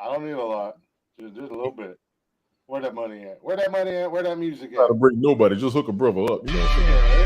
I don't need a lot. Just a little bit. Where that money at? Where that money at? Where that music Try at? to bring nobody. Just hook a brother up. You know what I'm saying? Yeah, right?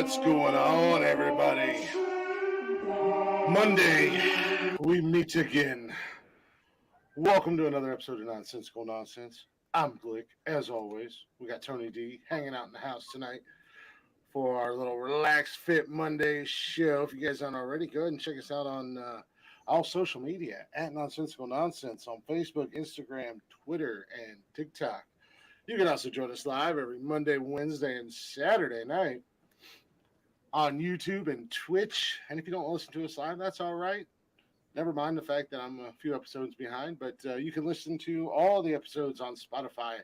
What's going on, everybody? Monday, we meet again. Welcome to another episode of Nonsensical Nonsense. I'm Glick, as always. We got Tony D hanging out in the house tonight for our little Relax Fit Monday show. If you guys aren't already, go ahead and check us out on all social media at Nonsensical Nonsense on Facebook, Instagram, Twitter, and TikTok. You can also join us live every Monday, Wednesday, and Saturday night on YouTube and Twitch. And if you don't listen to us live, that's all right. Never mind the fact that I'm a few episodes behind, but you can listen to all the episodes on Spotify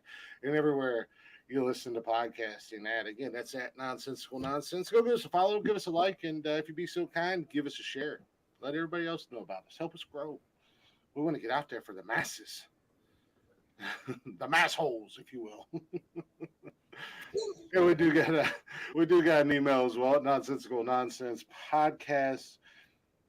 and everywhere you listen to podcasting at. Again, that's at Nonsensical Nonsense. Go give us a follow, give us a like, and if you'd be so kind, give us a share. Let everybody else know about us. Help us grow. We want to get out there for the masses. The mass holes, if you will. Yeah, we do got an email as well, Nonsensical Nonsense Podcast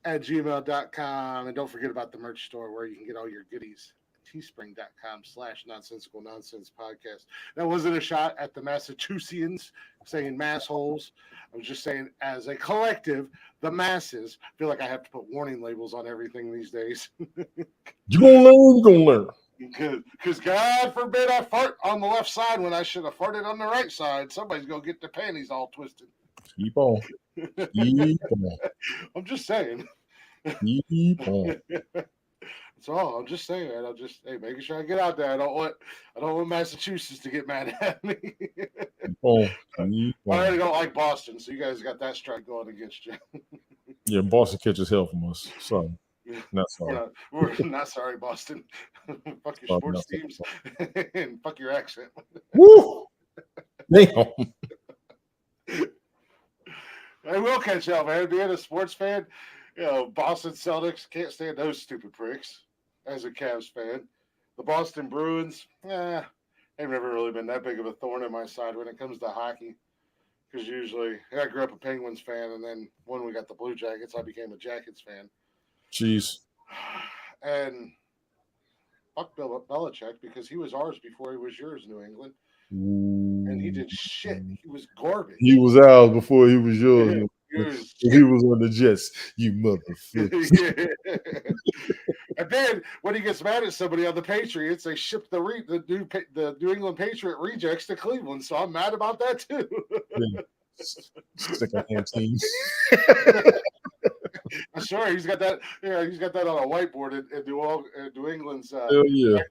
at gmail.com. And don't forget about the merch store where you can get all your goodies. teespring.com/nonsensical nonsense podcast. That wasn't a shot at the Massachusettsians saying mass holes. I was just saying, as a collective, the masses. I feel like I have to put warning labels on everything these days. You're going to learn. Because God forbid I fart on the left side when I should have farted on the right side. Somebody's going to get their panties all twisted. Keep on. Keep on. I'm just saying. Keep on. That's all. I'm just saying. Hey, making sure I get out there. I don't want Massachusetts to get mad at me. Keep on. Keep on. I already don't like Boston, so you guys got that strike going against you. Yeah, Boston catches hell from us. So Not sorry. We're not sorry, Boston. Fuck your Sorry, sports not sorry. teams and fuck your accent. Woo! Damn. I will catch up, man. Being a sports fan, Boston Celtics, can't stand those stupid pricks. As a Cavs fan, the Boston Bruins, they've never really been that big of a thorn in my side when it comes to hockey. Because usually, I grew up a Penguins fan, and then when we got the Blue Jackets, I became a Jackets fan. Jeez. And fuck Bill Belichick because he was ours before he was yours, New England. Ooh. And he did shit. He was garbage. He was ours before he was yours. He was on the Jets. You motherfucker. And then when he gets mad at somebody on the Patriots, they ship the New England Patriot rejects to Cleveland. So I'm mad about that too. Second-hand teams. I'm sure he's got that. Yeah, he's got that on a whiteboard in New England's Hell yeah.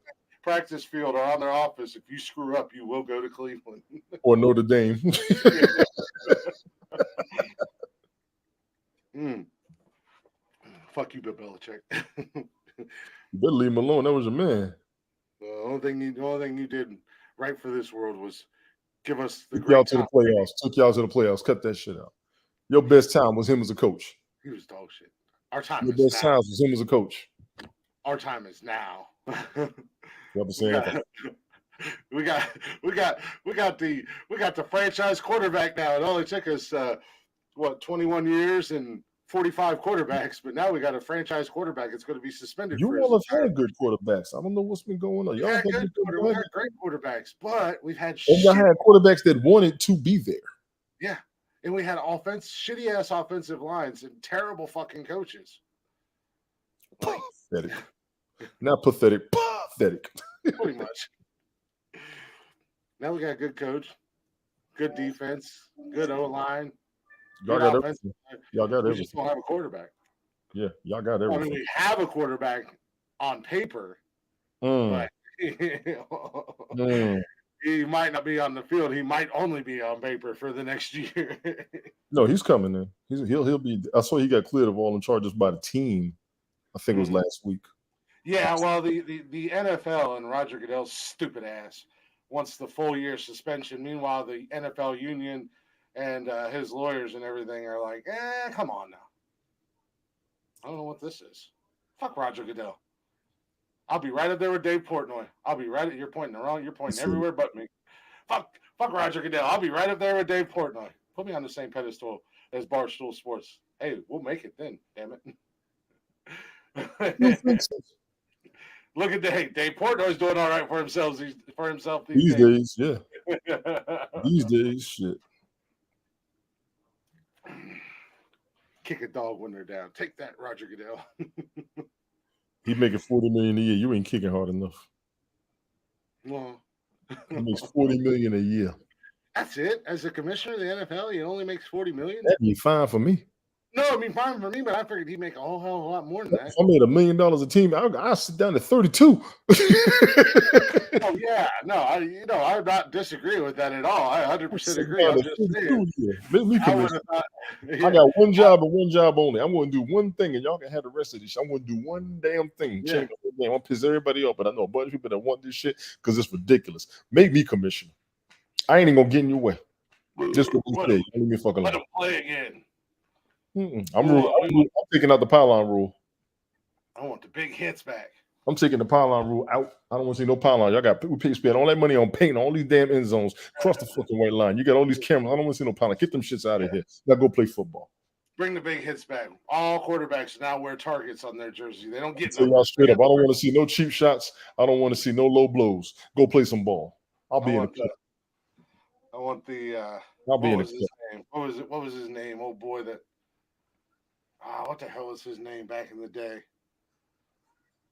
practice field or on their office. If you screw up, you will go to Cleveland or Notre Dame. Fuck you, Bill Belichick. You better leave him alone. That was your man. The only thing you did right for this world was give us the Took y'all to the top. playoffs. Took y'all to the playoffs. Cut that shit out. Your best time was him as a coach. He was dog shit. Our time Your is best now. times was him as a coach. Our time is now. We got the franchise quarterback now. It only took us 21 years and 45 quarterbacks, but now we got a franchise quarterback. It's going to be suspended. You all have had good quarterbacks. I don't know what's been going on. We had great quarterbacks, but we've had y'all had quarterbacks that wanted to be there. Yeah, and we had shitty ass offensive lines and terrible fucking coaches. Pathetic. Not pathetic. Pathetic. Pretty much. Now we got a good coach, good defense, good O-line. Y'all got everything. Y'all got everything. We just don't have a quarterback. Yeah, y'all got everything. I mean, we have a quarterback on paper, but he might not be on the field. He might only be on paper for the next year. No, he's coming in. He'll be. I saw he got cleared of all the charges by the team. I think it was last week. Yeah, well, the NFL and Roger Goodell's stupid ass wants the full year suspension. Meanwhile, the NFL union and his lawyers and everything are like, come on now. I don't know what this is. Fuck Roger Goodell. I'll be right up there with Dave Portnoy. I'll be right at you're pointing the wrong. You're pointing everywhere but me. Fuck Roger Goodell. I'll be right up there with Dave Portnoy. Put me on the same pedestal as Barstool Sports. Hey, we'll make it then. Damn it. Look at Dave Portnoy's doing all right for himself. These days. Yeah. These days, shit. Kick a dog when they're down. Take that, Roger Goodell. He's making $40 million a year. You ain't kicking hard enough. Well, he makes $40 million a year. That's it. As a commissioner of the NFL, he only makes $40 million. That'd be fine for me. No, I mean fine for me, but I figured he'd make a whole hell of a lot more than that. If I made $1 million a team, I'll sit down at 32. Oh yeah, no, I'm not disagreeing with that at all. I 100% agree. I'm just saying. I got one job and one job only. I'm going to do one thing, and y'all can have the rest of this. I'm going to do one damn thing. Yeah. Change the whole game. I'm gonna piss everybody off, but I know a bunch of people that want this shit because it's ridiculous. Make me commissioner. I ain't even gonna get in your way. Just what you say. Let me fuck alone. Let him play again. I'm taking out the pylon rule. I want the big hits back. I'm taking the pylon rule out. I don't want to see no pylon. Y'all got people spend all that money on paint, all these damn end zones, cross the fucking white line. You got all these cameras. I don't want to see no pylon. Get them shits out of here. Now go play football. Bring the big hits back. All quarterbacks now wear targets on their jersey. They don't get y'all straight up. I don't want to see no cheap shots. I don't want to see no low blows. Go play some ball. I'll be in the clip. I'll be in the clip. What was his name? Oh boy, what the hell was his name back in the day?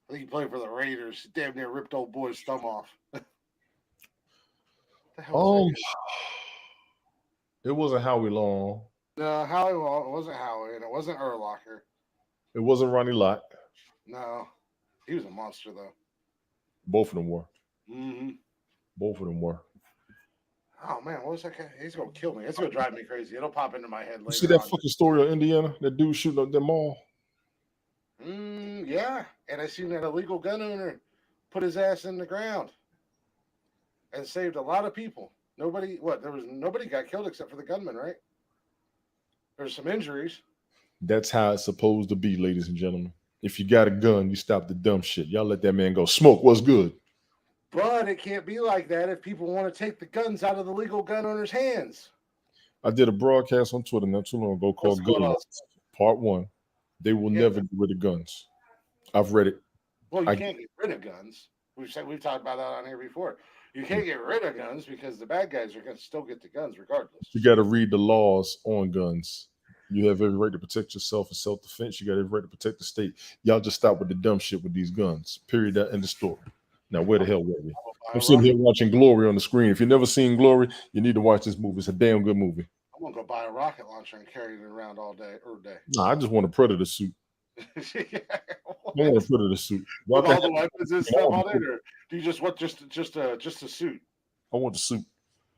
I think he played for the Raiders. He damn near ripped old boy's thumb off. What the hell it wasn't Howie Long. No, Howie Long. It wasn't Howie, and it wasn't Urlacher. It wasn't Ronnie Lott. No, he was a monster though. Both of them were. Mm-hmm. Both of them were. Oh man, what was that guy? He's gonna kill me. It's gonna drive me crazy. It'll pop into my head later. You see that fucking story of Indiana? That dude shooting up their mall. Yeah, and I seen that illegal gun owner put his ass in the ground and saved a lot of people. Nobody, what? There was nobody got killed except for the gunman, right? There's some injuries, That's how it's supposed to be, ladies and gentlemen. If you got a gun, you stop the dumb shit. Y'all let that man go. Smoke, what's good? but it can't be like that if people want to take the guns out of the legal gun owner's hands. I did a broadcast on Twitter not too long ago What's called Gun going on? Laws, Part One. They will Yeah. never get rid of guns. I've read it. Well, you I can't get rid of guns. We've talked about that on here before. You can't get rid of guns because the bad guys are going to still get the guns regardless. You got to read the laws on guns. You have every right to protect yourself and self defense. You got every right to protect the state. Y'all just stop with the dumb shit with these guns. Period. That end of story. Now, where the hell were we? I'm sitting here watching Glory on the screen. If you've never seen Glory, you need to watch this movie. It's a damn good movie. I'm gonna go buy a rocket launcher and carry it around all day or day. Nah, I just want a Predator suit. Yeah, I want a Predator suit. with all the weapons and stuff on it, or do you just want just a suit? I want the suit.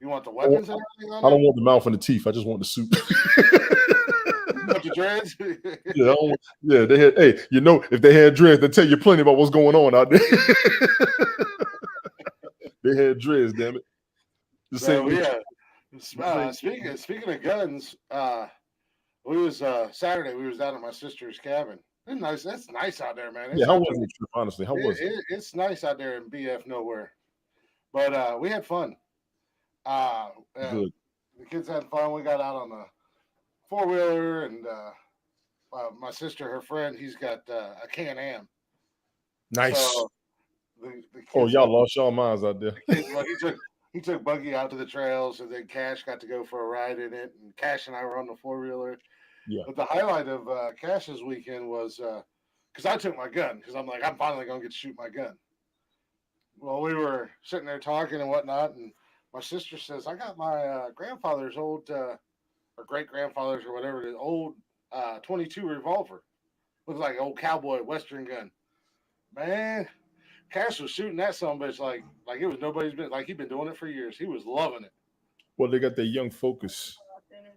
You want the weapons and everything on I it? don't want the mouth and the teeth. I just want the suit. You want the dreads? Yeah, they had. Hey, you know, if they had dreads, they tell you plenty about what's going on out there. They had dreads, damn it. The So same. yeah. Speaking of guns, we was Saturday. We was down at my sister's cabin. It's nice. That's nice out there, man. It's Yeah, how out was there. the trip? Honestly, how was it? It's nice out there in BF nowhere, but we had fun. Good. The kids had fun. We got out on the 4-wheeler, and my sister, her friend, he's got a Can-Am. Nice. So the Oh, kids y'all lost y'all minds out there. well, he took Buggy out to the trails, and then Cash got to go for a ride in it, and Cash and I were on the 4-wheeler. Yeah. But the highlight of Cash's weekend was because I took my gun because I'm like, I'm finally going to get to shoot my gun. Well, we were sitting there talking and whatnot, and my sister says, I got my grandfather's old, or great grandfather's or whatever, the old 22 revolver. Looks like an old cowboy Western gun. Man, Cash was shooting that son bitch like it was nobody's been, like he'd been doing it for years. He was loving it. Well, they got their young focus.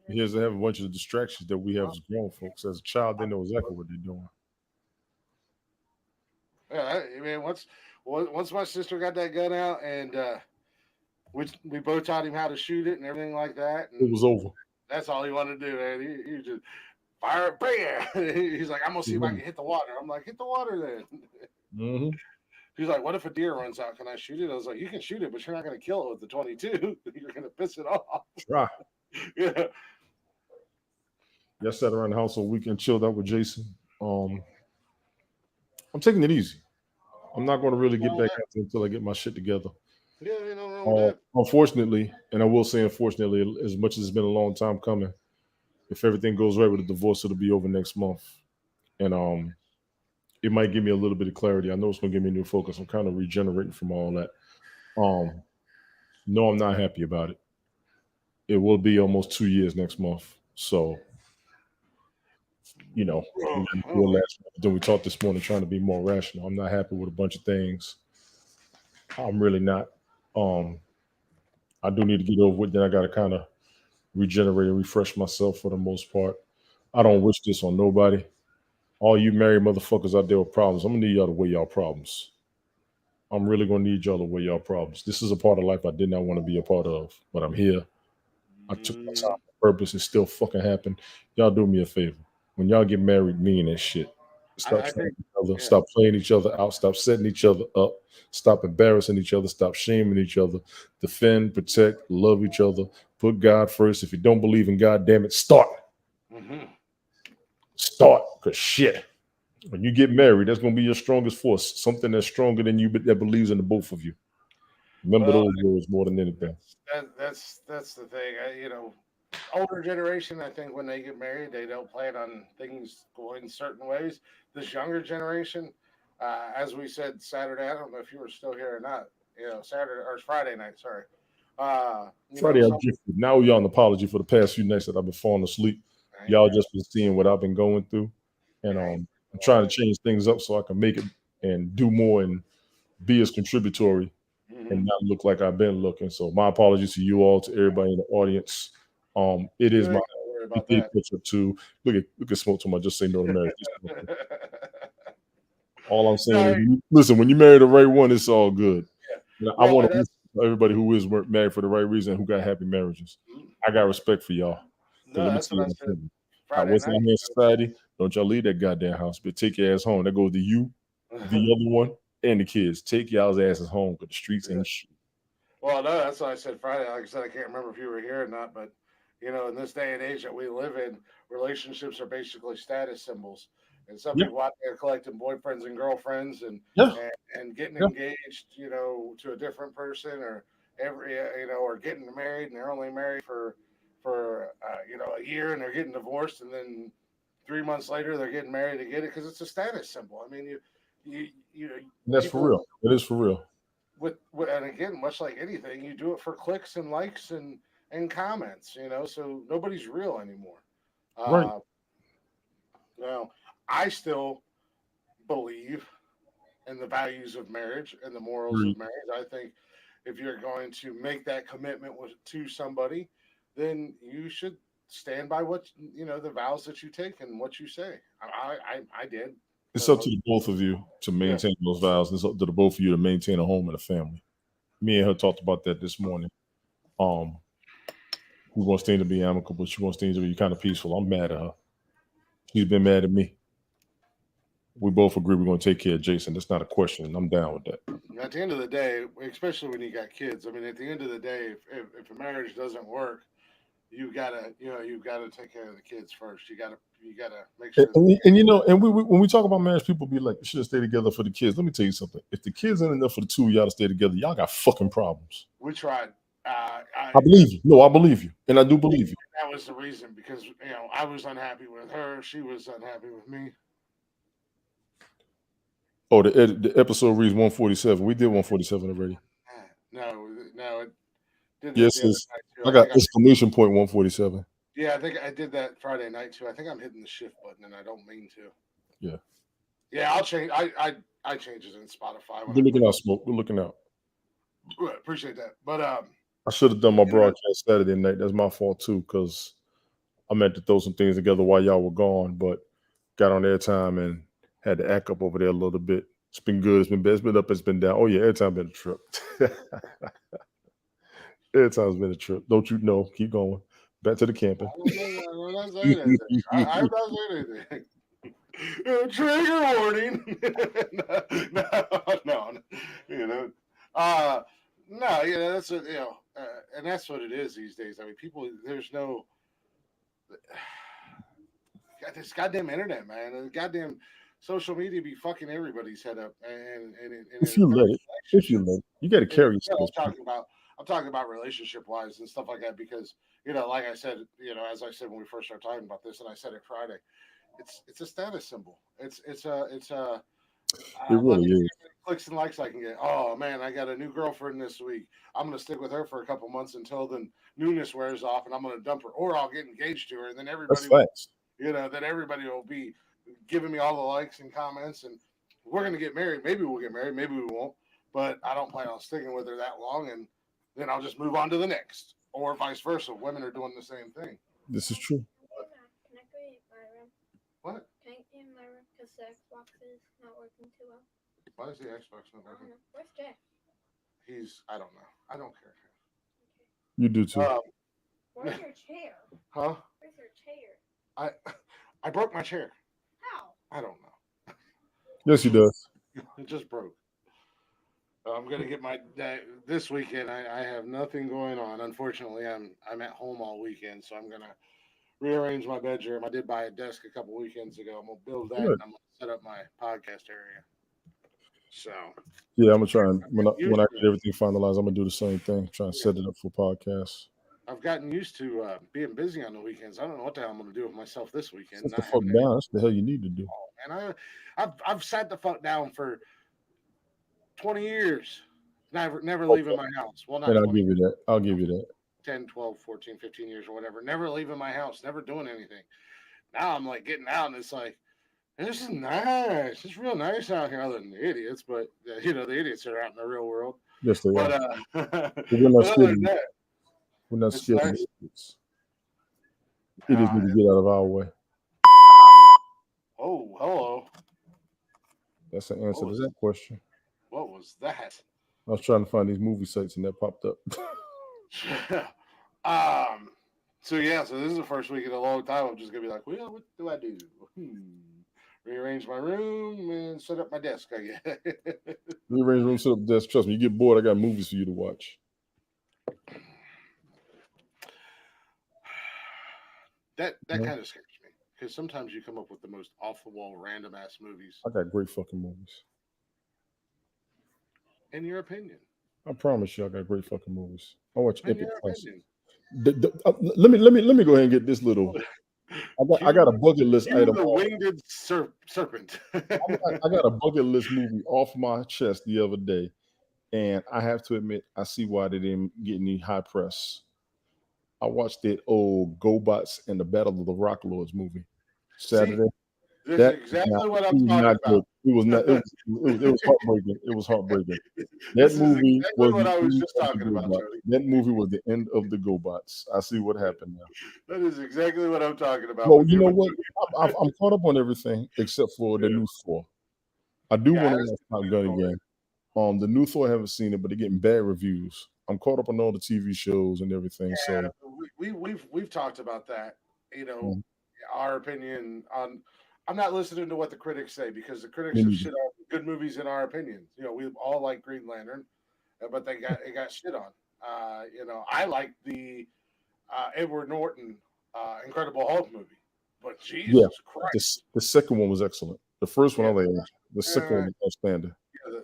He doesn't have a bunch of distractions that we have as grown folks. As a child, they know exactly what they're doing. Yeah, I mean, once my sister got that gun out, and we both taught him how to shoot it and everything like that, It and was over. that's all he wanted to do, man. He just fire it, bring it. He's like, I'm gonna see if I can hit the water. I'm like, hit the water then. Mm-hmm. He's like, what if a deer runs out? Can I shoot it? I was like, you can shoot it, but you're not gonna kill it with the 22. You're gonna piss it off. Try. Yeah. Yeah, I sat around the house all weekend, chilled out with Jason. I'm taking it easy. I'm not going to really get back at it until I get my shit together. Yeah, you know wrong with that. Unfortunately, and I will say unfortunately, as much as it's been a long time coming, if everything goes right with the divorce, it'll be over next month. And it might give me a little bit of clarity. I know it's going to give me a new focus. I'm kind of regenerating from all that. No, I'm not happy about it. It will be almost 2 years next month. So, you know, then we talked this morning trying to be more rational. I'm not happy with a bunch of things. I'm really not. I do need to get over it. Then I got to kind of regenerate and refresh myself for the most part. I don't wish this on nobody. All you married motherfuckers out there with problems, I'm gonna need y'all to weigh y'all problems. I'm really gonna need y'all to weigh y'all problems. This is a part of life I did not want to be a part of, but I'm here. I took my time on purpose and still fucking happened. Y'all do me a favor. When y'all get married, mean that shit. Stop trying each other, stop playing each other out, stop setting each other up, stop embarrassing each other, stop shaming each other, defend, protect, love each other, put God first. If you don't believe in God, damn it, start. Start, because shit. When you get married, that's going to be your strongest force, something that's stronger than you that believes in the both of you. Remember those words more than anything. That's the thing. Older generation, I think when they get married, they don't plan on things going certain ways. This younger generation, as we said Saturday, I don't know if you were still here or not. Saturday or Friday night. Sorry. Friday, I drifted. Now y'all an apology for the past few nights that I've been falling asleep. Y'all just been seeing what I've been going through, and I'm trying to change things up so I can make it and do more and be as contributory and not look like I've been looking. So my apologies to you all, to everybody in the audience. It is my birthday picture too. Look at Smoke to my just say no to marriage. All I'm saying No, is, listen, when you marry the right one, it's all good. yeah. You know, I Well, want and to that's everybody who is married for the right reason, who got happy marriages. I got respect for y'all. Because no, let me that's tell what you I one said thing. Friday What's out night. here in society, don't y'all leave that goddamn house, but take your ass home. That goes to you, the other one, and the kids. Take y'all's asses home because the streets Yeah. ain't shit. Well, no, that's what I said Friday. Like I said, I can't remember if you were here or not, but in this day and age that we live in, relationships are basically status symbols. And some Yeah, people out there collecting boyfriends and girlfriends yeah, and getting yeah. engaged, to a different person, or or getting married, and they're only married for a year, and they're getting divorced, and then 3 months later they're getting married again because it's a status symbol. I mean, you know And that's for people real. It is for real. and again, much like anything, you do it for clicks and likes and comments, so nobody's real anymore. Right. uh now, I still believe in the values of marriage and the morals Agreed. of marriage. I think if you're going to make that commitment to somebody, then you should stand by the vows that you take and what you say. I did It's for the up to most. the both of you to Yeah. maintain those vows. It's up to the both of you to maintain a home and a family. Me and her talked about that this morning. Um, we want things to be amicable. She wants things to be kind of peaceful. I'm mad at her. She's been mad at me. We both agree we're going to take care of Jason. That's not a question. And I'm down with that. At the end of the day, especially when you got kids, I mean, at the end of the day, if a marriage doesn't work, you've got to take care of the kids first. You gotta make And, sure that. and, we- and you know, and when we talk about marriage, people be like, "You should stay together for the kids." Let me tell you something. If the kids ain't enough for the two of y'all to stay together, y'all got fucking problems. We tried. I believe you. No, I believe you, and I do believe you. That was the reason, because I was unhappy with her. She was unhappy with me. Oh, the episode reads 147. We did 147 already. No, no, I did that Yes, the other it's. night too. I I got think exclamation point 147. yeah, I think I did that Friday night too. I think I'm hitting the shift button, and I don't mean to. Yeah, Yeah, I'll change. I change it in Spotify when I good put looking it. out, smoke. Good looking out. Good, appreciate that. But I should have done my you know, broadcast Saturday night. That's my fault too, because I meant to throw some things together while y'all were gone, but got on airtime and had to act up over there a little bit. It's been good. It's been bad. It's been up. It's been down. Oh yeah, airtime been a trip. Airtime's been a trip. Don't you know? Keep going. Back to the camping. I'm not saying anything. I'm not saying anything. Trigger warning. No, no, you know. Uh, no, that's what and that's what it is these days. I mean, people. There's no. God, this goddamn internet, man, and goddamn social media be fucking everybody's head up, and If it you affects let it, if you relationships. let it, you got to And carry yourself. I'm talking about relationship wise and stuff like that, because like I said, as I said when we first started talking about this, and I said it Friday, it's a status symbol. It's a It look really at is. how many clicks and likes I can get. Oh man, I got a new girlfriend this week. I'm gonna stick with her for a couple months until the newness wears off, and I'm gonna dump her, or I'll get engaged to her, and then That's facts. everybody will be giving me all the likes and comments, and we're gonna get married. Maybe we'll get married, maybe we won't, but I don't plan on sticking with her that long, and then I'll just move on to the next, or vice versa. Women are doing the same thing. This is true. Can I go in my room? What? Can I get in my room? Because the Xbox is not working too well. Why is the Xbox not I don't working? know. Where's Jay? I don't know. I don't care. You do too. Where's your chair? Huh? Where's your chair? I I broke my chair. How? I don't know. Yes, he does. It just broke. I'm gonna get my this weekend. I have nothing going on. Unfortunately, I'm at home all weekend, so I'm gonna rearrange my bedroom. I did buy a desk a couple weekends ago. I'm gonna build that, Good. and I'm gonna set up my podcast area. So Yeah, I'm gonna try and when used I to get everything finalized, I'm gonna do the same thing. Try and yeah, set it up for podcasts. I've gotten used to being busy on the weekends. I don't know what the hell I'm gonna do with myself this weekend. Sit the Not fuck having any. down. That's the hell you need to do. And I've sat the fuck down for 20 years. Never leaving Okay. my house. Well, not And I'll 20, give you that. I'll give you that. 10, 12, 14, 15 years or whatever. Never leaving my house. Never doing anything. Now I'm like getting out, and it's like, this is nice. It's real nice out here, other than the idiots. But the idiots are out in the real world. Yes, they But are. but But we're not other scared than of that, we're not it's scared of nice. idiots. Idiots need to get out of our way. Oh, hello. That's the answer What to was that question. what was that? I was trying to find these movie sites and that popped up. um. So yeah, so this is the first week in a long time. I'm just gonna be like, well, what do I do? Rearrange my room and set up my desk. I guess. Rearrange room, set up desk. Trust me, you get bored. I got movies for you to watch. that You know? kind of scares me because sometimes you come up with the most off the wall, random ass movies. I got great fucking movies. In your opinion, I promise you, I got great fucking movies. I watch in epic your classics. opinion, Let me go ahead and get this little. I got a cue bucket list cue item. the winged serpent. I got a bucket list movie off my chest the other day, and I have to admit, I see why they didn't get any high press. I watched that old GoBots and the Battle of the Rock Lords movie See, Saturday. this is That was not, exactly what it I'm was talking not good. about. It was not. It was heartbreaking. It was heartbreaking. That This is movie exactly was what the I was end just of the talking about, GoBots. Tony. That movie was the end of the GoBots. I see what happened now. That is exactly what I'm talking about Well, with you know human. what? I'm caught up on everything except for the new Thor. I do Yeah, want to that's watch Top Gun again. The new Thor, I haven't seen it, but they're getting bad reviews. I'm caught up on all the TV shows and everything. yeah. So We've talked about that. You know, um, our opinion on. I'm not listening to what the critics say because the critics me have neither. shit on good movies in our opinions. You know, we all like Green Lantern, but it got shit on. I like the Edward Norton Incredible Hulk movie, but Yeah, Jesus Christ, the second one was excellent. The first one I yeah, like. The second one was outstanding. yeah,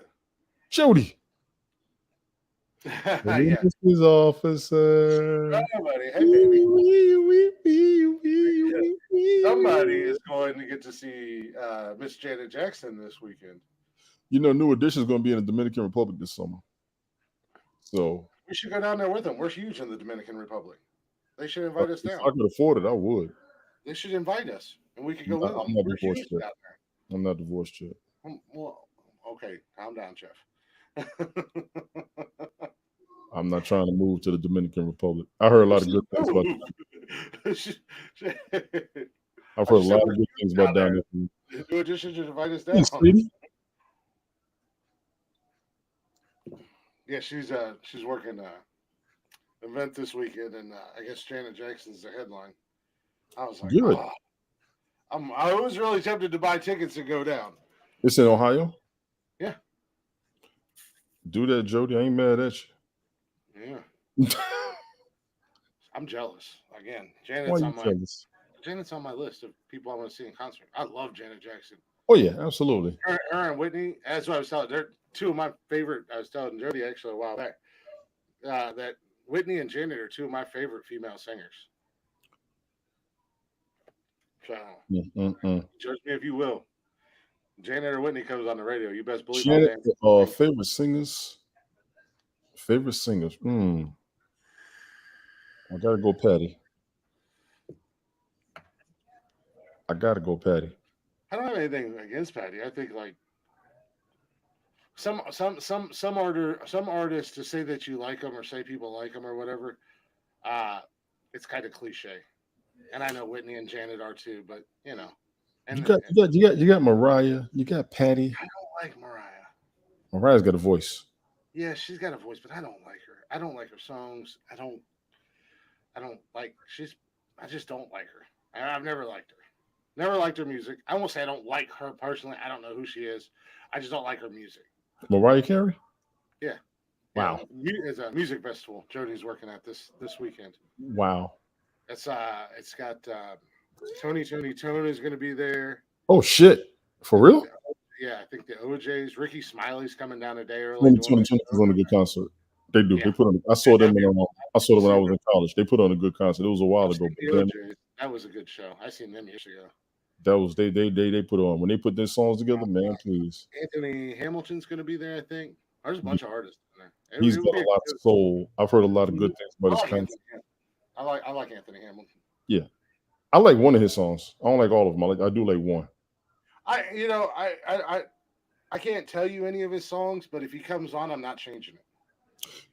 Jody, yeah. police officer. Somebody, hey baby, Wee, wee, wee, wee, wee, somebody wee. is going to get to see Miss Janet Jackson this weekend. You know, New Edition is going to be in the Dominican Republic this summer. So We should go down there with them. We're huge in the Dominican Republic. They should invite us if down. I could afford it, I would. They should invite us, and we could I'm go not, with I'm them. not We're divorced huge yet. down I'm not divorced yet. there. Well, okay, calm down, Jeff. I'm not trying to move to the Dominican Republic. I heard a lot of good things about. I've I heard a just said lot we're of good huge things about down down there. there. New Edition should invite us Hey, down. sweetie. Yeah, she's working event this weekend, and I guess Janet Jackson's the headline. I was like, Good. oh, I was really tempted to buy tickets and go down. It's in Ohio. Yeah, Do that, Jody. I ain't mad at yeah. you. I'm jealous. Again, Why you jealous? Janet's on my list of people I want to see in concert. I love Janet Jackson. Oh yeah, absolutely. Her and Whitney. That's what I was telling. They're two of my favorite. I was telling Jody actually a while back that Whitney and Janet are two of my favorite female singers. So Mm-mm-mm. judge me if you will. Janet or Whitney comes on the radio. You best believe I'll Janet, dance. favorite singers. Favorite singers. I gotta go, Patty. I gotta go, Patty. I don't have anything against Patty. I think like some artists to say that you like them or say people like them or whatever, uh, it's kind of cliche. And I know Whitney and Janet are too, but You and got you got you got you got Mariah. You got Patty. I don't like Mariah. Mariah's got a voice. Yeah, she's got a voice, but I don't like her. I don't like her songs. I don't like she's. I just don't like her. I've never liked her. Never liked her music. I won't say I don't like her personally. I don't know who she is. I just don't like her music. Mariah Carey. Yeah. Yeah, Wow. it's a music festival Jody's working at this weekend. Wow. It's got Tony Tone is going to be there. Oh shit. For I think real? I think the OJ's Ricky Smiley's coming down a day early doing 2020 a show. was on a good concert. They do. Yeah, They put on. I saw them. I saw them when I seen was them. in college. They put on a good concert. It was a while I've ago. seen But the then OJ's. That was a good show. I seen them years ago. that was they put on when they put their songs together. Man, please. Anthony Hamilton's going to be there. I think there's a bunch of artists in there. He's It would got be a lot of soul. I've heard a lot of good things about I his like concert. Anthony Hamilton. I like Anthony Hamilton. Yeah, I like one of his songs. I don't like all of them. I do like one. I can't tell you any of his songs, but if he comes on, I'm not changing it.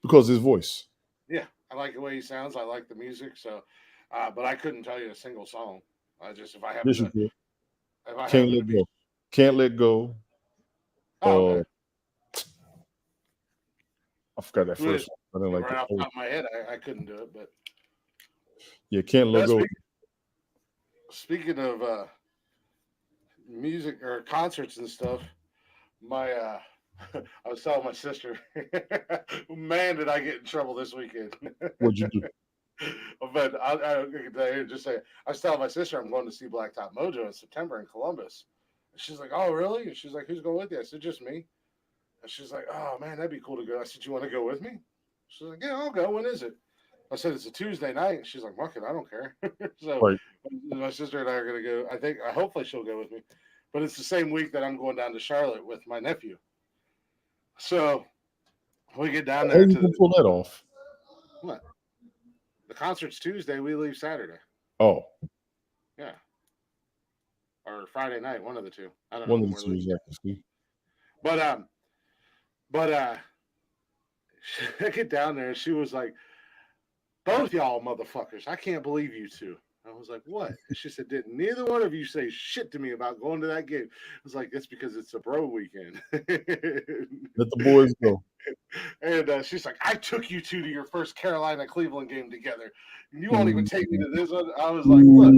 Because his voice. Yeah, I like the way he sounds. I like the music. So, but I couldn't tell you a single song. I just if I happen Yes, you to could. if I Can't happen to let be go. Can't let go. Oh, okay. I forgot that Right first one. I didn't like off the the top of my head, I couldn't do it. But Can't Let Go. Speaking of music or concerts and stuff, my I was telling my sister, man, did I get in trouble this weekend? What'd you do? But I just say I was telling my sister I'm going to see Blacktop Mojo in September in Columbus. And she's like, "Oh, really?" And she's like, "Who's going with you?" I said, "Just me." And she's like, "Oh man, that'd be cool to go." I said, "You want to go with me?" She's like, "Yeah, I'll go. When is it?" I said, "It's a Tuesday night." She's like, "Fuck it, I don't care." So Right. my sister and I are gonna go. Hopefully she'll go with me. But it's the same week that I'm going down to Charlotte with my nephew. So we get down How there you to gonna pull that off? what? The concert's Tuesday. We leave Saturday. Oh, Yeah, or Friday night, one of the two. I don't know one of when the we're two leaving. exactly. See? But but I get down there and she was like, "Both y'all motherfuckers, I can't believe you two." I was like, "What?" And she said, "Didn't neither one of you say shit to me about going to that game?" I was like, "It's because it's a bro weekend." Let the boys go. And she's like, "I took you two to your first Carolina Cleveland game together. And you won't even Ooh, take me to this one." I was like, "Look."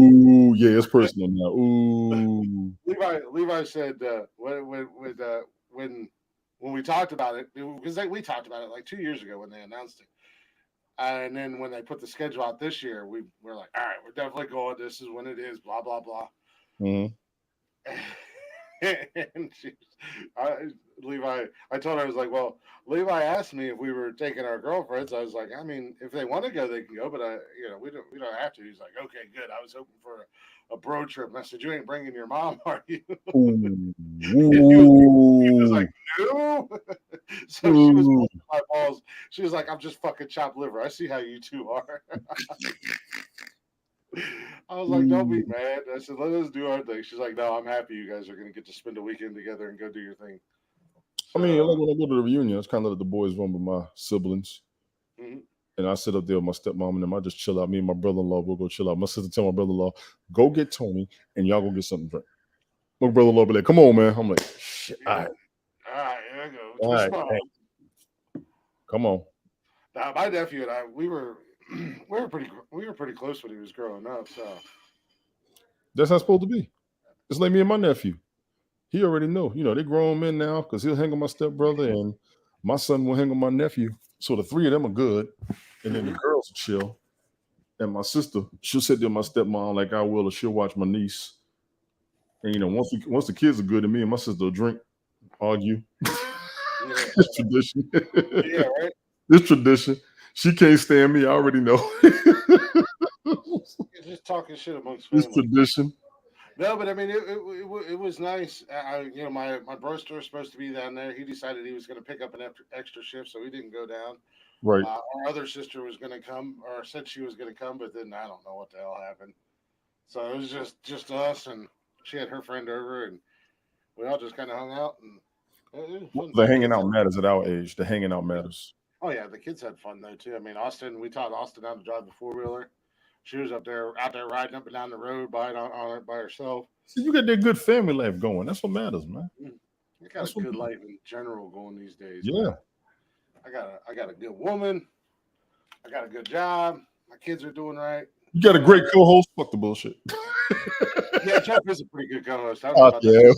Yeah, it's personal now. Ooh, Levi said when we talked about it, because we talked about it like 2 years ago when they announced it. And then when they put the schedule out this year, we're like, all right, we're definitely going. This is when it is. Blah blah blah. mm-hmm. And Levi, I told her, I was like, well, Levi asked me if we were taking our girlfriends. I was like, I mean, if they want to go, they can go, but we don't have to. He's like, okay, good. I was hoping for a bro trip, and I said, you ain't bringing your mom, are you? Ooh, And he was like, no. So she was ooh. busting my balls. She was like, I'm just fucking chopped liver. I see how you two are. I was like, don't be mad. I said, let us do our thing. She's like, no, I'm happy you guys are going to get to spend a weekend together and go do your thing. I mean, like So, when I go to the reunion, it's kind of like the boys run with my siblings. mhm. And I sit up there with my stepmom and them. I just chill out. Me and my brother-in-law will go chill out. My sister tell my brother-in-law, go get Tony and y'all go get something to drink. My brother-in-law be like, come on, man. I'm like, shit. All Yeah. right. All right, here I go. All Twist right. my Hey, arm. come on. Now, my nephew and I, we were pretty close when he was growing up. So, That's how it's supposed to be. It's like me and my nephew. He already know. You know, they grown men now because he'll hang with my stepbrother and my son will hang with my nephew. So the three of them are good. And then the mhm. girls will chill. And my sister, she'll sit there with my stepmom like I will, or she'll watch my niece. And once the kids are good, and me and my sister will drink, argue. Yeah, It's tradition. yeah, right. It's tradition. She can't stand me. I already know. You're just talking shit amongst It's family. tradition. No, but I mean, it was nice. My broster was supposed to be down there. He decided he was going to pick up an extra shift, so he didn't go down. Right. Our other sister was going to come, or said she was going to come, but then I don't know what the hell happened. So it was just us, and she had her friend over, and we all just kind of hung out, and it was fun. The The hanging kids out had, matters at our age. The hanging out matters. oh yeah, the kids had fun though too. I mean, Austin, we taught Austin how to drive the 4 wheeler. She was out there riding up and down the road by on it by herself. See, you got that good family life going. That's what matters, man. Mm. I got a That's what good matters. life in general going these days, man. Yeah. I got a good woman. I got a good job. My kids are doing right, You got a doing all great right. co-host. Fuck the bullshit. Yeah, Jeff is a pretty good co-host. I don't know Oh, about that.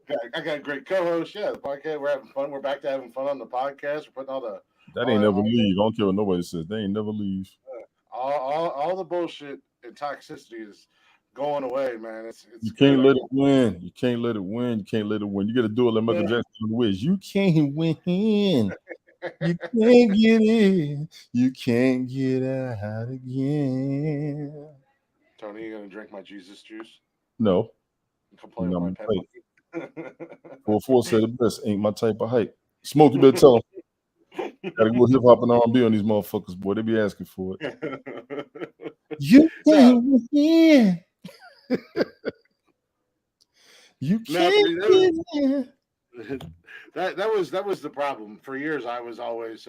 yeah. I got a great co-host. Yeah, the podcast. We're having fun. We're back to having fun on the podcast. We're putting That all ain't the never leave. I don't care what nobody says. They ain't never leave. all the bullshit and toxicity is going away, man. It's You good. can't let it win. You can't let it win. You can't let it win. You got to do it like Michael Yeah. Jackson on the Wiz. You can't win. You can't get in. You can't get out again. Tony, you gonna drink my Jesus juice No, and come play with not my my pet type. monkey? 4-4 said it best. Ain't my type of hype. Smoke, you better tell them. Got to go hip hop and R&B on these motherfuckers, boy. They be asking for it. You No, can't win. You no, can't get in. that was the problem. For years, I was always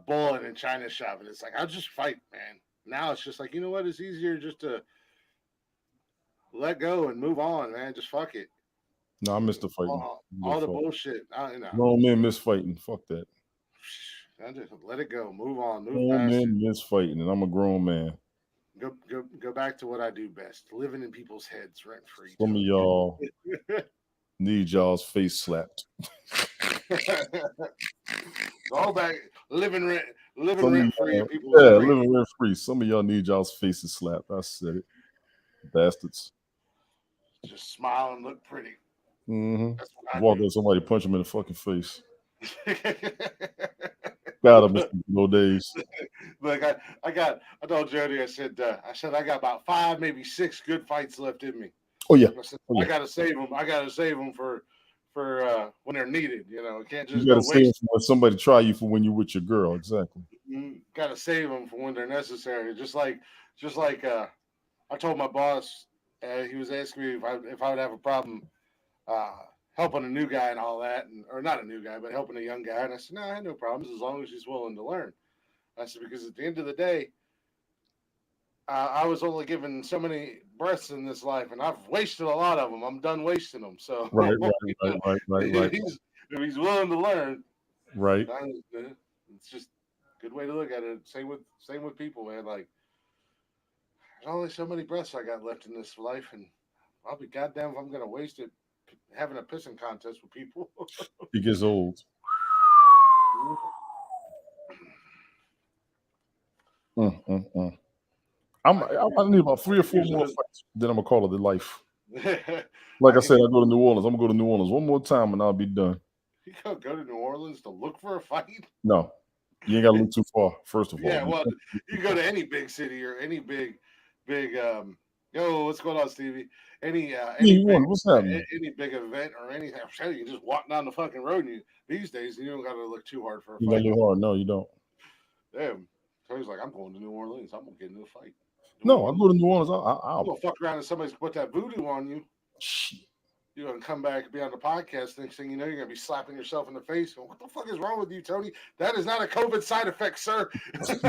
bullying and China shopping. It's like I'll just fight, man. Now it's just like, you know what? It's easier just to let go and move on, man. Just fuck it. No, I miss the fighting. All the bullshit. Grown men miss fighting. Fuck that. I just let it go. Move on. Move Grown past it. men miss fighting, and I'm a grown man. Go back to what I do best: living in people's heads rent free. Some of y'all need y'all's face slapped. All back living rent free. Living rent free. Some of y'all need y'all's faces slapped. I said it, bastards. Just smile and look pretty. Mm-hmm. That's what I Walk do. up, somebody punch him in the fucking face. Got him, no days. Like I told Jody, I said I got about 5, maybe 6 good fights left in me. Oh yeah. I said, I gotta save them. I gotta save them for when they're needed. You know, can't just You gotta go save them waste. for when somebody try you for when you're with your girl. Exactly. Gotta save them for when they're necessary. Just like I told my boss, he was asking me if I would have a problem helping a new guy and all that, or not a new guy, but helping a young guy. And I said, no, I had no problems as long as he's willing to learn. I said, because at the end of the day, I was only given so many breaths in this life, and I've wasted a lot of them. I'm done wasting them. So Right. if he's willing to learn, Right. it's just a good way to look at it. Same with people, man. Like there's only so many breaths I got left in this life, and I'll be goddamn if I'm gonna waste it having a pissing contest with people. He gets old. I need about 3 or 4 more fights. Then I'm gonna call it a life. Like I said, I go to New Orleans. I'm gonna go to New Orleans one more time, and I'll be done. You gotta go to New Orleans to look for a fight? No, you ain't gotta look too far. First of all, yeah. Well, you go to any big city or any big. Yo, what's going on, Stevie? Any what's happening? any big event or anything. I'm telling you, just walk down the fucking road. And these days, you don't gotta look too hard for a You fight. gotta look hard. No, you don't. Damn. So he's like, I'm going to New Orleans. I'm gonna get into a fight. No, I go to New Orleans. I'm gonna fuck around and somebody's put that voodoo on you. Shit. You're gonna come back and be on the podcast. Next thing you know, you're gonna be slapping yourself in the face. Going, what the fuck is wrong with you, Tony? That is not a COVID side effect, sir. You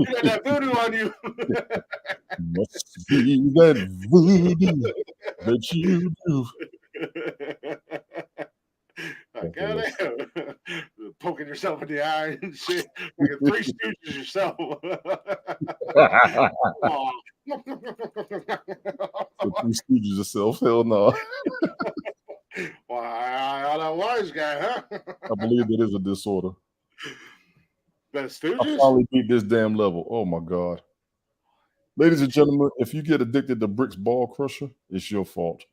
got that voodoo on you. Must be that voodoo that you do. Goddamn. Poking yourself in the eye and shit. Like a Three Stooges yourself. Three Stooges yourself. Hell no. Well, I'm a wise guy, huh? I believe it is a disorder. The Stooges? I finally beat this damn level. Oh my God. Ladies and gentlemen, if you get addicted to Brick's Ball Crusher, it's your fault.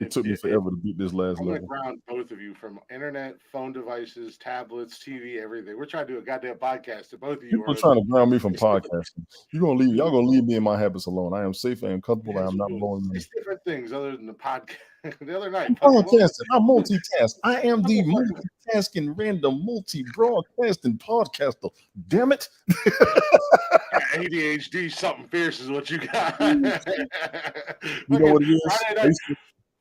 It took me forever to beat this last level. I'm going to ground both of you from internet, phone devices, tablets, TV, everything. We're trying to do a goddamn podcast to both of you. People are trying to ground me from podcasting. Y'all gonna leave me and my habits alone. I am safe and comfortable. I am not blowing me. It's different things other than the podcast. The other night, I'm podcasting. I multitask. I am the multitasking random multi-broadcasting podcaster. Damn it. ADHD, something fierce is what you got. You know what it is?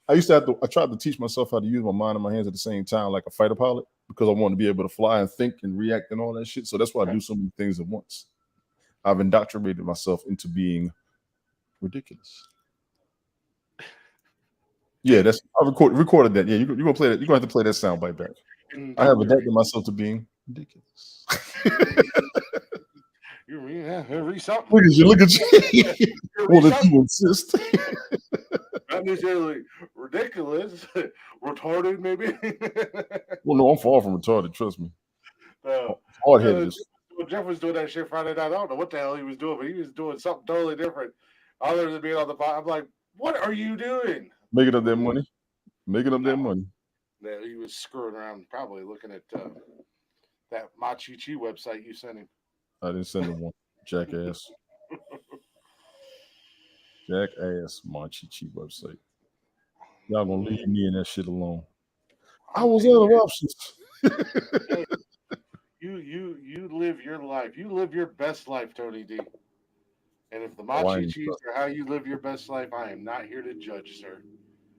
I tried to teach myself how to use my mind and my hands at the same time, like a fighter pilot, because I wanted to be able to fly and think and react and all that shit. So that's why I do so many things at once. I've indoctrinated myself into being ridiculous. Yeah, I recorded that. Yeah, you're gonna play that. You're gonna have to play that soundbite back. I have adapted myself to being ridiculous. You read something. Look at you. Well, if you insist. Not necessarily ridiculous, retarded, maybe. Well, no, I'm far from retarded. Trust me. Hard-headed. Jeff was doing that shit Friday night. I don't know what the hell he was doing, but he was doing something totally different, other than being on the pod. I'm like, what are you doing? Making up their money. Making up their money. Yeah, he was screwing around, probably looking at that Machichi website you sent him. I didn't send him one. Jackass. Jackass Machichi website. Y'all gonna leave me and that shit alone. I was out of options. Hey, you live your life. You live your best life, Tony D. And if the Machichis are how you live your best life, I am not here to judge, sir.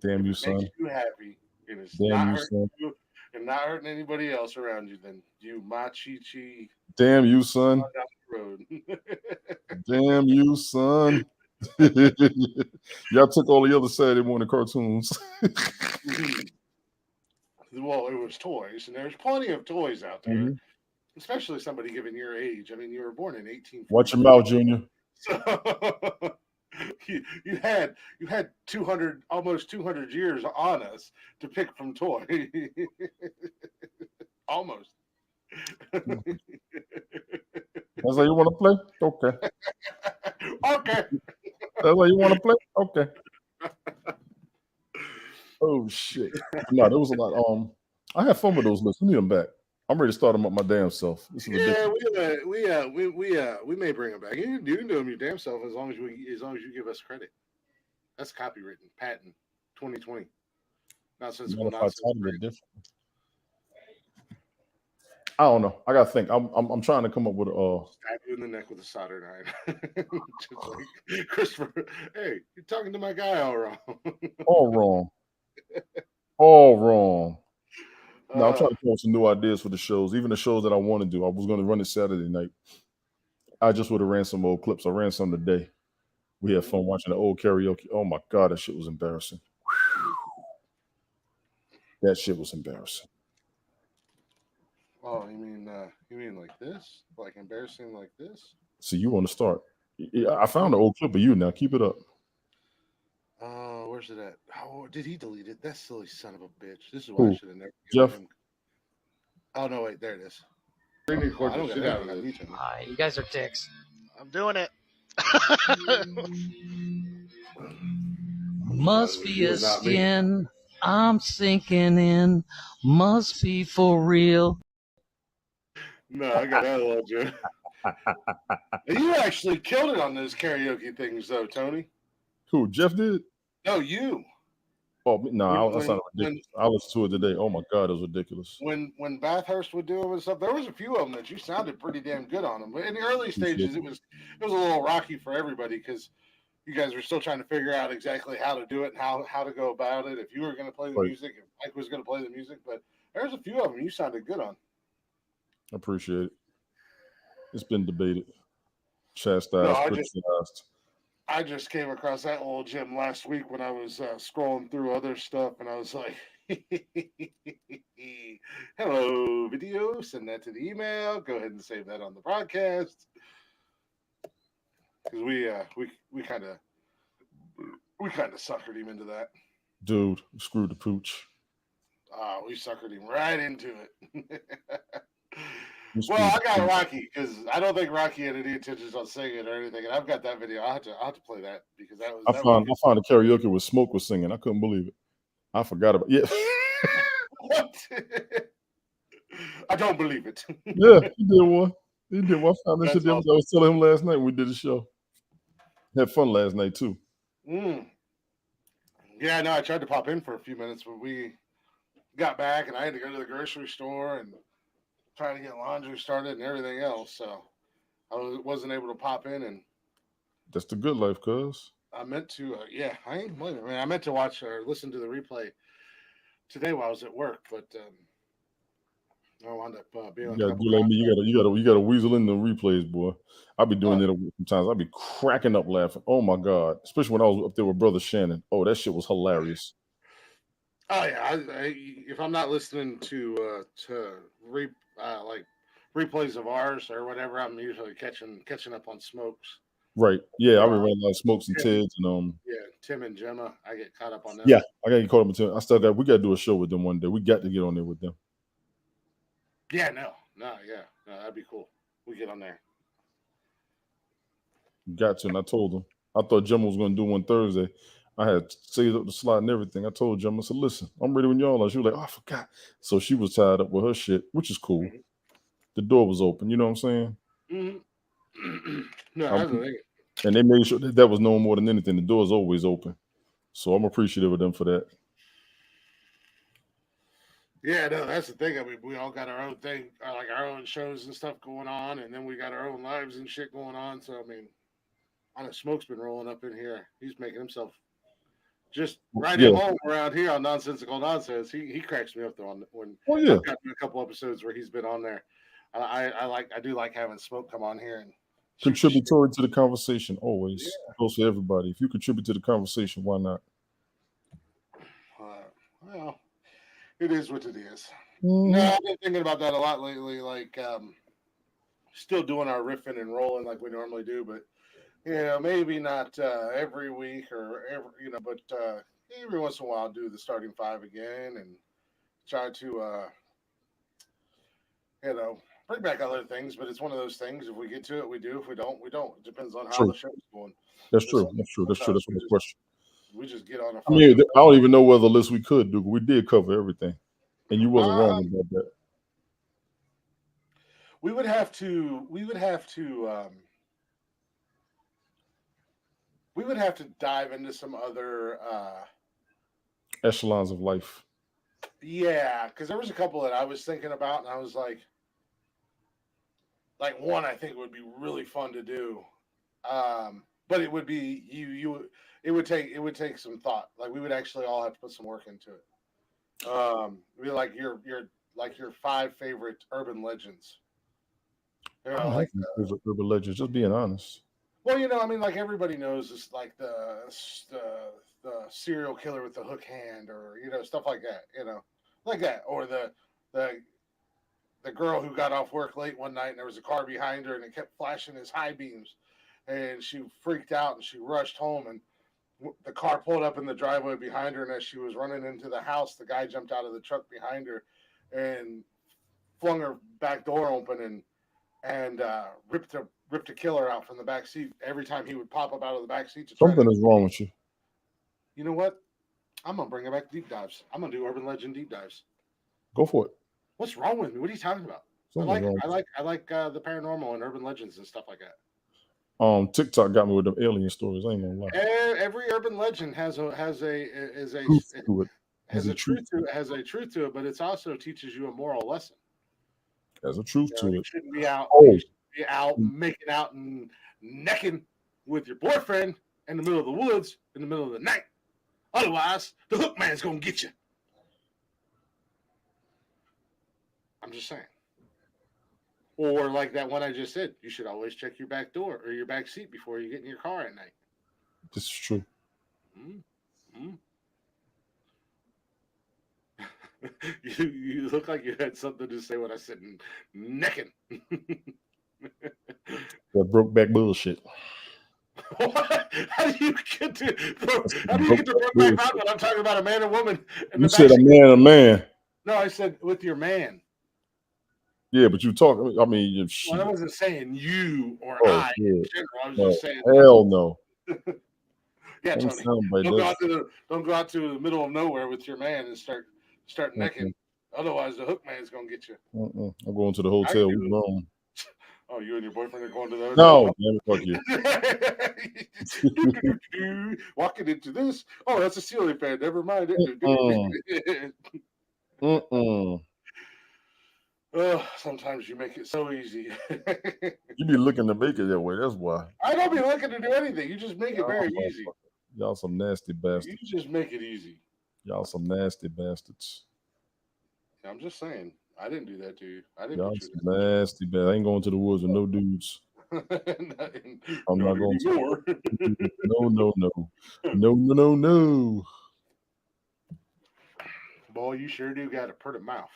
Damn if you, it son. Makes you happy. And it's Damn not you, hurting son. you and not hurting anybody else around you, then you Machichi. Damn you, son. Down the road. Damn you, son. Y'all took all the other Saturday morning cartoons. Well, it was toys, and there's plenty of toys out there, Mhm. especially somebody given your age. I mean, you were born in Watch your 1843, mouth, Junior. so you had 200, almost 200 years on us to pick from toys. Almost. That's how you want to play? Okay. Okay. That's how you want to play? Okay. Oh shit. No, there was a lot. I had fun with those lists. We need them back. I'm ready to start them up my damn self. This is Yeah, ridiculous. we may bring them back. You can do them your damn self as long as you give us credit. That's copywritten, patent, 2020. Nonsensical Not if I nonsense. titled it different. I don't know. I gotta think. I'm trying to come up with a. Stab you in the neck with a solder knife. Just like Christopher. Hey, you're talking to my guy all wrong. All wrong. All wrong. No, I'm Uh, trying to come up with some new ideas for the shows. Even the shows that I want to do. I was going to run it Saturday night. I just would have ran some old clips. I ran some today. We had fun watching the old karaoke. Oh my god, that shit was embarrassing. That shit was embarrassing. oh, you mean like this? Like embarrassing like this? See, you want to start? Yeah, I found the old clip of you. Now keep it up. Where's it at? Oh, did he delete it? That silly son of a bitch. This is why I Who? should have never given Jeff? him. Oh no, wait, there it is. They need to Oh, court I the don't got shit out anything of on this. YouTube. You guys are dicks. I'm doing it. Must be You a and not me. skin I'm sinking in. Must be for real. No, I got that little joke. You actually killed it on those karaoke things, though, Tony. Who? Jeff did? No, you. Oh no, that When sounded ridiculous. I listened to it today. Oh my god, it was ridiculous. when Bathurst would do them and stuff, there was a few of them that you sounded pretty damn good on them. But in the early stages, it was a little rocky for everybody because you guys were still trying to figure out exactly how to do it and how to go about it. If you were going to play the Right. music, if Mike was going to play the music, but there's a few of them you sounded good on. I appreciate it. It's been debated, chastised, criticized. I just came across that little gem last week when I was scrolling through other stuff, and I was like, "Hello, video. Send that to the email. Go ahead and save that on the broadcast." Because we kind of suckered him into that. Dude, screw the pooch. We suckered him right into it. You Well, screwed I the got pooch. Rocky because I don't think Rocky had any intentions on singing or anything, and I've got that video. I'll have to play that because that was. I found a karaoke where Smoke was singing. I couldn't believe it. I forgot about it. Yeah. What? I don't believe it. Yeah, he did one. He did one. I found that That's shit. I was telling him last night when we did the show. Had fun last night too. Yeah, no, I tried to pop in for a few minutes, but we got back and I had to go to the grocery store and try to get laundry started and everything else. So I wasn't able to pop in, and That's the good life, cuz. I meant to. I ain't blaming. I mean, I meant to watch or listen to the replay today while I was at work, but I wound up being You on a gotta couple. do like me. You gotta weasel in the replays, boy. I'll be doing it sometimes. I'll be cracking up laughing. Oh my god! Especially when I was up there with Brother Shannon. Oh, that shit was hilarious. Oh yeah, if I'm not listening to like replays of ours or whatever, I'm usually catching up on Smokes. Right? Yeah, I remember like Smokes and Teds and Yeah, Tim and Gemma. I get caught up on them. Yeah, I gotta get caught up with them. We gotta do a show with them one day. We got to get on there with them. Yeah, no, that'd be cool. We get on there. Got to, and I told them. I thought Gemma was gonna do one Thursday. I had saved up the slot and everything. I told Gemma, I said, listen, I'm ready when y'all are. She was like, oh, I forgot. So she was tied up with her shit, which is cool. Mm-hmm. The door was open, you know what I'm saying? Mm-hmm. No, that's the thing. And they made sure that was no more than anything. The door's always open. So I'm appreciative of them for that. Yeah, no, that's the thing. I mean, we all got our own thing, like our own shows and stuff going on, and then we got our own lives and shit going on. So, I mean, I know Smoke's been rolling up in here. He's making himself just right at home around here on Nonsensical Nonsense. He cracks me up though when I've gotten a couple episodes where he's been on there. I do like having Smoke come on here and Contributory to the conversation, always. Goes for everybody. If you contribute to the conversation, why not? Well, it is what it is. Mhm. No, I've been thinking about that a lot lately. Like, still doing our riffing and rolling like we normally do, but maybe not every week or every, but every once in a while do the starting five again and try to, bring back other things. But it's one of those things. If we get to it, we do. If we don't, we don't. It depends on how True. the show's going. That's But true. That's true. That's true. sometimes That's no question. we just get on a I mean, fucking. I don't even know whether list we could do. We did cover everything, and you wasn't wrong about that. We would have to. We would have to. We would have to dive into some other. Echelons of life. Yeah, because there was a couple that I was thinking about, and I was like one I think would be really fun to do, but it would be it would take some thought. Like we would actually all have to put some work into it. Be like your five favorite urban legends. I don't have any favorite urban legends. Just being honest. Well, I mean, like everybody knows this, like the serial killer with the hook hand, or stuff like that, like that, or the girl who got off work late one night and there was a car behind her and it kept flashing his high beams, and she freaked out and she rushed home, and the car pulled up in the driveway behind her, and as she was running into the house, the guy jumped out of the truck behind her and flung her back door open and ripped a killer out from the back seat every time he would pop up out of the back seat to try Something is wrong with you. You know what? I'm gonna bring it back to deep dives. I'm gonna do urban legend deep dives. Go for it. What's wrong with me? What are you talking about? I like the paranormal and urban legends and stuff like that. TikTok got me with them alien stories. I ain't gonna lie. Every urban legend has a Truth to it. has a truth to it, but it also teaches you a moral lesson. There's a truth to You it. shouldn't be out. Oh. You shouldn't be out making out and necking with your boyfriend in the middle of the woods in the middle of the night. Otherwise, the hook man's gonna get you. I'm just saying. Or like that one I just said, you should always check your back door or your back seat before you get in your car at night. This is true. You look like you had something to say when I said necking. That broke back bullshit. What? How do you get to broke back mountain when I'm talking about a man and woman? You said a man and a man. No, I said with your man. Yeah, but you talk. I mean, well, I wasn't saying you or I. Yeah. In general. I was just saying. Hell no. Yeah, Tony. Don't go out to the middle of nowhere with your man and start necking. Otherwise, the hook man's gonna get you. I'm going to the hotel. We room. Oh, you and your boyfriend are going to the hotel? No, fuck you. Walking into this. Oh, that's a ceiling fan. Never mind. Sometimes you make it so easy. You be looking to make it that way. That's why. I don't be looking to do anything. You just make it very easy. Y'all some nasty bastards. You just make it easy. Y'all some nasty bastards. I'm just saying. I didn't do that to you. I didn't. Y'all some nasty bastards. I ain't going to the woods with no dudes. I'm not going to. No. Boy, you sure do got a pretty mouth.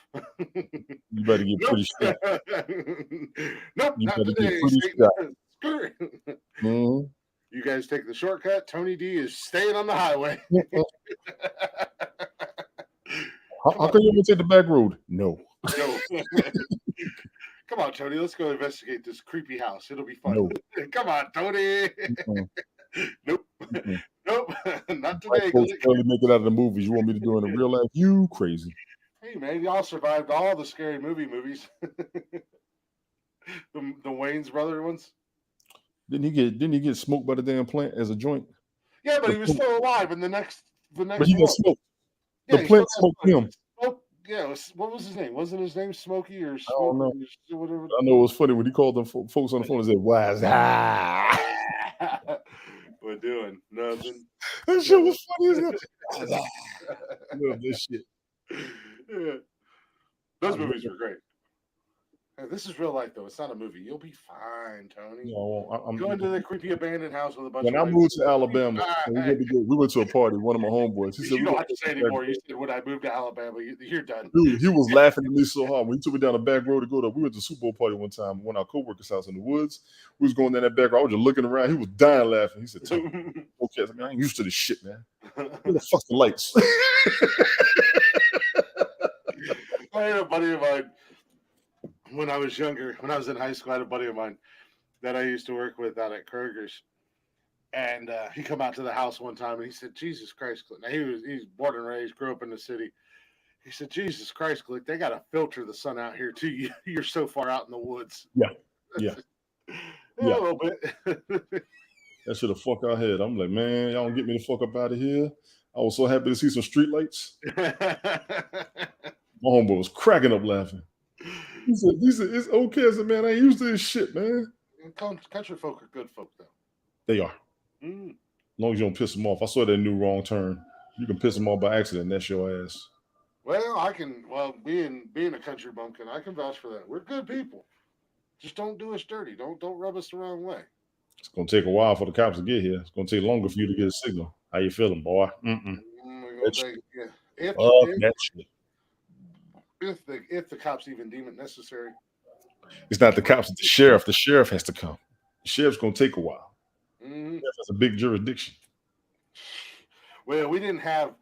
You better get pretty shot. Nope, you not better today. Get pretty shot. You guys take the shortcut. Tony D is staying on the highway. How come you want to take the back road? No. Come on, Tony. Let's go investigate this creepy house. It'll be fun. No. Come on, Tony. Nope. Nope. Not today. Folks barely make it out of the movies. You want me to do it in real life? You crazy. Hey, man. Y'all survived all the scary movies. the Wayne's brother ones. Didn't he get smoked by the damn plant as a joint? Yeah, but he was still alive in the next. But he got smoked. The plant smoked him. Yeah, what was his name? Wasn't his name Smokey or Smokey? I don't know. Or whatever? I know it was funny when he called them folks on the phone and said, "Wise." We're doing nothing. That shit was funny as hell. I love this shit. Yeah. Those movies were great. Hey, this is real life though. It's not a movie. You'll be fine, Tony. No, Go into the creepy abandoned house with a bunch when of I white moved to people. Alabama, we went to a party. One of my homeboys, he said, You "We're don't gonna have to take say the back anymore. You road." said when I moved to Alabama, you're done. Dude, he was laughing at me so hard when he took me down the back road to go to. We went to a Super Bowl party one time, one of our coworkers' house in the woods. We was going down that back road. I was just looking around. He was dying laughing. He said, "Tony, okay, I mean, I ain't used to this shit, man. Where the fuck the lights?" I had a buddy of mine when I was younger. When I was in high school, I had a buddy of mine that I used to work with out at Kroger's. And he come out to the house one time and he said, Jesus Christ, Clint. Now he's born and raised, grew up in the city. He said, Jesus Christ, Clint, they got to filter the sun out here too. You're so far out in the woods. Yeah. A little bit. That should have fuck our head. I'm like, man, y'all don't get me the fuck up out of here. I was so happy to see some street lights. My homeboy was cracking up laughing. He said, it's okay. I said, man, I ain't used to this shit, man. Country folk are good folk, though. They are. As long as you don't piss them off. I saw that new wrong turn. You can piss them off by accident. That's your ass. Well, being a country bumpkin, I can vouch for that. We're good people. Just don't do us dirty. Don't rub us the wrong way. It's gonna take a while for the cops to get here. It's gonna take longer for you to get a signal. How you feeling, boy? If the cops even deem it necessary. It's not the cops, it's the sheriff. The sheriff has to come. The sheriff's gonna take a while. That's a big jurisdiction. Well, we didn't have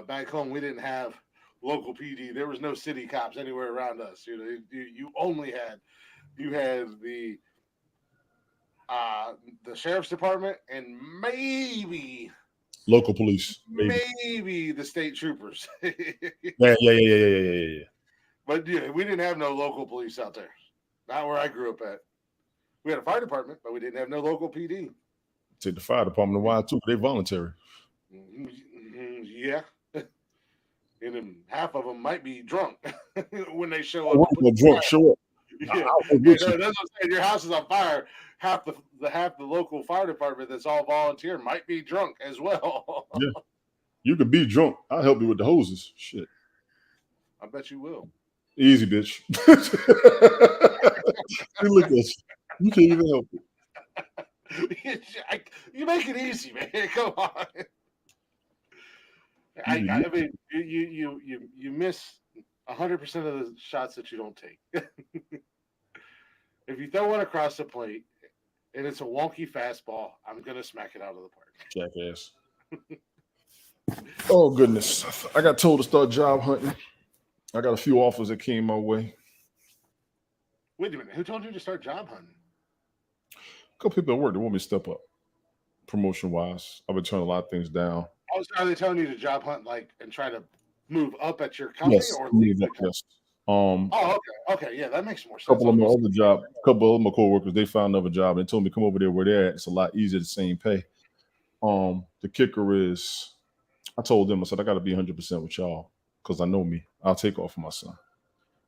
back home. We didn't have local PD. There was no city cops anywhere around us. You only had the sheriff's department and maybe local police, maybe the state troopers. Yeah. But yeah, we didn't have no local police out there. Not where I grew up at. We had a fire department, but we didn't have no local PD. Take the fire department a while too, but they voluntary. Yeah. And then half of them might be drunk when they show up. Drunk, show up. Yeah. That's what I'm saying. Your house is on fire. Half the local fire department that's all volunteer might be drunk as well. Yeah. You could be drunk. I'll help you with the hoses. Shit. I bet you will. Easy, bitch. Look at you. You can't even help it. You make it easy, man. Come on. I mean, you miss 100% of the shots that you don't take. If you throw one across the plate and it's a wonky fastball, I'm gonna smack it out of the park. Jackass. Oh goodness! I got told to start job hunting. I got a few offers that came my way. Wait a minute. Who told you to start job hunting? A couple people at work that want me to step up, promotion wise. I've been turning a lot of things down. Oh, so are they telling you to job hunt and try to move up at your company or leave the company? Yes. Okay, yeah, that makes more sense. A couple of my my coworkers, they found another job and told me come over there where they're at. It's a lot easier, the same pay. The kicker is, I told them, I said I got to be 100% with y'all because I know me. I'll take off for my son.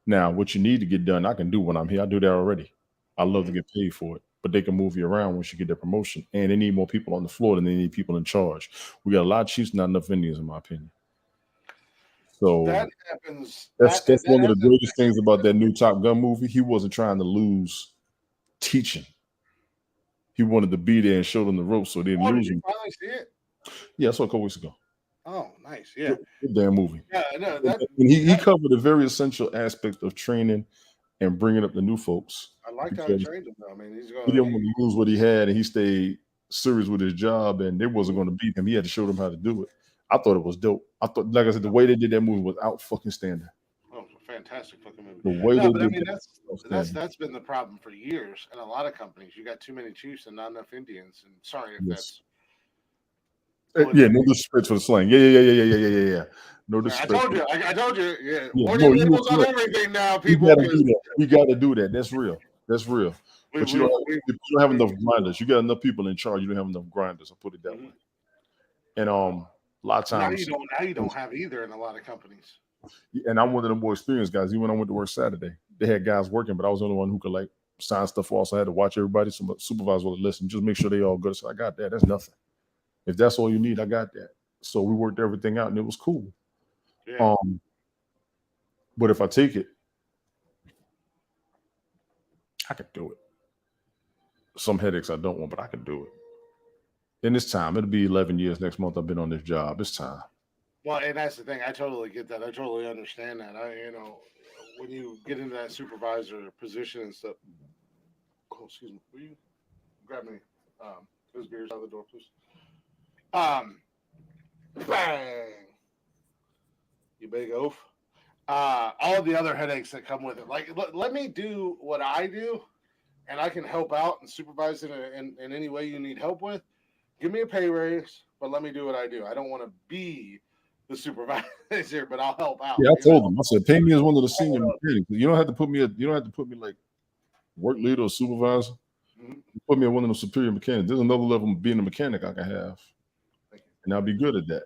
Now, what you need to get done, I can do when I'm here. I do that already. I love to get paid for it, but they can move you around once you get their promotion. And they need more people on the floor than they need people in charge. We got a lot of Chiefs, not enough Indians, in my opinion. So that happens. That's one of the greatest things about that new Top Gun movie. He wasn't trying to lose teaching. He wanted to be there and show them the ropes so they didn't lose him. Did you finally see it? Yeah, I saw it a couple weeks ago. Oh, nice. Yeah. Good damn movie. Yeah, no. He covered a very essential aspect of training and bringing up the new folks. I liked how he trained them, though. I mean, he didn't want to lose what he had, and he stayed serious with his job, and they wasn't going to beat him. He had to show them how to do it. I thought it was dope. I thought, like I said, the way they did that movie was out fucking standing. Oh, it was a fantastic fucking movie. The way that's been the problem for years in a lot of companies. You got too many Chiefs and not enough Indians. And sorry if that's. Yeah, no disrespect for the slang. Yeah. No disrespect. I told you. Yeah. Labels on everything now, people. We got to do that. That's real. But you don't have enough grinders. You got enough people in charge. You don't have enough grinders. I'll put it that way. And a lot of times now you don't have either in a lot of companies. And I'm one of the more experienced guys. Even when I went to work Saturday, they had guys working, but I was the only one who could like sign stuff off. So I had to watch everybody. So my supervisor would listen, just make sure they all good. So I got that. That's nothing. If that's all you need, I got that. So we worked everything out, and it was cool. Yeah. But if I take it, I could do it. Some headaches I don't want, but I could do it. And it's time. It'll be 11 years next month. I've been on this job. It's time. Well, and that's the thing. I totally get that. I totally understand that. When you get into that supervisor position and stuff. Oh, excuse me. Will you grab me those beers out of the door, please? Um, bang. You big oaf. All the other headaches that come with it. Like, let me do what I do, and I can help out and supervise it in any way you need help with. Give me a pay raise, but let me do what I do. I don't want to be the supervisor, but I'll help out. Yeah, I told them. I said, pay me as one of the senior mechanics. You don't have to put me. You don't have to put me like work leader or supervisor. Mm-hmm. You put me at one of the superior mechanics. There's another level of being a mechanic I can have, and I'll be good at that.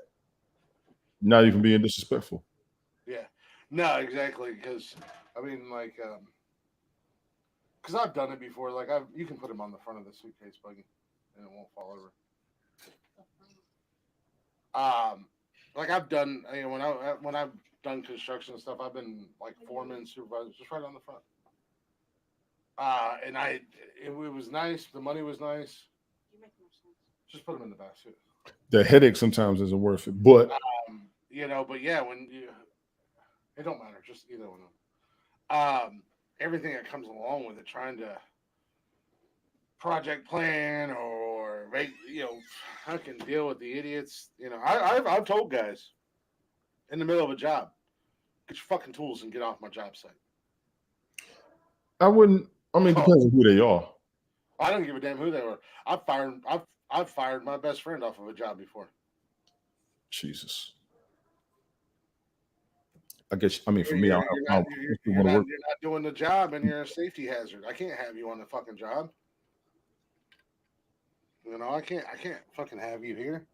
Not even being disrespectful. Yeah, no, exactly. Because I mean, like, because I've done it before. Like, you can put them on the front of the suitcase buggy, and it won't fall over. Like I've done, when I've done construction and stuff, I've been like foreman, supervisor, just right on the front. And it was nice. The money was nice. Just put them in the back seat. The headache sometimes isn't worth it, but but yeah, it don't matter. Just either one. Everything that comes along with it, trying to project plan or make, I can deal with the idiots. I've told guys in the middle of a job, get your fucking tools and get off my job site. I wouldn't. I mean, it depends on who they are. I don't give a damn who they were. I've fired my best friend off of a job before. Jesus. I guess. I mean, for me, you're not doing the job, and you're a safety hazard. I can't have you on the fucking job. I can't fucking have you here.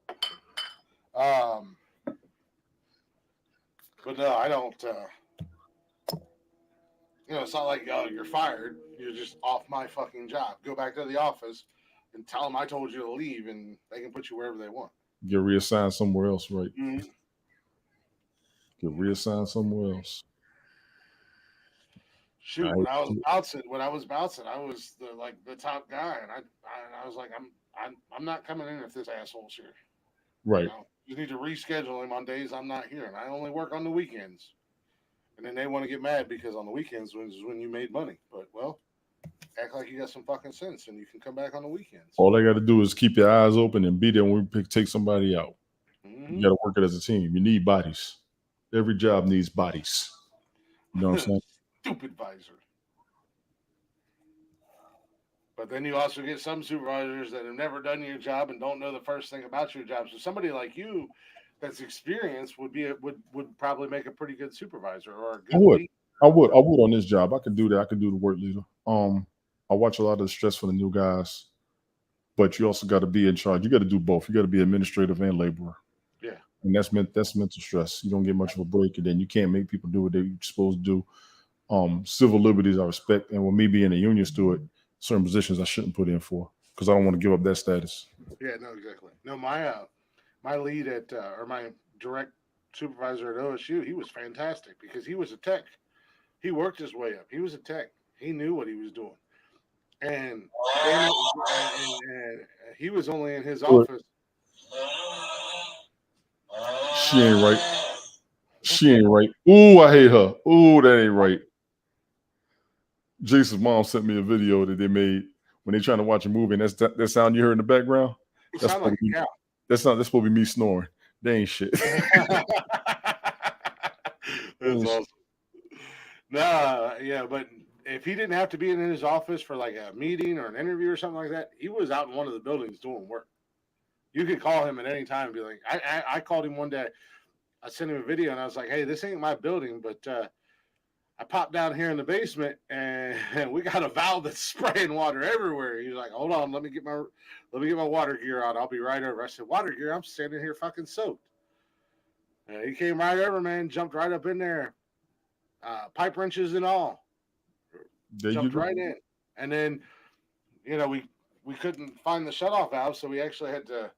But no, I don't. It's not like, oh, you're fired. You're just off my fucking job. Go back to the office and tell them I told you to leave, and they can put you wherever they want. Get reassigned somewhere else, right? Mm-hmm. Get reassigned somewhere else. Shoot, when I was bouncing, I was the top guy, and I was like, I'm not coming in if this asshole's here. Right. You need to reschedule him on days I'm not here, and I only work on the weekends. And then they want to get mad because on the weekends is when you made money. But, well, act like you got some fucking sense and you can come back on the weekends. All they got to do is keep your eyes open and be there when we take somebody out. Mm-hmm. You got to work it as a team. You need bodies. Every job needs bodies. You know what I'm saying? Stupid visor. But then you also get some supervisors that have never done your job and don't know the first thing about your job. So somebody like you that's experienced would probably make a pretty good supervisor or a good lead. I would on this job. I could do that. I could do the work leader. I watch a lot of the stress for the new guys, but you also got to be in charge. You got to do both. You got to be administrative and laborer. Yeah. And that's mental stress. You don't get much of a break, and then you can't make people do what they're supposed to do. Civil liberties I respect, and with me being a union steward, certain positions I shouldn't put in for because I don't want to give up that status. Yeah, no, exactly. No, my lead or my direct supervisor at OSU, he was fantastic because he was a tech. He worked his way up. He was a tech. He knew what he was doing. And he was only in his office. She ain't right. She ain't right. Ooh, I hate her. Ooh, that ain't right. Jason's mom sent me a video that they made when they're trying to watch a movie, and that's that sound you heard in the background. That's supposed to be me snoring. They ain't shit. That's awesome. Nah, yeah, but if he didn't have to be in his office for like a meeting or an interview or something like that, he was out in one of the buildings doing work. You could call him at any time and be like, I called him one day. I sent him a video and I was like, hey, this ain't my building, but I popped down here in the basement and we got a valve that's spraying water everywhere. He's like, hold on, let me get my water gear out. I'll be right over. I said, water gear? I'm standing here fucking soaked. He came right over, man, jumped right up in there. Pipe wrenches and all. Jumped right in. And then, we couldn't find the shutoff valve, so we actually had to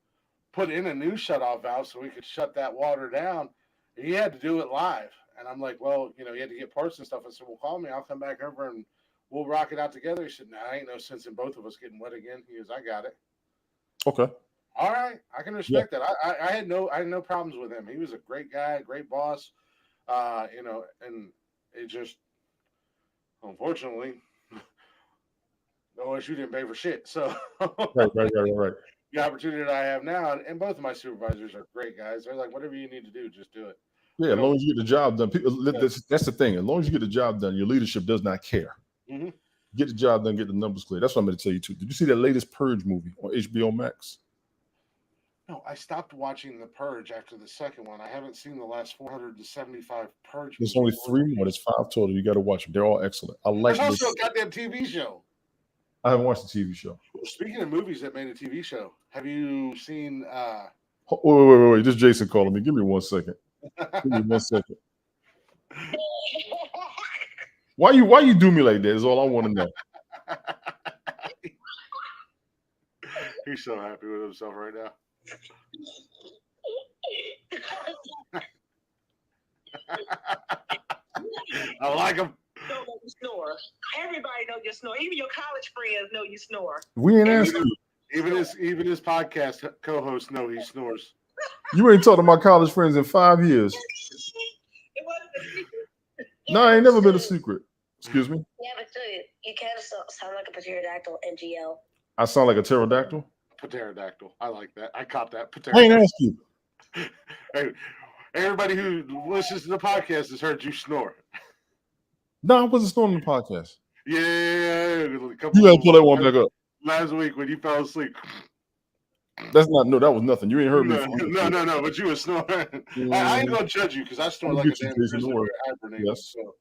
put in a new shutoff valve so we could shut that water down. And he had to do it live. And I'm like, well, you had to get parts and stuff. I said, well, call me. I'll come back over and we'll rock it out together. He said, nah, ain't no sense in both of us getting wet again. He goes, I got it. Okay. All right, I can Yeah. respect that. I had no problems with him. He was a great guy, great boss. And it just unfortunately, no issue didn't pay for shit. So Right. the opportunity that I have now, and both of my supervisors are great guys. They're like, whatever you need to do, just do it. Yeah, We as don't. long as you get the job done. People, that's the thing. As long as you get the job done, your leadership does not care. Mhm. Get the job done, get the numbers clear. That's what I'm going to tell you too. Did you see that latest Purge movie on HBO Max? No, I stopped watching The Purge after the second one. I haven't seen the last 475 Purge There's movies. only 3 more. There's 5 total. You got to watch them. They're all excellent. I like There's also this. a goddamn TV show. I haven't watched the TV show. Speaking of movies that made a TV show, have you seen? Wait. This is Jason calling me. Give me 1 second. Give me 1 second. Why you do me like that is all I want to know. He's so happy with himself right now. I like him. Know that you snore. Everybody know you snore. Even your college friends know you snore. We ain't asking you. Even his podcast co-hosts know he snores. You ain't talked to my college friends in 5 years. It wasn't a secret. No, I ain't never been a secret. Excuse me? Yeah, but you kind of sound like a pterodactyl, NGL. I sound like a pterodactyl? Pterodactyl. I like that. I caught that. I ain't asked you. Hey, everybody who listens to the podcast has heard you snore. No, I wasn't snoring on the podcast. Yeah. You gotta pull that one back up. Last week when you fell asleep. That was nothing. You ain't heard me. No, but you were snoring. I ain't gonna judge you because I snore like a damn grizzly bear hibernating. Yes. So.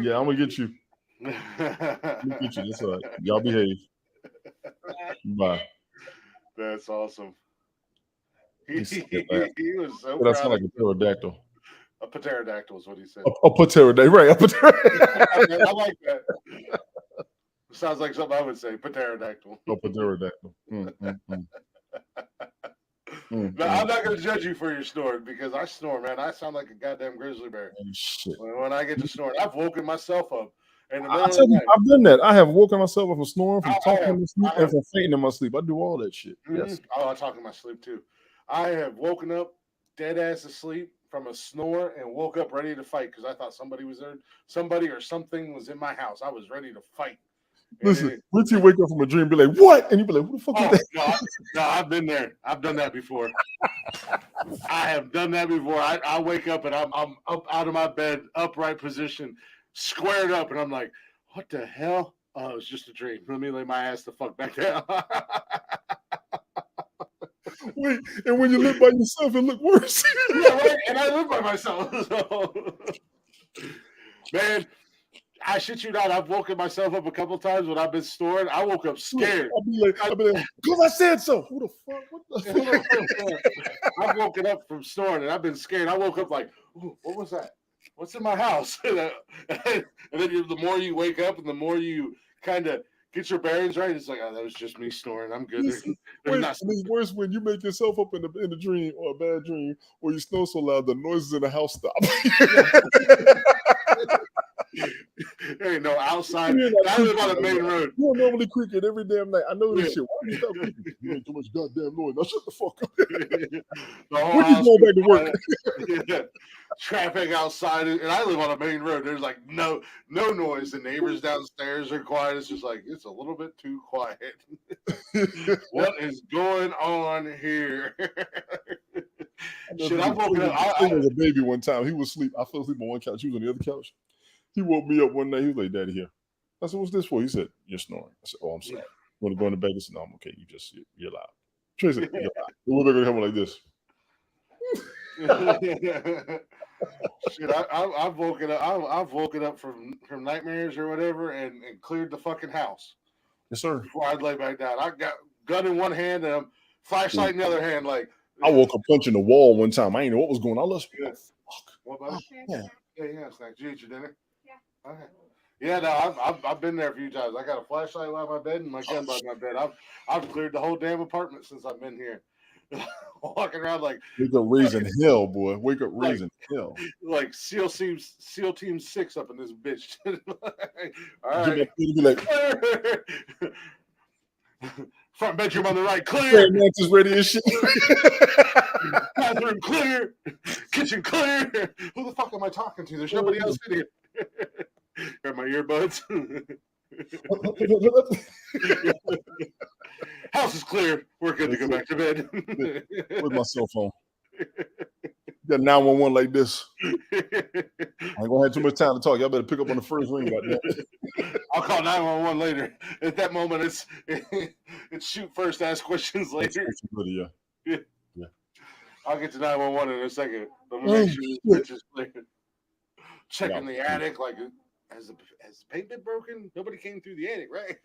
Yeah, I'm gonna get you. That's all right. Y'all behave. Bye. That's awesome. He was so But I proud. sound like a pterodactyl. A pterodactyl is what he said. A pterodactyl, right? I like that. Sounds like something I would say. Pterodactyl. A pterodactyl. No, I'm not going to judge you for your snoring because I snore, man. I sound like a goddamn grizzly bear. Oh, shit. When I get to snore, I've woken myself up. In the middle I of tell the you, night. I've done that. I have woken myself up from snoring, from I talking have. in my sleep, and from fainting in my sleep. I do all that shit. Yes. Oh, I talk in my sleep too. I have woken up dead ass asleep from a snore and woke up ready to fight because I thought somebody was there. Somebody or something was in my house. I was ready to fight. Listen, once you wake up from a dream, be like, what? And you be like, who the fuck is that? No, I've been there. I've done that before. I have done that before. I wake up and I'm up out of my bed, upright position, squared up, and I'm like, what the hell? Oh, it was just a dream. Let me lay my ass the fuck back down. Wait, and when you live by yourself, it look worse. Yeah, right? And I live by myself. So. Man, I shit you not. I've woken myself up a couple times when I've been snoring. I woke up scared. I'll be like, because I said so. Who the fuck? What the fuck? I've woken up from snoring and I've been scared. I woke up like, what was that? What's in my house? And then the more you wake up and the more you kind of get your bearings right, it's like, oh, that was just me snoring. I'm good. It's worse when you make yourself up in a dream or a bad dream, or you snore so loud the noises in the house stop. There ain't no outside. I live on a main road. You don't normally creak it every damn night. I know this shit. Why do you stop creaking? You ain't too much goddamn noise. Now shut the fuck up. We're just going back to work. Yeah. Traffic outside, and I live on a main road. There's like no noise. The neighbors downstairs are quiet. It's just like it's a little bit too quiet. What is going on here? Shit, I'm woken up. I was a baby one time. He was asleep. I fell asleep on one couch. He was on the other couch. He woke me up one night. He was like, "Daddy, here." I said, "What's this for?" He said, "You're snoring." I said, "Oh, I'm sorry. Want to go in the bed?" He said, "No, I'm okay. You're loud." Tracy, you're loud. We're going to come like this. Shit, I've woken up. I've woken up from nightmares or whatever, and cleared the fucking house. Yes, sir. Before I'd lay back down, I got gun in one hand and a flashlight in the other hand. Like I woke up punching the wall one time. I didn't know what was going on. Let's fuck. What about Yeah. Yeah, snack. Did you eat your dinner? Yeah. Okay. Yeah, no, I've been there a few times. I got a flashlight by my bed and my gun by my bed. I've cleared the whole damn apartment since I've been here. walking around like Wake up raising hell, boy. Wake up raising hell. like SEAL Team 6 up in this bitch. All Get right. my feet and be like, Front bedroom on the right, clear. Praying mantis ready as shit. Bathroom clear. Kitchen clear. Who the fuck am I talking to? There's nobody else in here. Got my earbuds. House is clear. We're good to go back to bed. Where's my cell phone? Got 911 like this. I ain't gonna have too much time to talk. Y'all better pick up on the first ring. I'll call 911 later. At that moment, it's shoot first, ask questions later. Yeah. I'll get to 911 in a second. Let me make sure this bitch is clear. Checking the attic, like, has the paint been broken? Nobody came through the attic, right?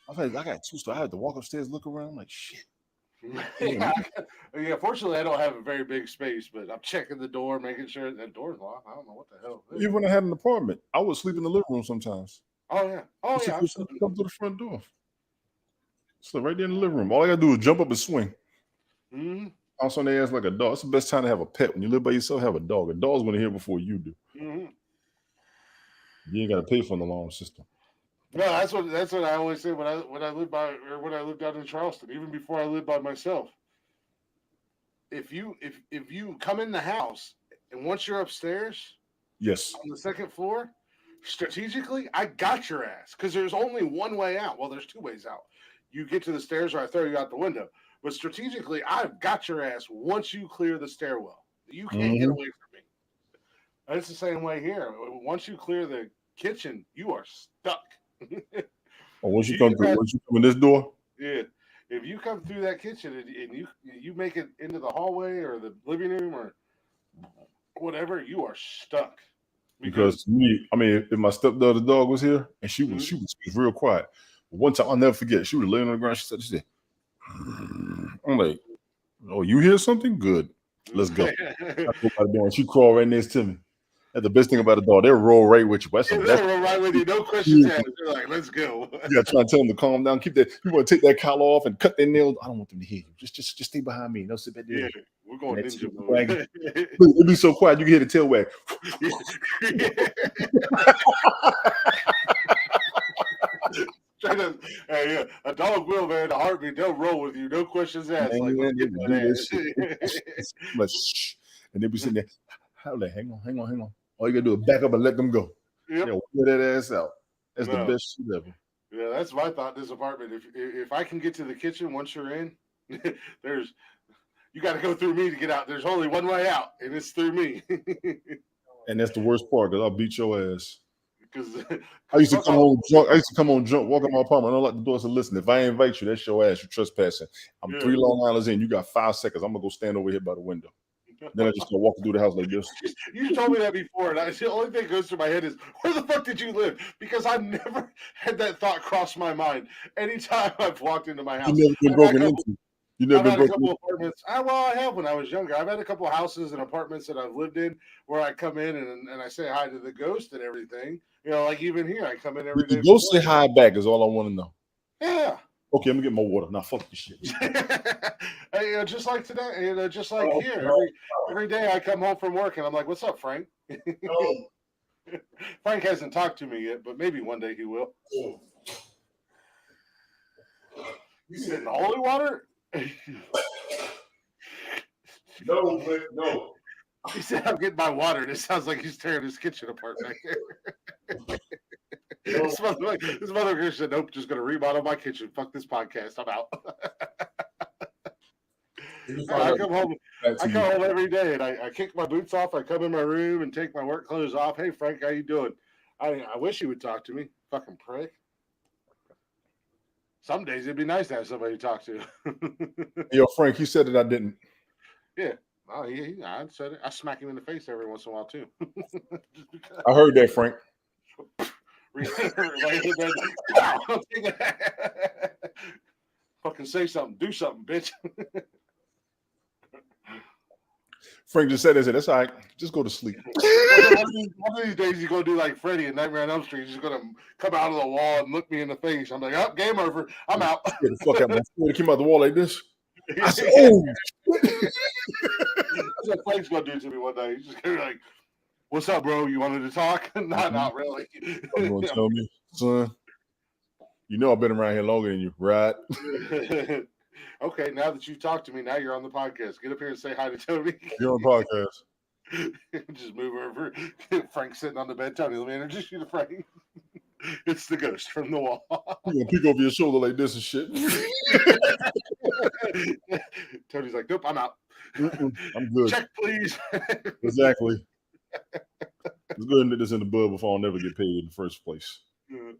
I got 2 stories. I had to walk upstairs, look around, I'm like shit. Yeah, fortunately, I don't have a very big space, but I'm checking the door, making sure that door's locked. I don't know what the hell. Even when I had an apartment, I would sleep in the living room sometimes. Oh yeah, Come to the front door. Sleep right there in the living room. All I gotta do is jump up and swing. Mm-hmm. Also, on their ass like a dog. It's the best time to have a pet. When you live by yourself, have a dog. A dog's gonna hear before you do. Mm-hmm. You ain't gotta pay for an alarm system. No, that's what I always say when I lived down in Charleston, even before I lived by myself. If you come in the house and once you're upstairs, yes, on the second floor, strategically, I got your ass because there's only one way out. Well, there's 2 ways out. You get to the stairs or I throw you out the window. But strategically, I've got your ass once you clear the stairwell. You can't get away from me. And it's the same way here. Once you clear the kitchen, you are stuck. Once you come in this door, yeah. If you come through that kitchen and you make it into the hallway or the living room or whatever, you are stuck. Because to me, I mean, if my stepdaughter dog was here and she was real quiet. But one time I'll never forget, she was laying on the ground. She said, I'm like, oh, you hear something? Good. Let's go. She crawled right next to me. That's the best thing about a dog. They'll roll right with you. They'll roll right with you. No questions asked. They're like, let's go. You gotta try and tell them to calm down. Keep that. You want to take that collar off and cut their nails. I don't want them to hear you. Just stay behind me. Don't sit back there. Yeah, we're going ninja mode. It'll be so quiet you can hear the tail wag. Hey, a dog will, man. A heartbeat, they'll roll with you. No questions asked. Man, like, they do this shit. And they'll be sitting there. Hang on. All you gotta do is back up and let them go. Yep. Wear that ass out. That's the best shit ever. Yeah, that's my thought in this apartment. If I can get to the kitchen once you're in, you got to go through me to get out. There's only one way out, and it's through me. And that's the worst part because I'll beat your ass. Because I used to come home drunk, walk in my apartment, and I'll let the door say, listen, if I invite you, that's your ass. You're trespassing. I'm 3 Long Islands in. You got 5 seconds. I'm going to go stand over here by the window. Then I just go walking through the house like this. You told me that before, and the only thing that goes through my head is, where the fuck did you live? Because I've never had that thought cross my mind. Anytime I've walked into my house. You never been broken into. You never I've been had a couple of apartments. Well, I have when I was younger. I've had a couple of houses and apartments that I've lived in where I come in and I say hi to the ghost and everything. You know, like even here, I come in every day. The ghost say hi back is all I want to know. Yeah. Okay, I'm gonna get my water. Now fuck this shit. Hey, just like today, just like here. Every day I come home from work and I'm like, what's up, Frank? Frank hasn't talked to me yet, but maybe one day he will. You sit in holy water? No. He said, I'm getting my water. And it sounds like he's tearing his kitchen apart back there. This motherfucker said, nope, just going to remodel my kitchen. Fuck this podcast. I'm out. I come home every day and I kick my boots off. I come in my room and take my work clothes off. Hey, Frank, how you doing? I wish you would talk to me. Fucking prick. Some days it'd be nice to have somebody to talk to. Yo, Frank, you said that I didn't. Yeah. Oh, I said it. I smack him in the face every once in a while, too. I heard that, Frank. Fucking say something. Do something, bitch. Frank just said that. That's all right. Just go to sleep. One of these days, you're going to do like Freddy in Nightmare on Elm Street. He's just going to come out of the wall and look me in the face. I'm like, oh, game over. I'm out. The fuck out. My foot came out the wall like this. I said, oh. That's what Frank's gonna do to me one day. He's just gonna be like, "What's up, bro? You wanted to talk?" Not really. I'm going to tell me, son, you know I've been around here longer than you, right? Okay, now that you've talked to me, now you're on the podcast. Get up here and say hi to Tony. You're on podcast. Just move over. Frank's sitting on the bed. Tony, let me introduce you to Frank. It's the ghost from the wall. You're gonna peek over your shoulder like this and shit. Tony's like, nope, I'm out. I'm good. Check, please. Exactly. Let's go ahead and get this in the bud before I'll never get paid in the first place. You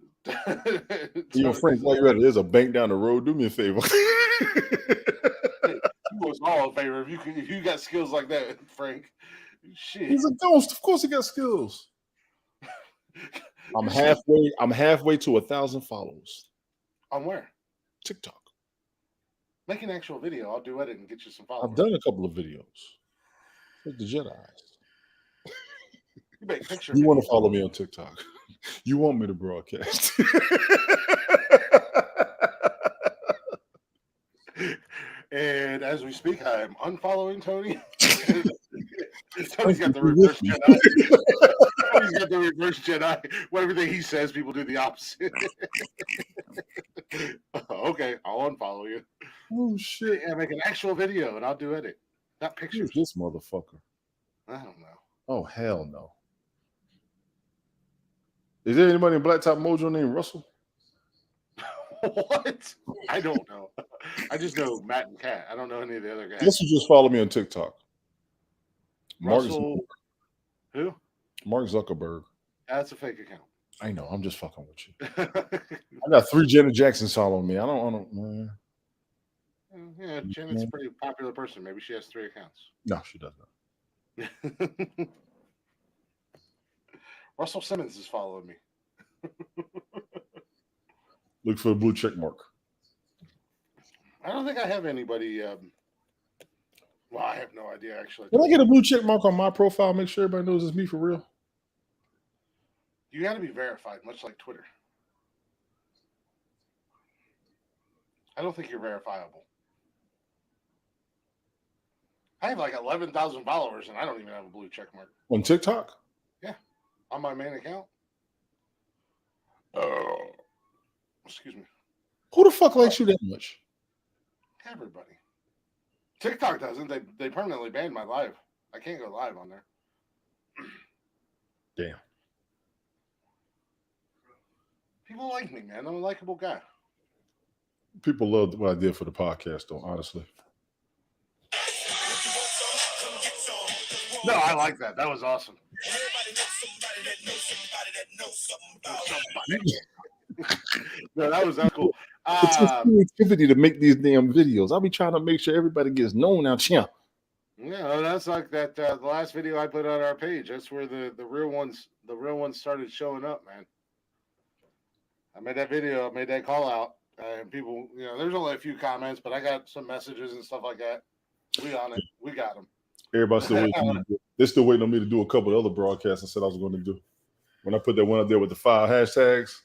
know, Frank, while you're at it, there's a bank down the road. Do me a favor. Do us all a favor if you got skills like that, Frank. Shit. He's a ghost. Of course he got skills. I'm halfway to 1,000 followers. On where? TikTok. Make an actual video. I'll do it and get you some followers. I've done a couple of videos. Like the Jedi's. You make pictures. You want to follow me on TikTok? You want me to broadcast? And as we speak, I am unfollowing Tony. Tony's got the reverse Jedi. Tony's got the reverse Jedi. What everything he says, people do the opposite. Okay, I'll unfollow you. Oh shit! Yeah, make an actual video and I'll do edit, not pictures. Who's this motherfucker? I don't know. Oh hell no! Is there anybody in Blacktop Mojo named Russell? What? I don't know. I just know Matt and Kat. I don't know any of the other guys. Guess who just followed me on TikTok? Russell. Who? Mark Zuckerberg. That's a fake account. I know. I'm just fucking with you. I got 3 Janet Jacksons following me. I don't. Man. Yeah, Janet's a pretty popular person. Maybe she has 3 accounts. No, she doesn't. Russell Simmons is following me. Look for the blue check mark. I don't think I have anybody. Well, I have no idea actually. Can I get a blue check mark on my profile? Make sure everybody knows it's me for real. You got to be verified, much like Twitter. I don't think you're verifiable. I have like 11,000 followers, and I don't even have a blue check mark On TikTok? Yeah, on my main account. Excuse me. Who the fuck likes you that much? Everybody. TikTok doesn't. They permanently banned my live. I can't go live on there. Damn. People like me, man. I'm a likable guy. People love what I did for the podcast, though, honestly. No, I like that. That was awesome. No, that was cool. It's creativity to make these damn videos. I'll be trying to make sure everybody gets known out here. Yeah, that's like that. The last video I put on our page. That's where the real ones started showing up, man. I made that video. I made that call out, and people, there's only a few comments, but I got some messages and stuff like that. We on it. We got them. Everybody's still waiting. They're still waiting on me to do a couple of other broadcasts I said I was going to do. When I put that one up there with the 5 hashtags,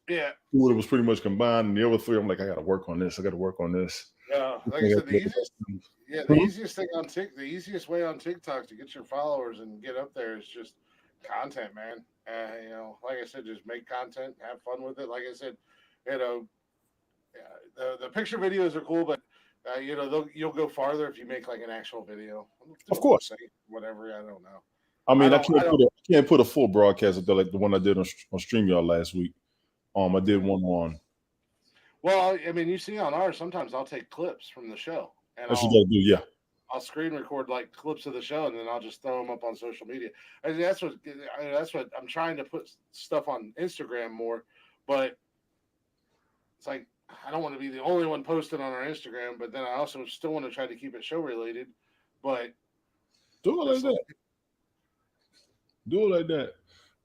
yeah, it was pretty much combined. And the other 3, I'm like, I got to work on this. I got to work on this. Like I said, the easiest thing on the easiest way on TikTok to get your followers and get up there is just content, man. Like I said, just make content, have fun with it. Like I said, the picture videos are cool, but you'll go farther if you make like an actual video. Of course, whatever. I don't know. I mean, I can't put a full broadcast up there like the one I did on StreamYard last week. I did one on. Well, I mean, you see on ours, sometimes I'll take clips from the show. And That's what you gotta do, yeah. I'll screen record like clips of the show, and then I'll just throw them up on social media. That's what I'm trying to put stuff on Instagram more, but it's like I don't want to be the only one posted on our Instagram, but then I also still want to try to keep it show related. But do it like that. Do it like that.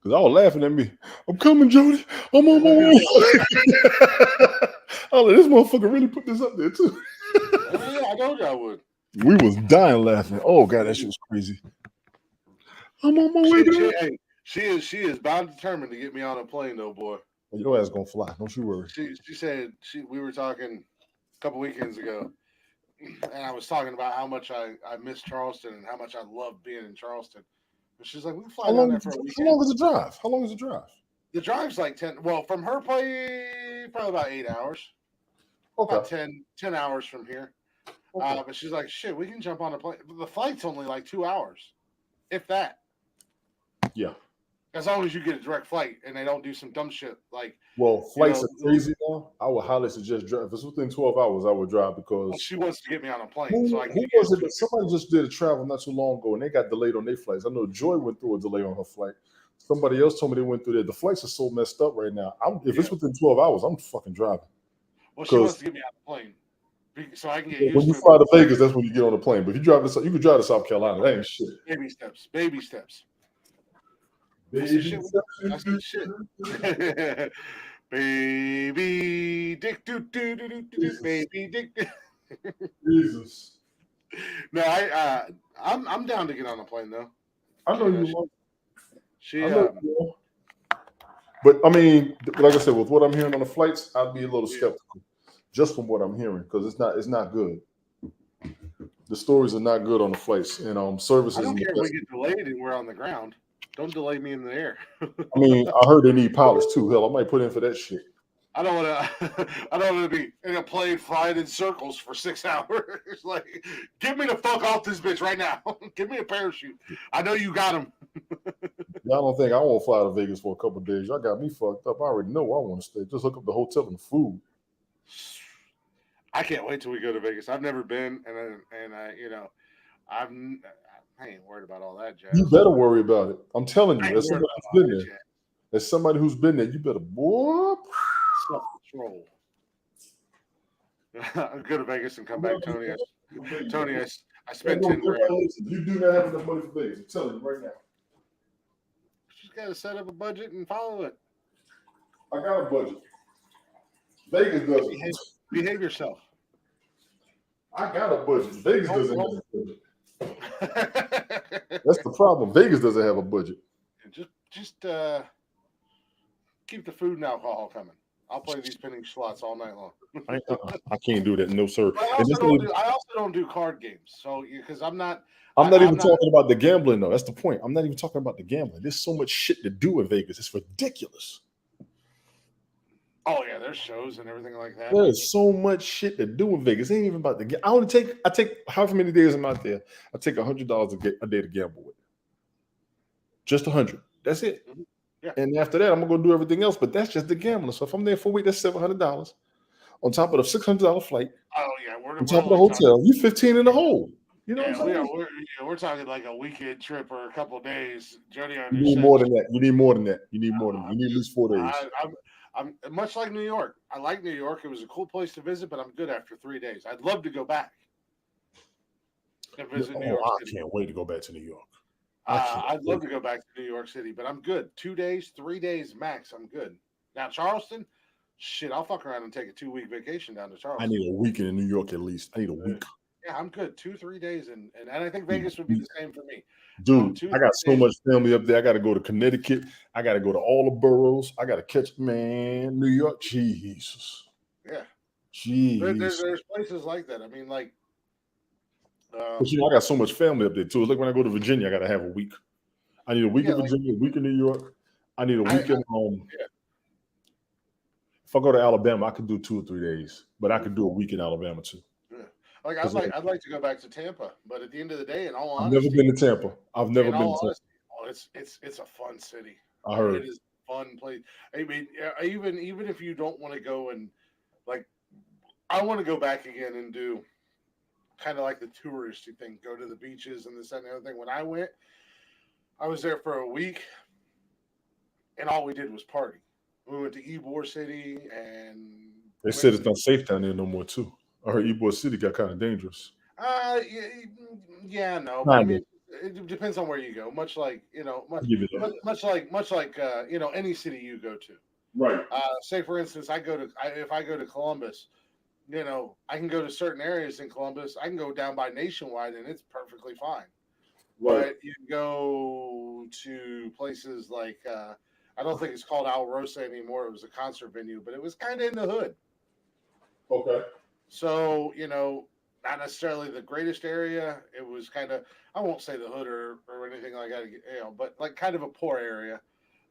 Because I was laughing at me. I'm coming, Jody. I'm on my way. Oh, this motherfucker really put this up there too. Yeah, I told you I would. We was dying laughing. Oh god, that shit was crazy. I'm on my way. She is bound determined to get me on a plane, though, boy. Your ass gonna fly. Don't you worry. She said we were talking a couple weekends ago. and I was talking about how much I miss Charleston and how much I love being in Charleston. And she's like, we can fly down there for a How weekend. long is the drive? How long is the drive? The drive's like 10. Well, from her place, probably about 8 hours. Okay. About 10 hours from here. Okay. But she's like, shit, we can jump on a plane. The flight's only like 2 hours, if that. Yeah. As long as you get a direct flight and they don't do some dumb shit like. Well, flights are crazy now. I would highly suggest drive. If it's within 12 hours, I would drive because. Well, she wants to get me on a plane, Who, so I can. who was it that somebody just did a travel not too long ago and they got delayed on their flights? I know Joy went through a delay on her flight. Somebody else told me they went through there. The flights are so messed up right now. If it's within 12 hours, I'm fucking driving. Well, she wants to get me on a plane so I can get used when you to fly to Vegas, that's when you get on the plane. But if you drive to, you can drive to South Carolina. That ain't shit. Baby steps. Baby steps. Baby That's the shit. Baby dick do do do do do baby dick. Jesus. No, I'm down to get on a plane though. I know you love. She but I mean, like I said, with what I'm hearing on the flights, I'd be a little skeptical, just from what I'm hearing, because it's not good. The stories are not good on the flights, and services. I don't care if we get delayed and we're on the ground. Don't delay me in the air. I mean, I heard they need pilots too. Hell, I might put in for that shit. I don't want to be in a plane flying in circles for 6 hours. Like, get me the fuck off this bitch right now. Give me a parachute. I know you got him. Y'all don't think I won't fly to Vegas for a couple of days? Y'all got me fucked up. I already know I want to stay. Just look up the hotel and food. I can't wait till we go to Vegas. I've never been, and I ain't worried about all that jazz. You better worry about it. I'm telling you, as somebody who's been there, you better self-control. Go to Vegas and come back, Tony. I spent 10 grand. You do not have enough money for Vegas. I'm telling you right now. Just got to set up a budget and follow it. I got a budget. Vegas doesn't. Behave yourself. I got a budget. Vegas doesn't have a budget. That's the problem. Vegas doesn't have a budget. Just keep the food and alcohol coming. I'll play these penny slots all night long. I can't do that, no sir. I also don't do card games, so because I'm not even talking about the gambling though. That's the point. I'm not even talking about the gambling. There's so much shit to do in Vegas. It's ridiculous. Oh yeah, there's shows and everything like that. There's so much shit to do in Vegas. It ain't even about the game. I take however many days I'm out there. I take $100 a day to gamble with. Just 100. That's it. Mm-hmm. Yeah. And after that, I'm gonna go do everything else. But that's just the gambling. So if I'm there for a week, that's $700 on top of the $600 flight. Oh yeah, on top of the hotel. You 15 in the hole. You know what I'm saying? We're talking like a weekend trip or a couple of days. Jody, you need more than that. You need more than that. You need at least 4 days. I'm much like New York. I like New York. It was a cool place to visit, but I'm good after 3 days. I'd love to go back and visit New York City. I can't wait to go back to New York. I'd love to go back to New York City, but I'm good. 2 days, 3 days max. I'm good. Now Charleston, shit, I'll fuck around and take a 2-week vacation down to Charleston. I need a weekend in New York at least. I need a week. Yeah, I'm good. 2-3 days, and I think Vegas would be the same for me. Dude, I got so much family up there. I got to go to Connecticut. I got to go to all the boroughs. I got to catch, man, New York. Jesus. Yeah. Jeez. There's places like that. I mean, like. But I got so much family up there too. It's like when I go to Virginia, I got to have a week. I need a week in Virginia, a week in New York. I need a week in home. Yeah. If I go to Alabama, I could do 2 or 3 days, but I could do a week in Alabama too. Yeah. Like I'd like to go back to Tampa, but at the end of the day, in all honesty, I've never been to Tampa. I've never been to Tampa. Oh, it's a fun city. I heard it is a fun place. I mean, even if you don't want to go and like, I want to go back again and do kind of like the touristy thing, go to the beaches and this and the other thing. When I went, I was there for a week, and all we did was party. We went to Ybor City, and they said it's not safe down there no more too. I heard Ybor City got kind of dangerous. Yeah, no. I mean, it depends on where you go. Much like much like any city you go to. Right. Say for instance, if I go to Columbus, I can go to certain areas in Columbus. I can go down by Nationwide, and it's perfectly fine. Right. But you go to places like I don't think it's called Al Rosa anymore. It was a concert venue, but it was kind of in the hood. Okay. So not necessarily the greatest area. It was kind of, I won't say the hood or anything like that, but like kind of a poor area.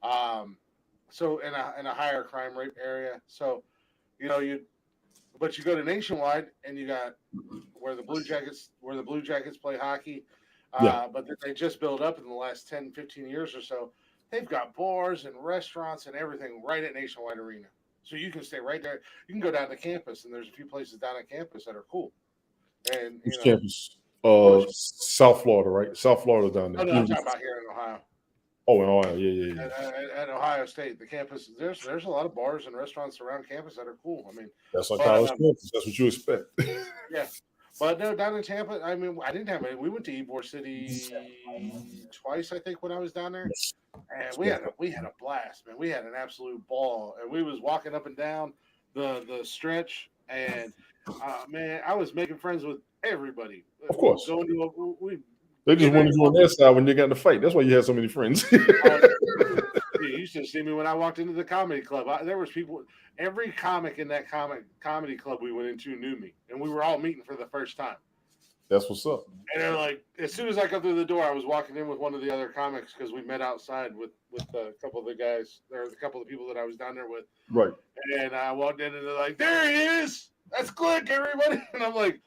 Um, so in a higher crime rate area. So you but you go to Nationwide and you got where the Blue Jackets play hockey. Yeah, But they just built up in the last 10, 15 years or so. They've got bars and restaurants and everything right at Nationwide Arena. So you can stay right there. You can go down to campus, and there's a few places down at campus that are cool. And which campus? Bush. South Florida, right? South Florida down Oh there. no, I'm talking about here in Ohio. Oh, in Ohio, yeah. At Ohio State, the campus there's a lot of bars and restaurants around campus that are cool. I mean, That's like but college campus. That's what you expect. yeah, but no, down in Tampa, I mean, I didn't have it. We went to Ybor City twice, I think, when I was down there, and we had a blast, man. We had an absolute ball, and we was walking up and down the stretch, and man, I was making friends with everybody. Of course. Going to we They just wanted you on their side when they got in the fight. That's why you had so many friends. You should see me when I walked into the comedy club. There was people. Every comic in that comedy club we went into knew me, and we were all meeting for the first time. That's what's up. And they're like, as soon as I come through the door, I was walking in with one of the other comics because we met outside with a couple of the guys, or a couple of people that I was down there with. Right. And I walked in, and they're like, "There he is! That's Glick, everybody!" And I'm like,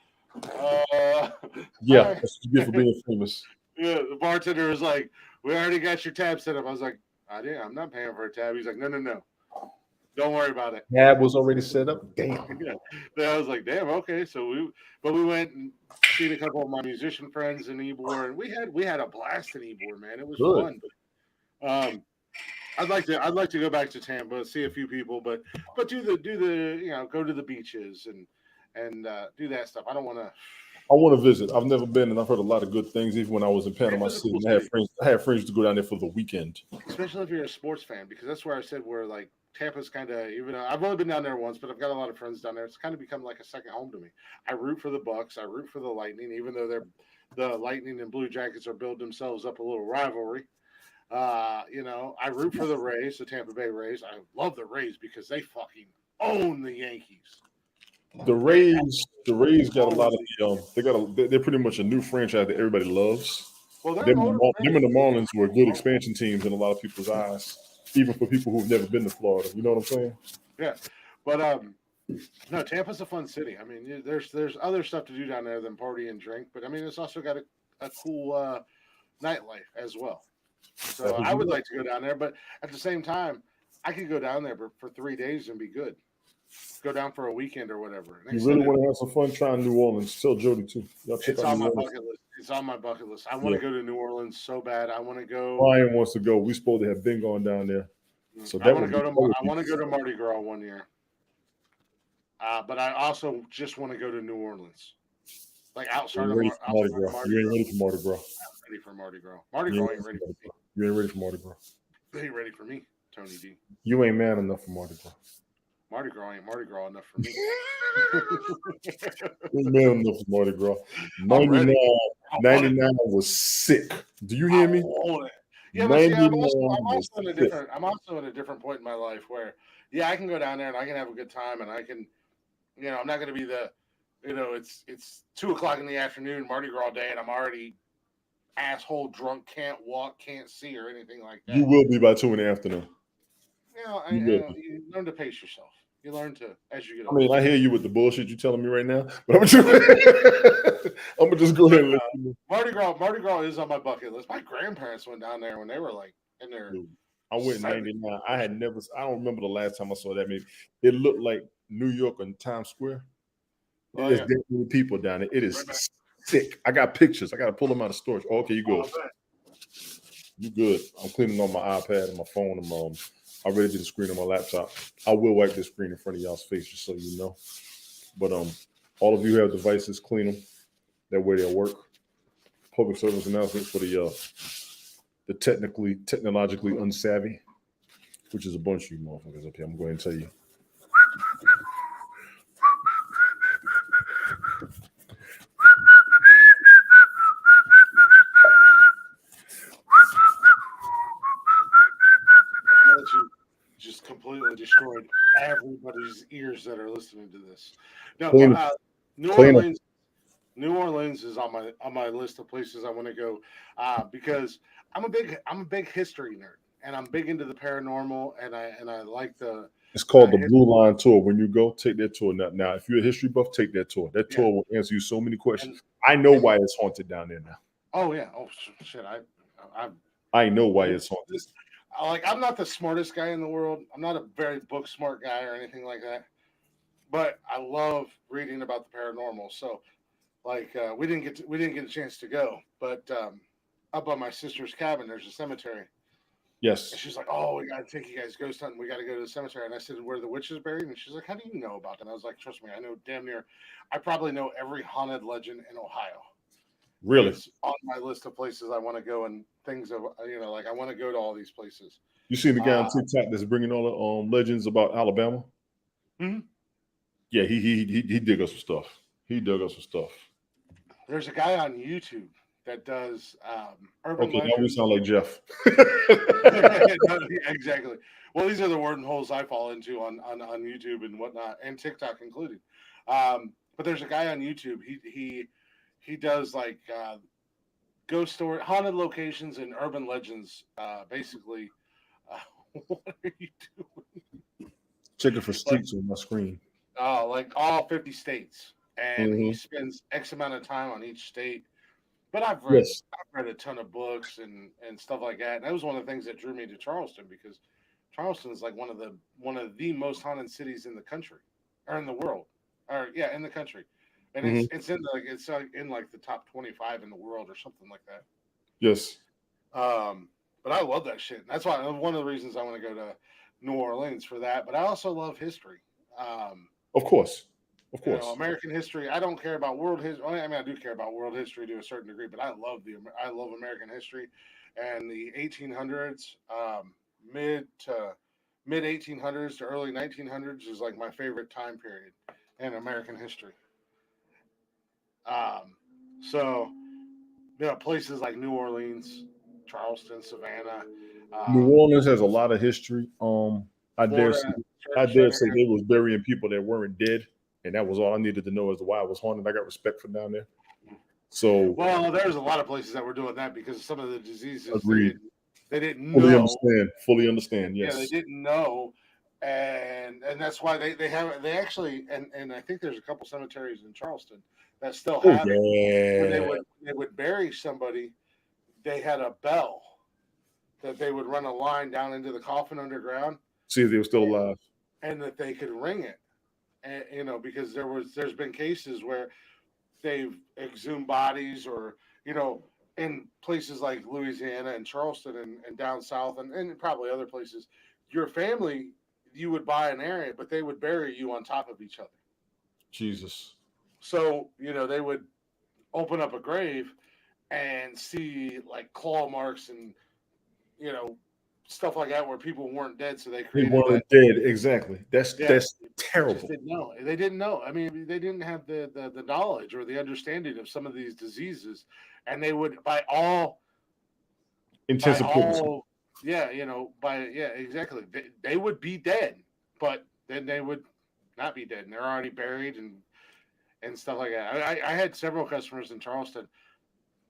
yeah, hi. that's what you get for being famous. Yeah, the bartender was like, "We already got your tab set up." I was like, I'm not paying for a tab." He's like, No. Don't worry about it. Tab was already set up. Damn. Yeah. I was like, damn, okay. So we went and seen a couple of my musician friends in Ybor, and we had a blast in Ybor, man. It was Good. fun. But I'd like to go back to Tampa, see a few people, but do the go to the beaches and do that stuff. I want to visit. I've never been, and I've heard a lot of good things. Even when I was in Panama City, cool I had friends to go down there for the weekend. Especially if you're a sports fan, because that's where I said where like Tampa's kind of, even though I've only been down there once, but I've got a lot of friends down there. It's kind of become like a second home to me. I root for the Bucks. I root for the Lightning, even though the Lightning and Blue Jackets are building themselves up a little rivalry. I root for the Rays, the Tampa Bay Rays. I love the Rays because they fucking own the Yankees. The Rays got a lot of they're pretty much a new franchise that everybody loves. Well, them and the Marlins were good expansion teams in a lot of people's eyes, even for people who've never been to Florida. You know what I'm saying? Yeah, but no, Tampa's a fun city. I mean, there's other stuff to do down there than party and drink, but I mean, it's also got a cool nightlife as well. So I would like to go down there, but at the same time, I could go down there for 3 days and be good. Go down for a weekend or whatever. You really want to have some fun? Try New Orleans. Tell Jody too. It's on my bucket list. It's on my bucket list. I want to go to New Orleans so bad. I want to go. Ryan wants to go. We supposed to have been going down there. So I want to go to Mardi Gras one year. But I also just want to go to New Orleans. Like outside of Mardi Gras. You ain't ready for Mardi Gras. I'm ready for Mardi Gras. Mardi Gras ain't ready for me. You ain't ready for Mardi Gras. They ain't ready for me, Tony D. You ain't man enough for Mardi Gras. Mardi Gras ain't Mardi Gras enough for me. Ain't man enough for Mardi Gras. 99 was sick. Do you hear me? Yeah, but see, I'm also in a different point in my life where, yeah, I can go down there and I can have a good time and I can, I'm not going to be it's 2:00 in the afternoon, Mardi Gras day, and I'm already asshole drunk, can't walk, can't see, or anything like that. You will be by 2 in the afternoon. You learn to pace yourself. You learn to as you get older. I mean, I hear you with the bullshit you're telling me right now, but I'm gonna just go ahead and let you know. Mardi Gras is on my bucket list. My grandparents went down there when they were like in their. I went in 99. I don't remember the last time I saw that. Maybe it looked like New York on Times Square. There's that many people down there. It is sick. I got pictures. I got to pull them out of storage. Oh, okay, you good. You good. I'm cleaning on my iPad and my phone. I'm ready to the screen on my laptop. I will wipe the screen in front of y'all's face just so you know. But all of you who have devices, clean them. That way they'll work. Public service announcement for the technologically unsavvy, which is a bunch of you motherfuckers up here. I'm going to tell you. Just completely destroyed everybody's ears that are listening to this. No, New Orleans. New Orleans is on my list of places I want to go because I'm a big history nerd, and I'm big into the paranormal, and I like It's called the his, Blue Line Tour. When you go, take that tour. Now, if you're a history buff, take that tour. That yeah, tour will answer you so many and questions. I know and why it's haunted down there now. oh yeah, shit, I I know why it's haunted. this, I'm not the smartest guy in the world. I'm not a very book smart guy or anything like that, but I love reading about the paranormal. So we didn't get a chance to go, but up on my sister's cabin there's a cemetery, and Yes. she's like, "Oh, we got to take you guys ghost hunting. We got to go to the cemetery." And I said, "Where the witch is buried?" And she's like, "How do you know about that?" And I was like, "Trust me, I know damn near. I probably know every haunted legend in Ohio. Really? It's on my list of places I want to go and things of I want to go to all these places." You seen the guy on Uh, TikTok that's bringing all the legends about Alabama? mhm. Yeah, he dig us some stuff. He dug us some stuff. There's a guy on YouTube that does urban Okay, now we legends. sound like Jeff. No, yeah, exactly. Well, these are the wormholes I fall into on YouTube and whatnot, and TikTok included. But there's a guy on YouTube. He does ghost story, haunted locations, and urban legends. Basically, what are you doing? Checking for Like streaks on my screen. like all 50 states, and he Hmm. spends X amount of time on each state. But Yes. I've read a ton of books and stuff like that. And that was one of the things that drew me to Charleston because Charleston is like one of the most haunted cities in the country or in the world, or yeah, in the country. And Hmm. it's in like the top 25 in the world or something like that. Yes. But I love that shit. That's why one of the reasons I want to go to New Orleans for that. But I also love history. Um, Of course. Of course. American history. I don't care about world history. I mean, I do care about world history to a certain degree, but I love American history, and the 1800s, mid to mid 1800s to early 1900s is like my favorite time period in American history. Um, so places like New Orleans, Charleston, Savannah, New um, Orleans has a lot of history. I dare say, Florida I Church dare say Center. they was burying people that weren't dead, and that was all I needed to know as to why it was haunted. I got respect for down there. So Well, there's a lot of places that were doing that because some of the diseases agreed. they didn't Fully know. understand. Fully understand. Yeah, they Yes. didn't know, and that's why they have they actually and I think there's a couple cemeteries in Charleston that still Oh have it. When yeah. they would bury somebody, they had a bell that they would run a line down into the coffin underground, See if they were still alive. and that they could ring it. And, because there's been cases where they've exhumed bodies or in places like Louisiana and Charleston and down south and probably other places, your family, you would buy an area, but they would bury you on top of each other. Jesus. So they would open up a grave and see like claw marks and you know stuff like that where people weren't dead, so they They created that. weren't dead. Exactly. Yeah, That's they just terrible. didn't know. They didn't know. I mean, they didn't have the knowledge or the understanding of some of these diseases, and they would by Intensive purpose. all yeah by exactly they would be dead, but then they would not be dead, and they're already buried and stuff like that. I had several customers in Charleston,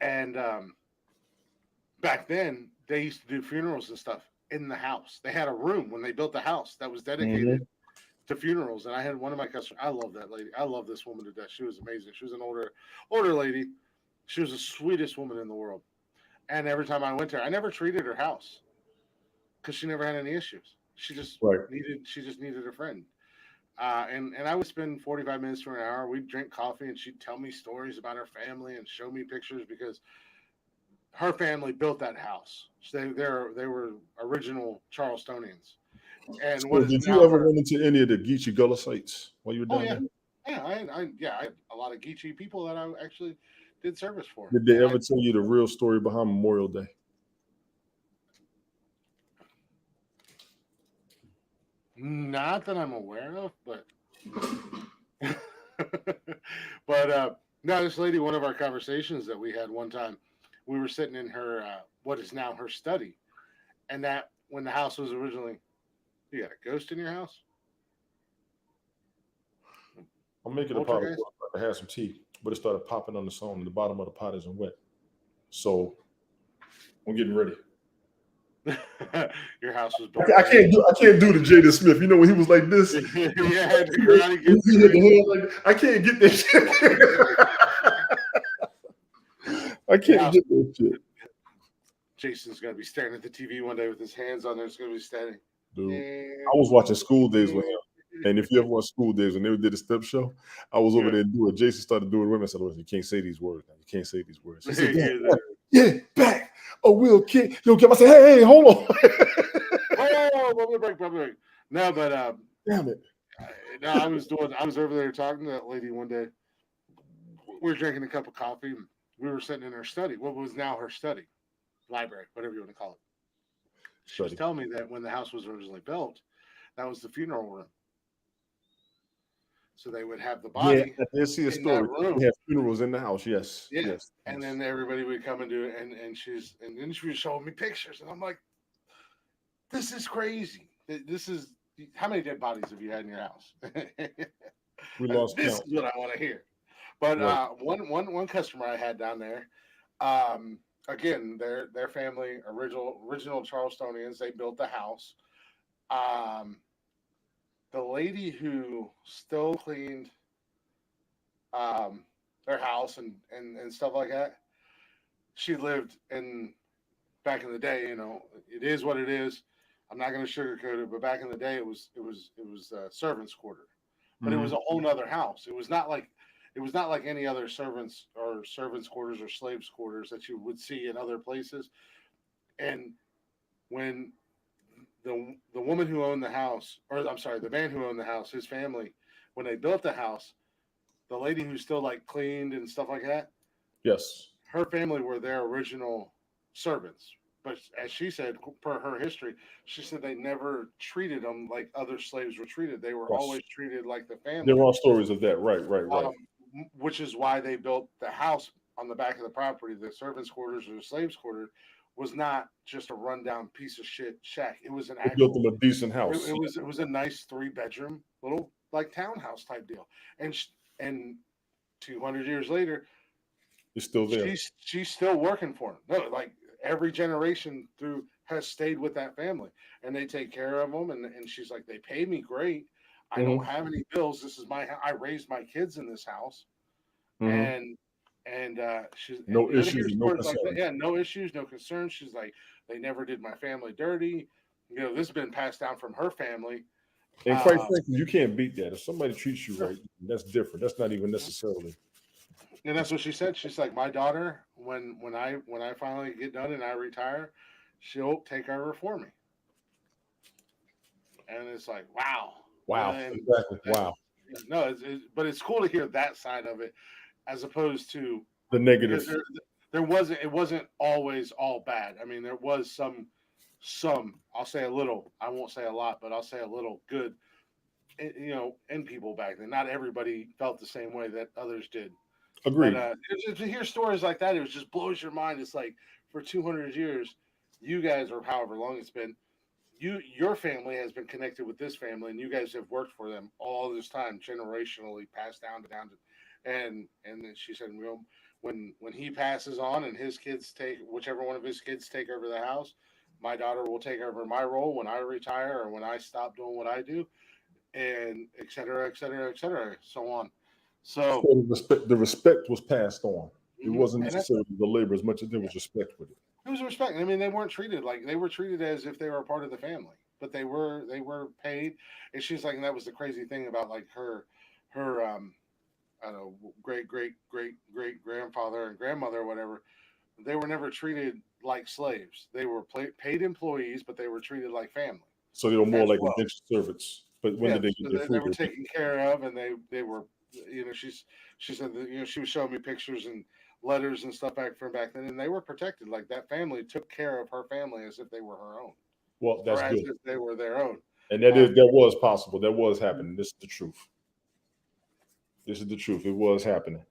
and back then they used to do funerals and stuff in the house. They had a room when they built the house that was dedicated Hmm. to funerals. And I had one of my customers. I love that lady. I love this woman to death. She was amazing. She was an older lady. She was the sweetest woman in the world. And every time I went there, I never treated her house because she never had any issues. Right. She just needed a friend. And I would spend 45 minutes to an hour. We'd drink coffee, and she'd tell me stories about her family and show me pictures because her family built that house. So they were original Charlestonians, and what So is did you now ever her. run into any of the Geechee Gullah sites while you were Oh down yeah, there? yeah. I had a lot of Geechee people that I actually did service for, Did they and ever tell you the real story behind Memorial Day? not that I'm aware of, but but no, this lady. One of our conversations that we had one time, we were sitting in her what is now her study, and that when the house was originally, you got a ghost in your house, I'm making a pot of poltergeist. water to have some tea. but it started popping on its own. The bottom of the pot isn't wet. So I'm getting ready. Your house was built. I can't do the Jada Smith. You know when he was like this. Yeah, the karate He kid. hit the head like, I can't get that shit. I can't get that shit. Jason's gonna be staring at the TV one day with his hands on there. It's gonna be standing. Dude, I was watching School Days with him. And if you ever watch School Days when they did a step show, I was over there doing it. Jason started doing women. I said, you can't say these words now. You can't say these words. He said, yeah, back. Oh, we'll kick. Yo, Kim. I said, hey, hold on. Oh, break. No, but damn it. No, I was over there talking to that lady one day. We were drinking a cup of coffee. And we were sitting in her study. What was now her study, library, whatever you want to call it. She was telling me that when the house was originally built, that was the funeral room. So they would have the body. Yeah, I did see a story. They have funerals in the house. Yes. And then everybody would come and do it. And then she was showing me pictures. And I'm like, this is crazy. This is, how many dead bodies have you had in your house? We lost this count. is what I want to hear. But one customer I had down there, again, their family, original Charlestonians, they built the house. The lady who still cleaned their house and stuff like that, she lived back in the day. You know, it is what it is. I'm not going to sugarcoat it, but back in the day, it was servants' quarter, but it was a whole nother house. It was not like any other servants' quarters or slaves' quarters that you would see in other places. And when the woman who owned the house, or I'm sorry, the man who owned the house, his family, when they built the house, the lady who still like cleaned and stuff like that, yes, her family were their original servants. But as she said, per her history, she said they never treated them like other slaves were treated. They were always treated like the family. There are stories of that, right. Which is why they built the house on the back of the property. The servants' quarters or the slaves' quarters was not just a rundown piece of shit shack. It was an actual, built them a decent house. It was a nice 3-bedroom little like townhouse type deal. And 200 years later, it's still there. She's still working for them. No, like every generation through has stayed with that family, and they take care of them. And she's like, they pay me great. I don't have any bills. This is I raised my kids in this house, and she's no issues, no concerns. Like no issues, no concerns. She's like, they never did my family dirty. You know, this has been passed down from her family. And quite frankly, you can't beat that. If somebody treats you right, that's different. That's not even necessarily. And that's what she said. She's like, my daughter, when I finally get done and I retire, she'll take over for me. And it's like, wow. Exactly. Wow. No, but it's cool to hear that side of it, as opposed to the negative. It wasn't always all bad. I mean, there was some. I'll say a little. I won't say a lot, but I'll say a little good. In people back then, not everybody felt the same way that others did. Agreed. But to hear stories like that, it just blows your mind. It's like for 200 years, you guys, or however long it's been, your family has been connected with this family, and you guys have worked for them all this time, generationally passed down to. And then she said, when he passes on and his kids whichever one of his kids take over the house, my daughter will take over my role when I retire or when I stop doing what I do, and et cetera, so on. So the respect was passed on. It wasn't necessarily the labor as much as there was respect with it. It was respect. I mean, they weren't treated like they were treated as if they were a part of the family, but they were paid. And she's like, and that was the crazy thing about like her I don't know, great grandfather and grandmother or whatever. They were never treated like slaves. They were paid employees, but they were treated like family. So they were more like indentured servants. But when did they get their food? They were taken care of, and they were, she said that, she was showing me pictures and letters and stuff back then, and they were protected. Like that family took care of her family as if they were her own. Well, that's good. As if they were their own. And that was possible. That was happening. This is the truth. It was happening.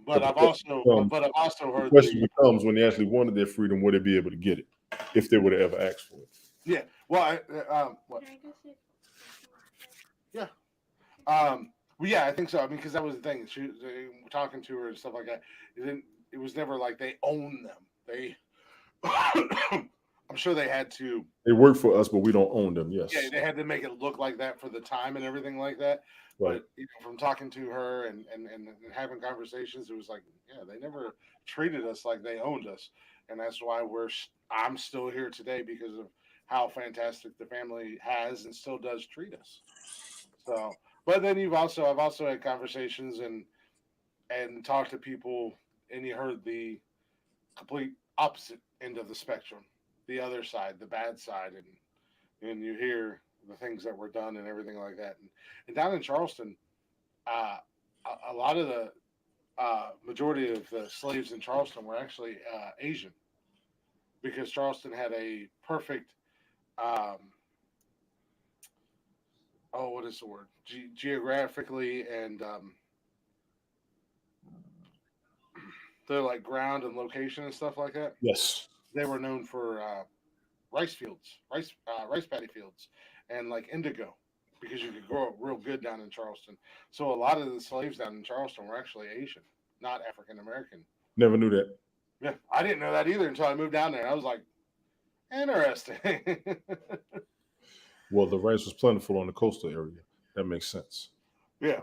But I've also heard the question becomes when they actually wanted their freedom, would they be able to get it if they would have ever asked for it? Yeah. Well, Well, yeah, I think so. I mean, because that was the thing. They were talking to her and stuff like that. It was never like they owned them. They, I'm sure they had to. They work for us, but we don't own them. Yes. Yeah, they had to make it look like that for the time and everything like that. Right. But from talking to her and having conversations, it was like, yeah, they never treated us like they owned us, and that's why I'm still here today because of how fantastic the family has and still does treat us. So, but then I've also had conversations and talked to people, and you heard the complete opposite end of the spectrum, the other side, the bad side, and you hear the things that were done and everything like that. And down in Charleston, uh, a lot of the majority of the slaves in Charleston were actually Asian, because Charleston had a perfect, um, what is the word? Geographically and they're like ground and location and stuff like that. Yes. They were known for rice fields, rice paddy fields, and like indigo, because you could grow it real good down in Charleston. So a lot of the slaves down in Charleston were actually Asian, not African American. Never knew that. Yeah, I didn't know that either until I moved down there. I was like, interesting. Well, the rice was plentiful on the coastal area. That makes sense. Yeah.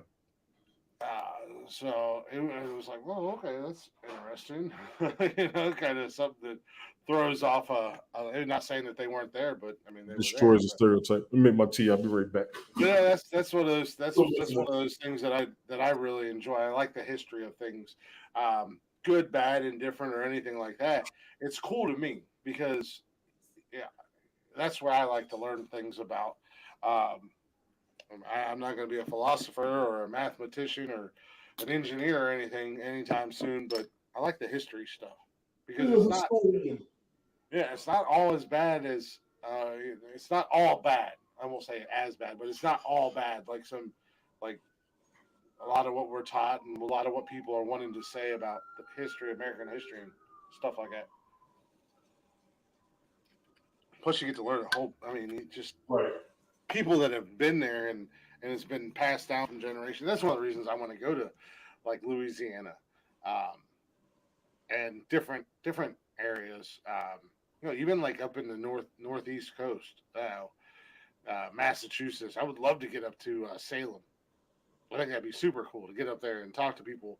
So it was like, well, okay, that's interesting. Kind of something that throws off I'm not saying that they weren't there, but I mean, they Destroys the were there, stereotype. Let me make my tea. I'll be right back. yeah, that's one of those. That's one of those things that I really enjoy. I like the history of things, good, bad, indifferent, or anything like that. It's cool to me because, yeah, that's where I like to learn things about. I'm not going to be a philosopher or a mathematician or an engineer or anything anytime soon, but I like the history stuff because it's not all as bad as it's not all bad. I won't say as bad, but it's not all bad. Like a lot of what we're taught and a lot of what people are wanting to say about the history, American history, and stuff like that. Plus, you get to learn a whole. I mean, just Right. people that have been there and it's been passed down from generation. That's one of the reasons I want to go to like Louisiana, and different areas. Even like up in the northeast coast, Massachusetts. I would love to get up to Salem. I think that'd be super cool to get up there and talk to people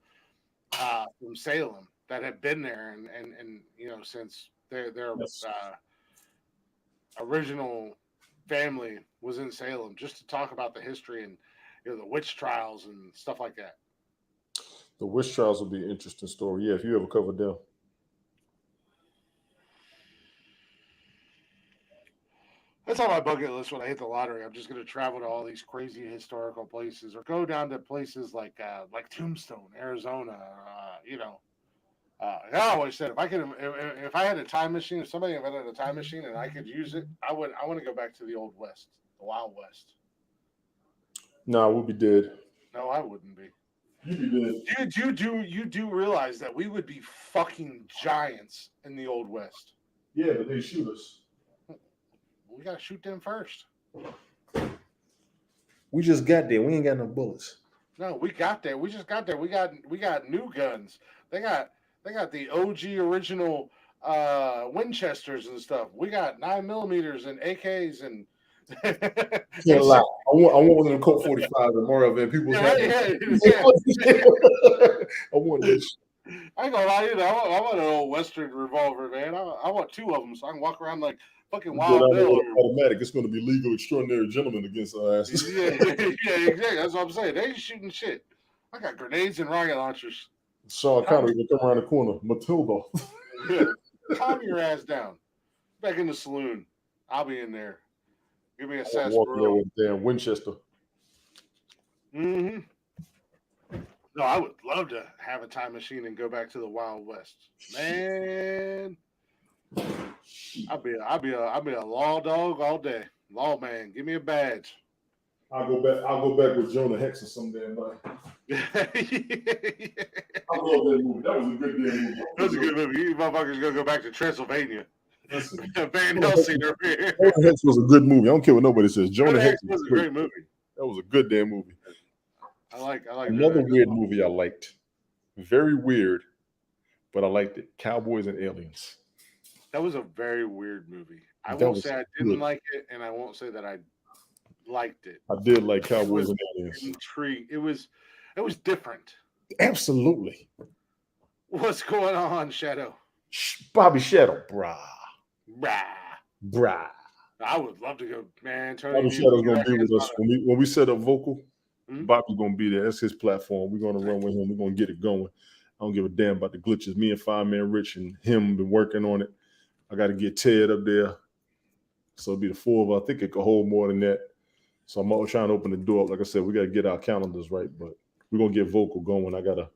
from Salem that have been there and since their Yes. original family was in Salem, just to talk about the history and the witch trials and stuff like that. The witch trials will be an interesting story. Yeah, if you ever covered them. That's on my bucket list when I hit the lottery. I'm just going to travel to all these crazy historical places, or go down to places like Tombstone, Arizona. I always said if I had a time machine, if somebody invented a time machine and I could use it, I want to go back to the old West, the Wild West. Nah, we'll be dead. No, I wouldn't be. You'd be dead. You do realize that we would be fucking giants in the old West? Yeah, but they shoot us. We gotta shoot them first. We just got there. We ain't got no bullets. No, we got there. We just got there. We got new guns. They got the OG original Winchesters and stuff. We got 9mm and AKs and. Can't lie. I want one of them Colt 45 and more of it. People's Yeah. I want this. I ain't gonna lie, I want an old Western revolver, man. I want two of them so I can walk around like fucking Wild Bill. Automatic. It's going to be legal extraordinary gentlemen against our asses. Yeah, exactly. That's what I'm saying. They ain't shooting shit. I got grenades and rocket launchers. Sean Connery will come around the corner. Matilda. Yeah. Calm your ass down. Back in the saloon. I'll be in there. Give me a sarsaparilla. With damn Winchester. Mm-hmm. No, I would love to have a time machine and go back to the Wild West. Man, I'll be a law dog all day. Law man, give me a badge. I'll go back with Jonah Hex or some damn body. I love that movie. That was a good damn movie. That was a good movie. You motherfuckers gonna go back to Transylvania. Van Helsing over here. Jonah Hex was a good movie. I don't care what nobody says. Jonah Hex was a great movie. That was a good damn movie. I like Another weird movie I liked. Very weird, but I liked it. Cowboys and Aliens. That was a very weird movie. I That won't was say I didn't good. like it, and I won't say that I liked it. I did like It Cowboys was and Aliens. intrigue. It was different. Absolutely. What's going on, Shadow? Bobby Shadow, Brah. brah. I would love to go, man. Tony, Bobby need to Shadow's get gonna our be hands with on us when we set up vocal. Mhm. Bobby's gonna be there. That's his platform. We're gonna run with him. We're gonna get it going. I don't give a damn about the glitches. Me and Five Man Rich and him been working on it. I got to get Ted up there, so it'll be the four of us. I think it could hold more than that. So I'm always trying to open the door. Like I said, we got to get our calendars right, but we're gonna get vocal going. I gotta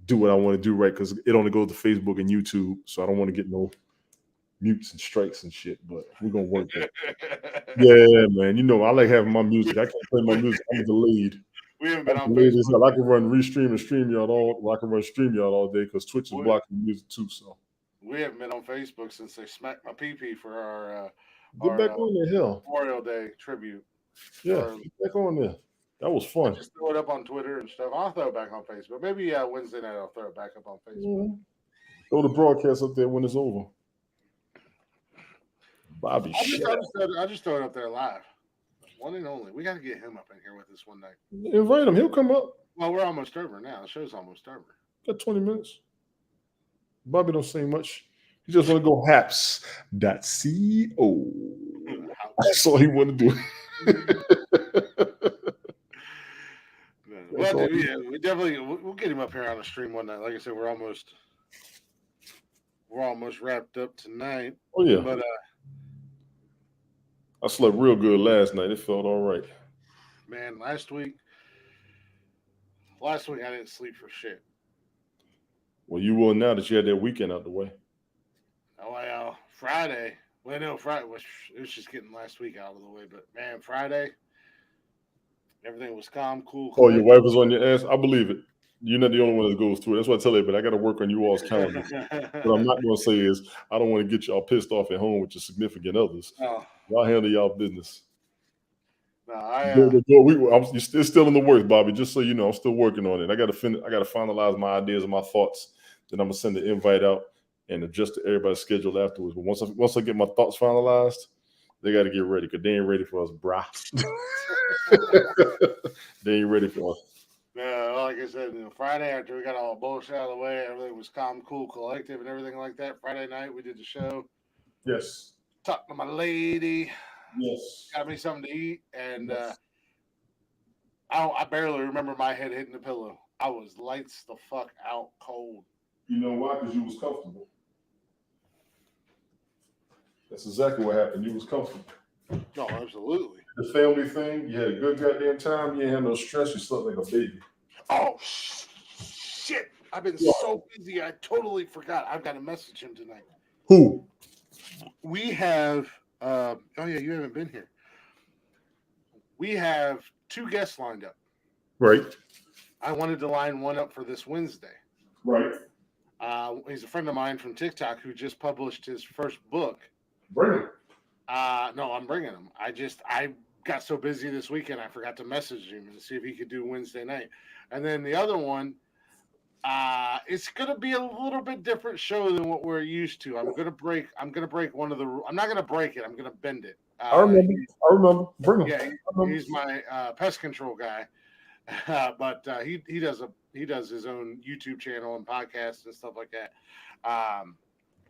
do what I want to do right because it only goes to Facebook and YouTube, so I don't want to get no mutes and strikes and shit. But we're gonna work that. Yeah, man. You know, I like having my music. I can't play my music. I'm delayed. We haven't been I'm on delayed as Facebook. hell. I can run Restream and StreamYard all. Well, I can run StreamYard all day because Twitch is Boy. blocking the music too. So We haven't been on Facebook since they smacked my pee for our get back on there, hell. Memorial Day tribute. Yeah, Or- get back on there. That was fun. Just throw it up on Twitter and stuff. I'll throw it back on Facebook. Maybe Wednesday night I'll throw it back up on Facebook. Throw the broadcast up there when it's over. Bobby shit. I'll just throw it up there live. One and only. We got to get him up in here with us one night. Invite him. He'll come up. Well, we're almost over now. The show's almost over. Got 20 minutes. Bobby don't say much. He just want to go haps.co. That's all he want to do. Well, dude, yeah, we'll get him up here on a stream one night. Like I said, we're almost wrapped up tonight. Oh yeah. But I slept real good last night. It felt all right. Man, last week I didn't sleep for shit. Well, you will now that you had that weekend out the way. Oh well, Friday. Well, no, Friday it was just getting last week out of the way. But man, Friday, everything was calm, cool. Oh, your wife was on your ass? I believe it. You're not the only one that goes through it. That's what I tell you, but I got to work on you all's calendar. What I'm not going to say is I don't want to get y'all pissed off at home with your significant others. Oh. Y'all handle y'all business. No, it's still in the works, Bobby. Just so you know, I'm still working on it. I got to finalize my ideas and my thoughts. Then I'm gonna send the invite out and adjust to everybody's schedule afterwards. But once I get my thoughts finalized, they got to get ready because they ain't ready for us, brah. They ain't ready for us. Like I said, Friday after we got all the bullshit out of the way, everything was calm, cool, collective, and everything like that. Friday night we did the show. Yes. Talked to my lady. Yes. Got me something to eat, and I barely remember my head hitting the pillow. I was lights the fuck out cold. You know why? Because you was comfortable. That's exactly what happened. You was comfortable. No, absolutely. The family thing, you had a good goddamn time. You didn't have no stress. You slept like a baby. Oh, shit. I've been so busy. I totally forgot. I've got to message him tonight. Who? We have, oh, yeah, you haven't been here. We have 2 guests lined up. Right. I wanted to line one up for this Wednesday. Right. He's a friend of mine from TikTok who just published his first book. Bring him. No, I'm bringing him. I got so busy this weekend, I forgot to message him and see if he could do Wednesday night. And then the other one, it's going to be a little bit different show than what we're used to. I'm going to break one of the. I'm not going to break it. I'm going to bend it. I remember. Bring him. Yeah, he's my pest control guy. But he does his own YouTube channel and podcasts and stuff like that.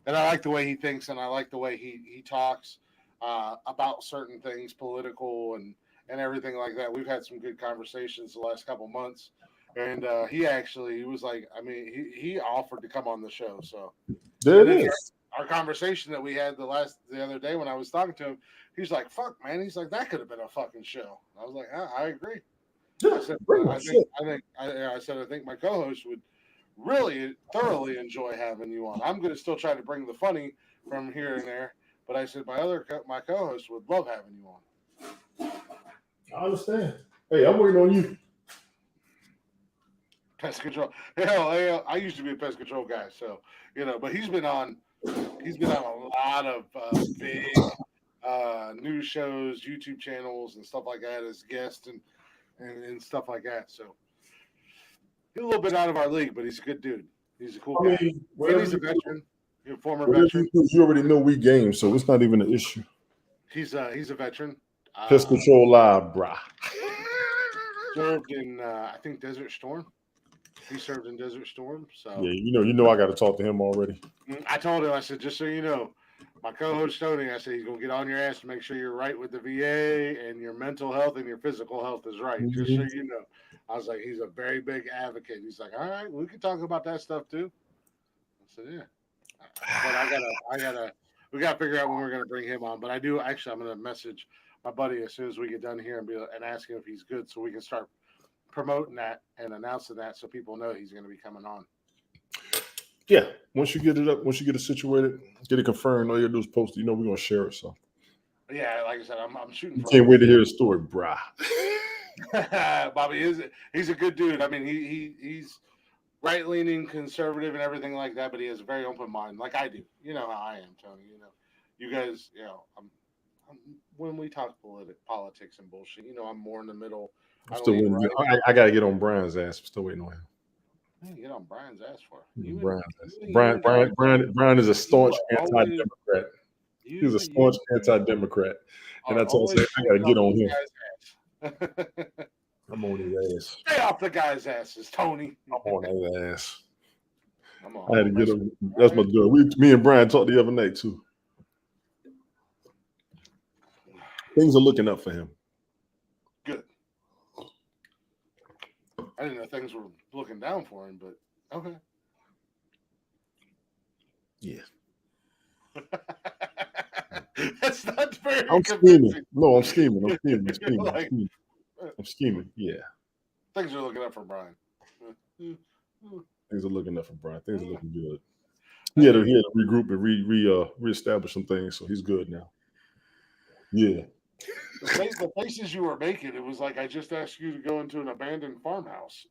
And I like the way he thinks, and I like the way he talks about certain things, political and everything like that. We've had some good conversations the last couple months, and he was like, I mean, he offered to come on the show. So there it is. Our conversation that we had the other day when I was talking to him, he's like, "Fuck, man," he's like, "That could have been a fucking show." I was like, I agree. Yeah, I said I think my co-host would really thoroughly enjoy having you on. I'm going to still try to bring the funny from here and there, but I said my co-host would love having you on. I understand. Hey, I'm waiting on you. Pest control. Hell, I used to be a pest control guy, so but he's been on a lot of big news shows, YouTube channels, and stuff like that as guest, and stuff like that. So he's a little bit out of our league, but he's a good dude. He's a cool I guy. mean, And whatever he's a you do, veteran. He's a former whatever veteran. you do, you already know we game, so it's not even an issue. He's a veteran. Pest Control Live, brah. Served in I think Desert Storm. He served in Desert Storm. So Yeah, you know, I got to talk to him already. I told him, I said, just so you know, my co-host Tony, I said he's gonna get on your ass to make sure you're right with the VA and your mental health and your physical health is right. Mm-hmm. Just so you know. I was like, he's a very big advocate. He's like, all right, we can talk about that stuff too. I said, yeah. But we gotta figure out when we're gonna bring him on. But I do actually, I'm gonna message my buddy as soon as we get done here and ask him if he's good, so we can start promoting that and announcing that so people know he's gonna be coming on. Yeah, once you get it up, once you get it situated, get it confirmed, all you gotta do is post it. You know we're gonna share it. So Yeah, like I said, I'm shooting. Can't wait to hear the story, brah. Bobby he's a good dude. I mean, he's right leaning, conservative, and everything like that, but he has a very open mind, like I do. You know how I am, Tony. You know, you guys. You know, when we talk politics and bullshit, you know, I'm more in the middle. I'm still waiting. Right. I gotta get on Brian's ass. I'm still waiting on him. What do you get on Brian's ass for? Brian is a staunch anti-democrat. He's a staunch anti-democrat, and I told him I gotta get on him. I'm on his ass. Stay off the guy's asses, Tony. I'm on his ass. I had to get him. That's my dude. Me and Brian talked the other night too. Things are looking up for him. Good. I didn't know things were looking down for him, but okay. Yeah. That's not very I'm scheming. No, I'm scheming. I'm scheming. Yeah. Things are looking up for Brian. Things are looking up for Brian. Things are looking good. He had to regroup and reestablish some things, so he's good now. Yeah. The faces you were making, it was like I just asked you to go into an abandoned farmhouse.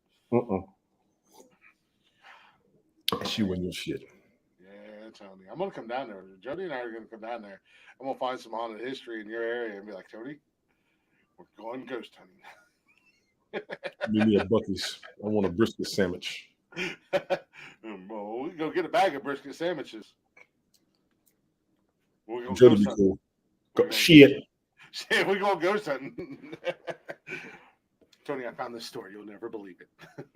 That's you and your shit. Yeah, Tony. I'm gonna come down there. Jody and I are gonna come down there. I'm gonna find some haunted history in your area and be like, Tony, we're going ghost hunting. Give me a Buc-ee's. I want a brisket sandwich. Well, we can go get a bag of brisket sandwiches. We're gonna Jody ghost be cool. Shit, we're going ghost hunting. Tony, I found this story. You'll never believe it.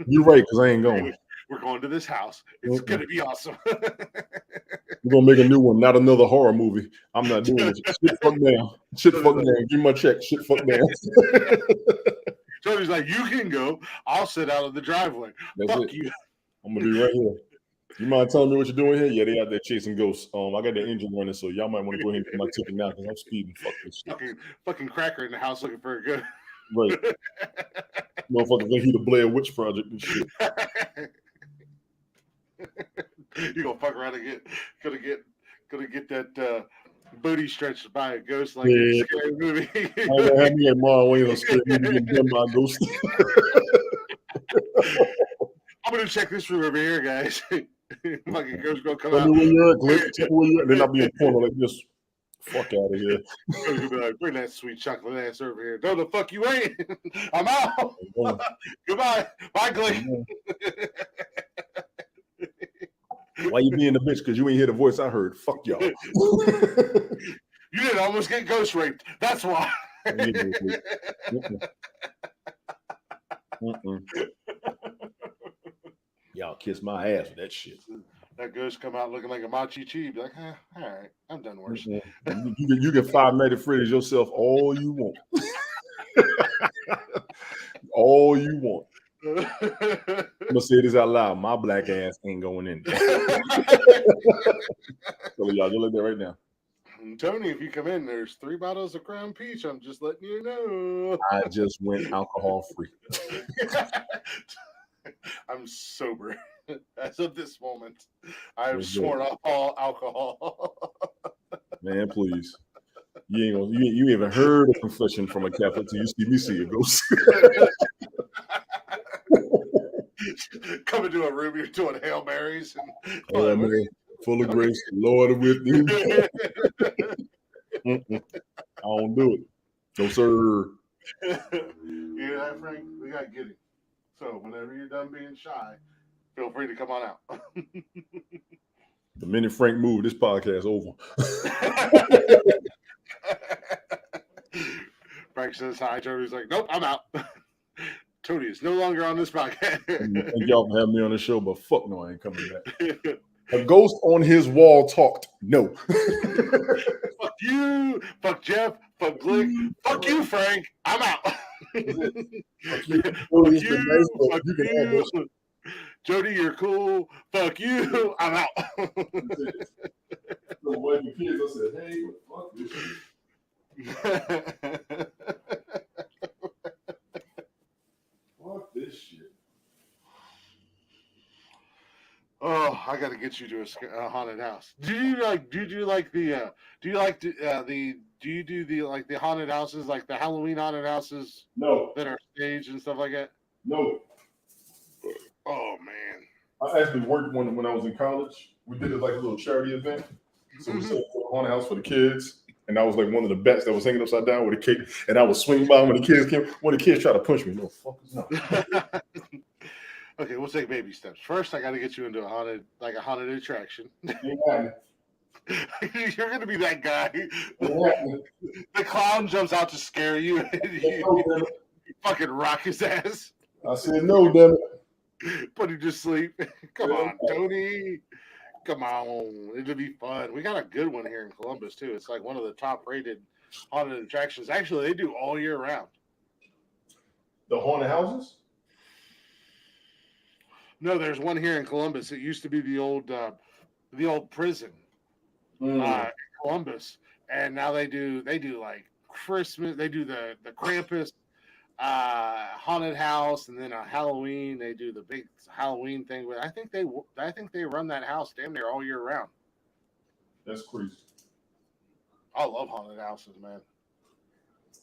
You're right, because I ain't going. We're going to this house. It's going to be awesome. We're going to make a new one, not another horror movie. I'm not doing it. Shit, fuck down. Shit, fuck down. Give me my check. Shit, fuck down. Tony's like, you can go. I'll sit out of the driveway. That's fuck it. you. I'm going to be right here. You mind telling me what you're doing here? Yeah, they out there chasing ghosts. I got the engine running, so y'all might want to go ahead and get my ticket now because I'm speeding. Fuck this shit. Fucking cracker in the house looking for a good. Right. Motherfucker think he the Blair Witch Project and shit. You gonna fuck around and gonna get that booty stretched by a ghost like in a scary movie. I don't have me at Mom Wayne on scary movie getting done by a ghost. I'm gonna check this room over here, guys. Fucking ghost gonna come out. Where you're at, Cliff. Where you at? Then I'll be in a corner like this. Fuck out of here. You'll be like, bring that sweet chocolate ass over here. No, the fuck you ain't. I'm out. Goodbye. Bye, Glenn. Why you being a bitch? Because you ain't hear the voice I heard. Fuck y'all. You didn't almost get ghost raped. That's why. Y'all kiss my ass with that shit. That ghost come out looking like a machi chi. Be like, all right, I'm done worse. You can Five Nights at Freddy's yourself all you want. All you want. I'm gonna say this out loud. My black ass ain't going in. So y'all just look there right now. Tony, if you come in, there's 3 bottles of Crown Peach. I'm just letting you know. I just went alcohol free. I'm sober as of this moment. I have sworn off all alcohol. Man, please. You ain't even heard a confession from a Catholic till you see me see a ghost. Come into a room, you're doing Hail Marys. And, Hail Mary, full of grace, Lord with you. I don't do it. No, sir. You hear that, Frank? not getting. So whenever you're done being shy, feel free to come on out. The minute Frank moved, this podcast over. Frank says hi. Tony's like, nope, I'm out. Tony is no longer on this podcast. Thank y'all for having me on the show, but fuck no, I ain't coming back. A ghost on his wall talked. No. Fuck you. Fuck Jeff. Fuck Glick. Fuck you, Frank. I'm out. Fuck you. Fuck you. Jody, you're cool. Fuck you. I'm out. So when the kids, I said, hey, fuck this shit. Fuck this shit. Oh, I got to get you to a haunted house. Do you do the haunted houses, like the Halloween haunted houses? No. That are staged and stuff like that? No. Oh man. I actually worked one when I was in college. We did it like a little charity event. So we set up a haunted house for the kids. And I was like one of the bats that was hanging upside down with a cake. And I was swinging by when the kids came. When the kids tried to punch me, no fuckers, no. Okay, we'll take baby steps. First, I got to get you into a haunted attraction. Yeah. You're gonna be that guy. The clown jumps out to scare you, and you fucking rock his ass. I said no, damn it. Put him to sleep. Come on, Tony. Come on. It'll be fun. We got a good one here in Columbus too. It's like one of the top rated haunted attractions. Actually, they do all year round. The haunted houses? No, there's one here in Columbus. It used to be the old prison. In Columbus, and now they do like Christmas. They do the Krampus haunted house, and then on Halloween they do the big Halloween thing. But I think they run that house damn near all year round. That's crazy. I love haunted houses, man.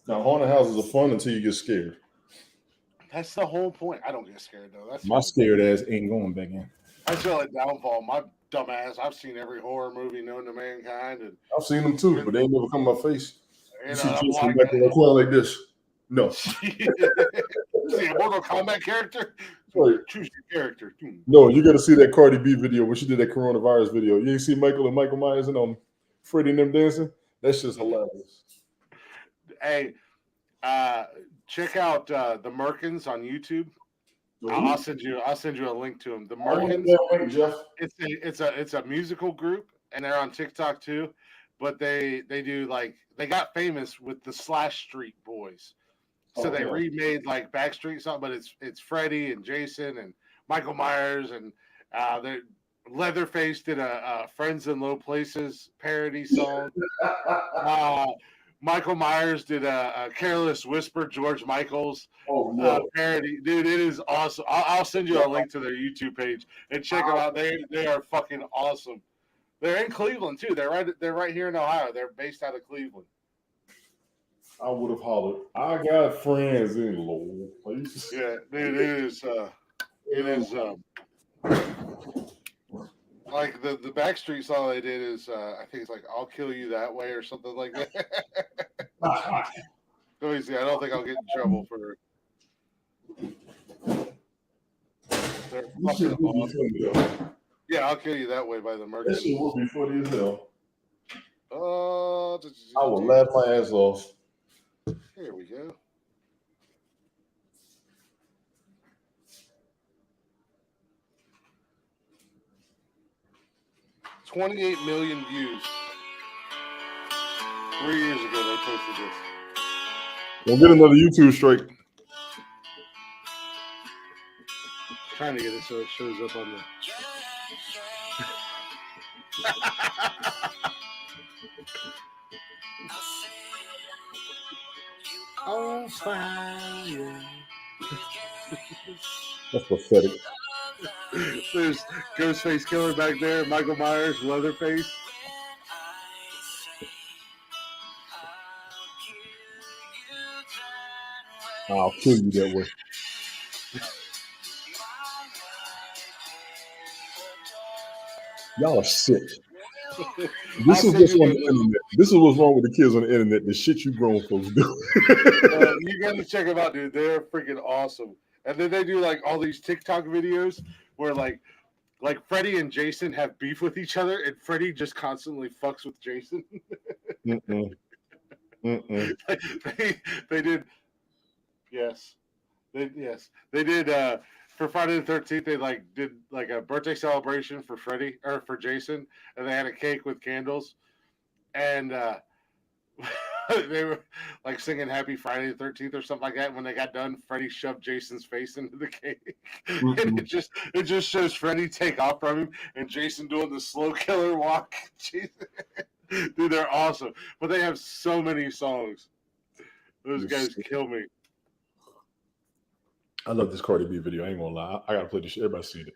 Now haunted houses are fun until you get scared. That's the whole point. I don't get scared though. That's my scared ass ain't going back in. I feel like downfall. My dumbass. I've seen every horror movie known to mankind, and I've seen them too, but they ain't never come in my face. You see know, Jason back in the corner like this. No. See a Mortal Kombat character? Right. Choose your character. No, you got to see that Cardi B video when she did that coronavirus video. You ain't see Michael Myers and Freddie and them dancing? That's just hilarious. Hey, check out the Merkins on YouTube. I'll send you a link to them. The Merkins. Jeff. It's a musical group, and they're on TikTok too. But they do they got famous with the Slash Street Boys. So they remade like Backstreet something, but it's Freddie and Jason and Michael Myers, and Leatherface did a Friends in Low Places parody song. Michael Myers did a Careless Whisper, George Michael's parody. Dude, it is awesome. I'll send you a link to their YouTube page and check them out. They are fucking awesome. They're in Cleveland too. They're right here in Ohio. They're based out of Cleveland. I would have hollered. I got friends in Low Places. Yeah, dude, it is like the Backstreet song they did is I think it's like I'll Kill You That Way or something like that. Let me see. I don't think I'll get in trouble for they're fucking awesome. Yeah, I'll Kill You That Way by the Mercury. That shit would be funny as hell. I will laugh my ass off. Here we go. $28 million views. 3 years ago they posted this. Don't get another YouTube strike. Trying to get it so it shows up on the. On fire. That's pathetic. There's Ghostface Killer back there, Michael Myers, Leatherface. I'll kill you that way. Y'all are sick. This is what's on the internet. This is what's wrong with the kids on the internet. The shit you grown folks do. You got to check them out, dude. They're freaking awesome. And then they do like all these TikTok videos where like Freddy and Jason have beef with each other, and Freddy just constantly fucks with Jason. Mm-mm. Mm-mm. They did, yes, they did. For Friday the 13th, they did like a birthday celebration for Freddy or for Jason, and they had a cake with candles, and they were like singing Happy Friday the 13th or something like that. When they got done, Freddy shoved Jason's face into the cake, and it just shows Freddy take off from him and Jason doing the slow killer walk. Dude, they're awesome, but they have so many songs. Those guys kill me. I love this Cardi B video. I ain't gonna lie. I gotta play this shit. Everybody seen it.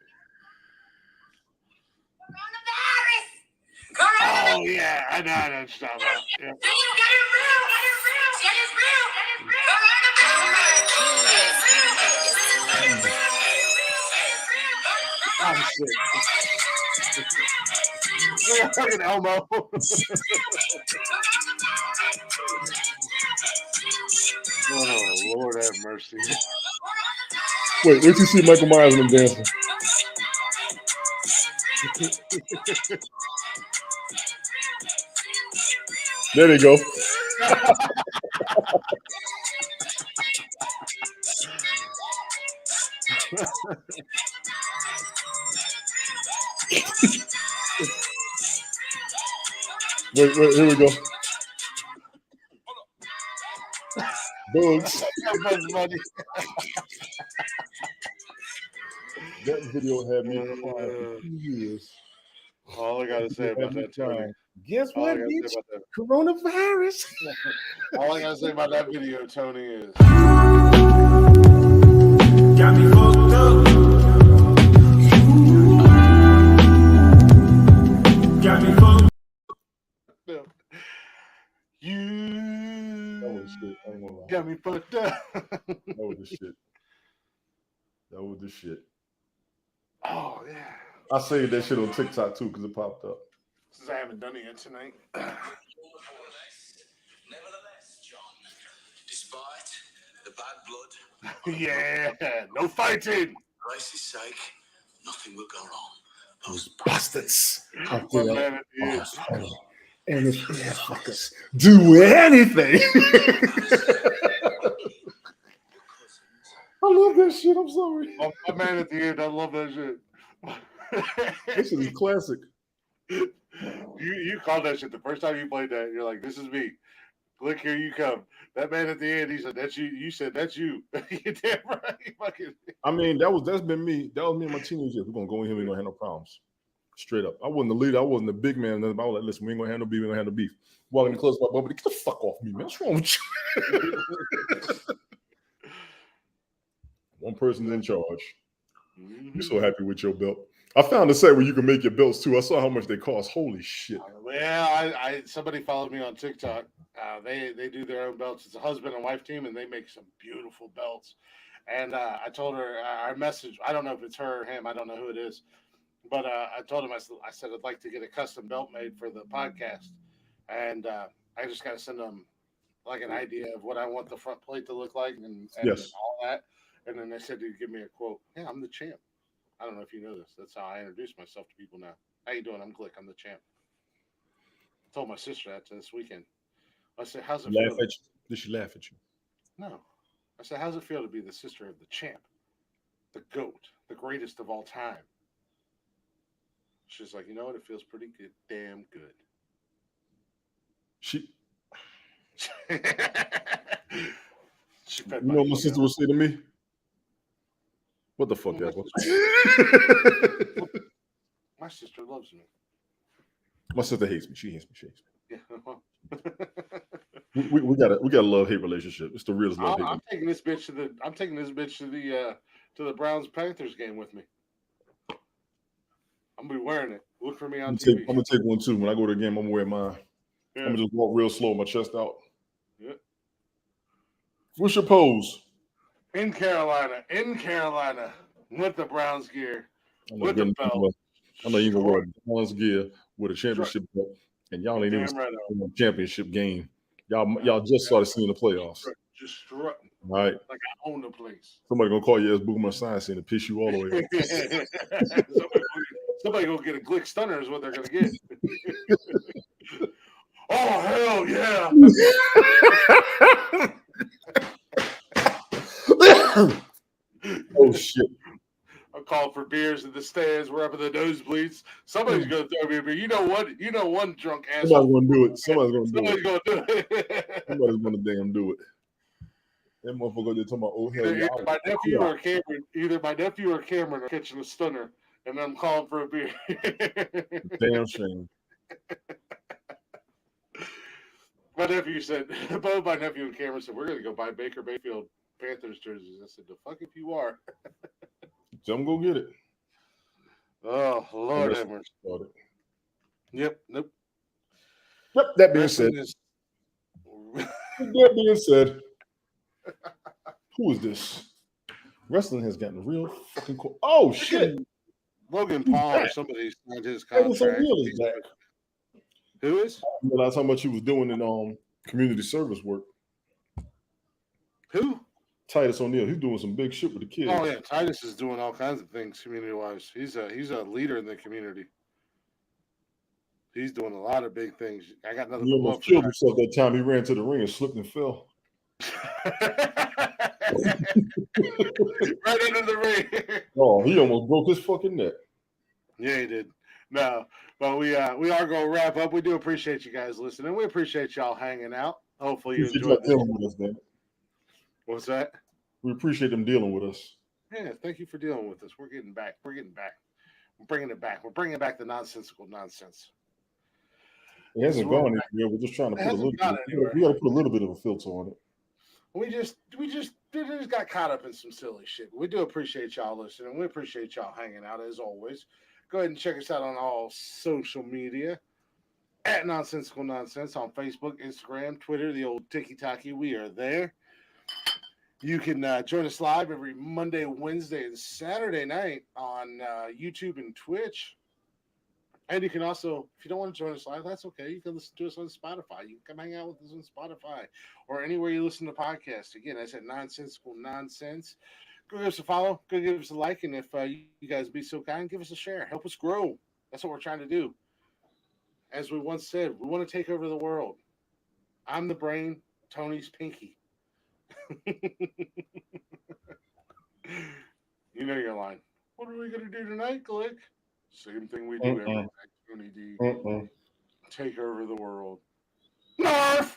Oh yeah, I know what you're talking about. Yeah. I'm sick. Yeah, fucking Elmo. Oh Lord have mercy. Wait till you see Michael Myers and them dancing. There they go. Wait, here we go. Bugs. That video had me crying for 2 years. All I gotta say about that, Tony. Guess what, bitch? Coronavirus. All I gotta say about that video, Tony, is got me fucked up. Got me fucked up. You that was shit. I ain't gonna lie. Got me fucked up. That was the shit. That was the shit. Oh yeah. I saved that shit on TikTok too because it popped up. Since I haven't done it yet tonight. Nevertheless, John, despite the bad blood, yeah, no fighting. For Christ's sake, nothing will go wrong. Those bastards out My there. man at the end. And if fuckers do anything. I love that shit. I'm sorry. Oh, my man at the end, I love that shit. This is classic. You called that shit the first time you played that. You're like, this is me. Look, here you come. That man at the end, he said, that's you. You said, that's you. You damn right. Fucking... I mean, that's been me. That was me in my teenage years. We're going to go in here. We're going to have no problems. Straight up. I wasn't the leader. I wasn't the big man. I was like, listen, we ain't going to have no beef. We ain't going to have no beef. Walking close to my buddy, get the fuck off me, man. What's wrong with you? One person's in charge. You're so happy with your belt. I found a site where you can make your belts too. I saw how much they cost. Holy shit. Yeah, I somebody followed me on TikTok. They do their own belts. It's a husband and wife team, and they make some beautiful belts. And I told her, I messaged, I don't know if it's her or him. I don't know who it is. But I told him, I said, I'd like to get a custom belt made for the podcast. And I just got to send them like an idea of what I want the front plate to look like and yes. all that. And then they said they'd give me a quote. Yeah, I'm the champ. I don't know if you know this. That's how I introduce myself to people now. How you doing? I'm Glick. I'm the champ. I told my sister that this weekend. I said, how's it feel? Did she laugh at you? No. I said, how's it feel to be the sister of the champ? The GOAT. The greatest of all time. She's like, you know what? It feels pretty good. Damn good. She fed you know what my sister would say to me? What the fuck, that was? My sister loves me. My sister hates me. She hates me. Yeah. we got a love-hate relationship. It's the realest love-hate. I'm taking this bitch to the Browns Panthers game with me. I'm gonna be wearing it. Look for me on TV. I'm gonna take one too. When I go to the game, I'm gonna wear mine. Yeah. I'm gonna just walk real slow with my chest out. Yeah. What's your pose? In Carolina, with the Browns gear, with the belt. I know you're gonna wear Browns gear with a championship belt, and y'all ain't even in the championship game. Y'all just started seeing the playoffs. just strutting All right. like I own the place. Somebody gonna call you as Boomer Science and piss you all the way off. somebody gonna get a Glick stunner is what they're gonna get. Oh hell yeah! Oh shit! I'm calling for beers in the stands. We're up in the nosebleeds. Somebody's gonna throw me a beer. You know what? You know one drunk asshole. Somebody's gonna do it. Somebody's Somebody's gonna do gonna do it. it. Somebody's gonna damn do it. That motherfucker they're talking about. Oh hell yeah! Either my nephew or Cameron. Either my nephew or Cameron are catching a stunner, and I'm calling for a beer. Damn shame. My nephew said, both my nephew and Cameron said, we're going to go buy Baker Mayfield Panthers jerseys. I said, the fuck if you are. Some go get it. Oh, Lord have mercy. Yep, nope. Yep, that being said. That being said, who is this? Wrestling has gotten real fucking cool. Oh, shit. Logan Paul or somebody signed his Titus contract. O'Neil is back. Who is? I realized how much he was doing in community service work. Who? Titus O'Neil. He's doing some big shit with the kids. Oh yeah, Titus is doing all kinds of things community-wise. He's a leader in the community. He's doing a lot of big things. I got nothing. He almost killed himself that time he ran to the ring and slipped and fell. Right into the ring. Oh, he almost broke his fucking neck. Yeah, he did. No, but we are going to wrap up. We do appreciate you guys listening. We appreciate y'all hanging out. Hopefully you enjoyed dealing with us, man. What's that? We appreciate them dealing with us. Yeah, thank you for dealing with us. We're getting back. We're bringing it back. We're bringing back the nonsensical nonsense. It hasn't gone anywhere. We're just trying to put a little bit. We got to put a little bit of a filter on it. We just got caught up in some silly shit. We do appreciate y'all listening. We appreciate y'all hanging out as always. Go ahead and check us out on all social media at Nonsensical Nonsense on Facebook, Instagram, Twitter, the old tiki-taki. We are there. You can join us live every Monday, Wednesday, and Saturday night on YouTube and Twitch. And you can also, if you don't want to join us live, that's okay. You can listen to us on Spotify. You can come hang out with us on Spotify or anywhere you listen to podcasts. Again, I said Nonsensical Nonsense. Go give us a follow. Go give us a like. And if you guys be so kind, give us a share. Help us grow. That's what we're trying to do. As we once said, we want to take over the world. I'm the brain. Tony's pinky. You know your line. What are we going to do tonight, Glick? Same thing we do every night, Tony D. Take over the world. Nerf!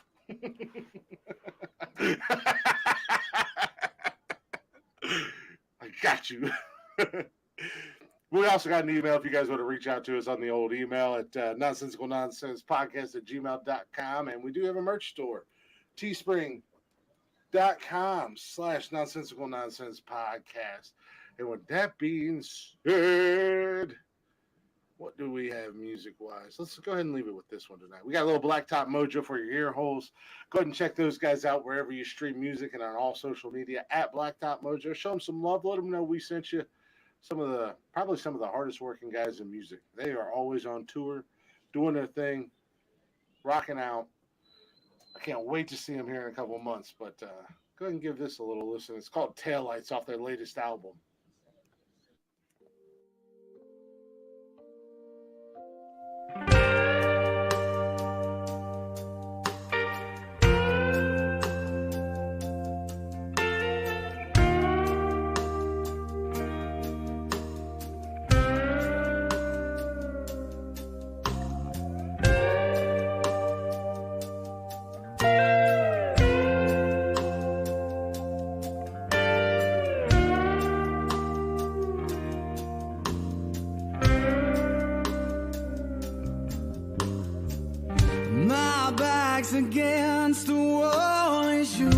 I got you. We also got an email if you guys want to reach out to us on the old email at nonsensicalnonsensepodcast@gmail.com. And we do have a merch store, teespring.com/nonsensical nonsense podcast. And with that being said, what do we have music-wise? Let's go ahead and leave it with this one tonight. We got a little Blacktop Mojo for your ear holes. Go ahead and check those guys out wherever you stream music and on all social media at Blacktop Mojo. Show them some love. Let them know we sent you. Probably some of the hardest working guys in music. They are always on tour, doing their thing, rocking out. I can't wait to see them here in a couple of months, but go ahead and give this a little listen. It's called Taillights off their latest album. My back's against the wall as you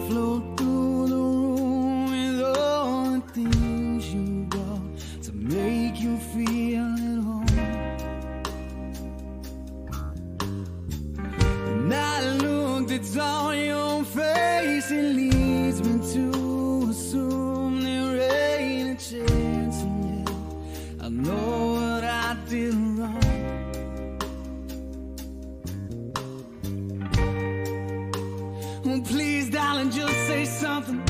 float through the room with all the things you brought to make you feel at home. And I looked at all your face, it leads me to assume there ain't a chance in hell. I know what I did wrong. Please, darling, darling, just say something.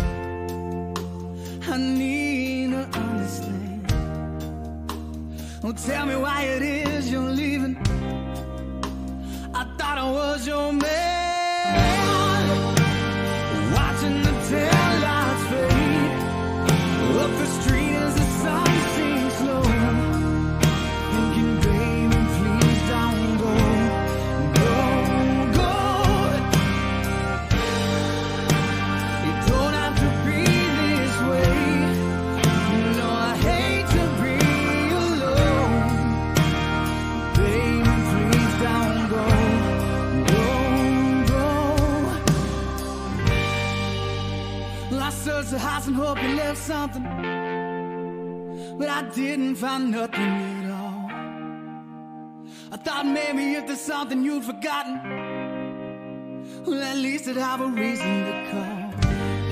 I need to understand. Oh, tell me why it is you're leaving. I thought I was your man. Watching the taillights fade up the street as the sun sinks low. Thinking, baby, please don't go. Go, go. You don't have to be this way. No, I hate to be alone. Baby, please don't go. Go, go. Well, I searched the house and hope you left something, but I didn't find nothing at all. I thought maybe if there's something you'd forgotten, well, at least I'd have a reason to call.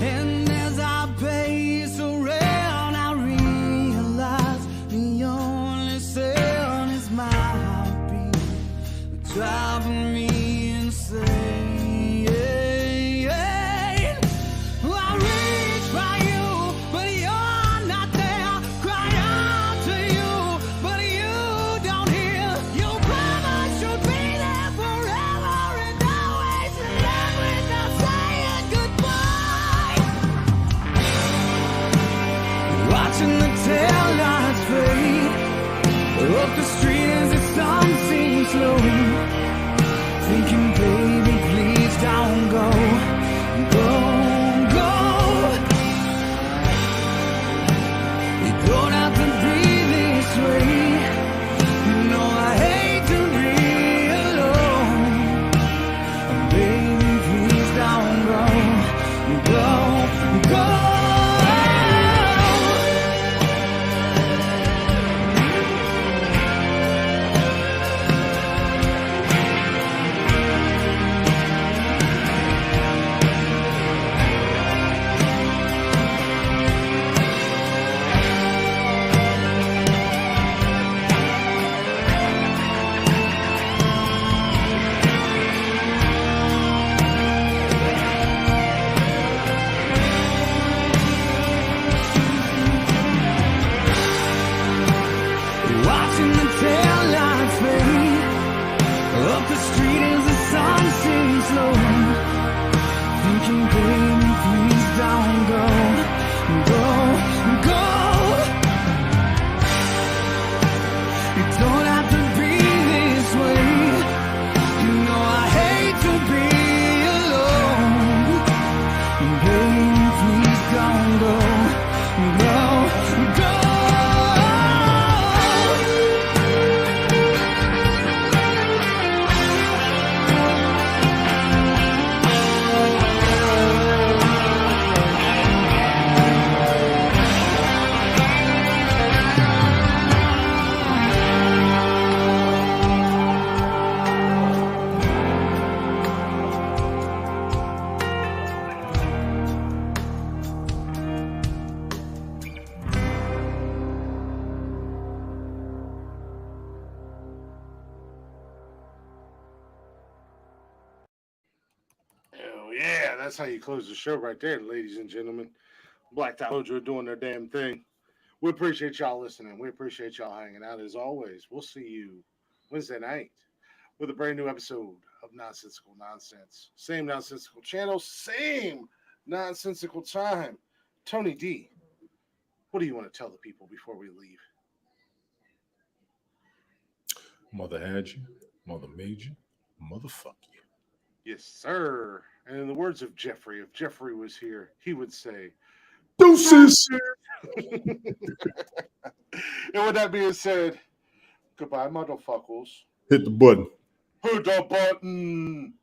And as I pace around, I realize the only sound is my heartbeat driving me insane. I reach for you, but you're not there. Cry out to you, but you don't hear. You promised you'd be there forever and always, and then without saying goodbye. Watching the taillights fade up the street as the sun sinks low. Thinking, baby, please don't go. Go, go. You don't have to be this way. You know I hate to be alone. Baby, please don't go. Go, go. Watching the taillights fade up the street as the sun sinks low. Thinking, baby, please don't go. Go, go. You don't have to be this way. You know I hate to be alone. Baby, please don't go. Go, go. Oh, yeah, that's how you close the show right there, ladies and gentlemen. Black Dot Mojo are doing their damn thing. We appreciate y'all listening. We appreciate y'all hanging out as always. We'll see you Wednesday night with a brand new episode of Nonsensical Nonsense. Same nonsensical channel, same nonsensical time. Tony D, what do you want to tell the people before we leave? Mother had you, mother made you, motherfuck you. Yes, sir. And in the words of Jeffrey, if Jeffrey was here, he would say, Deuces. and with that being said, goodbye, motherfuckers. Hit the button. Hit the button.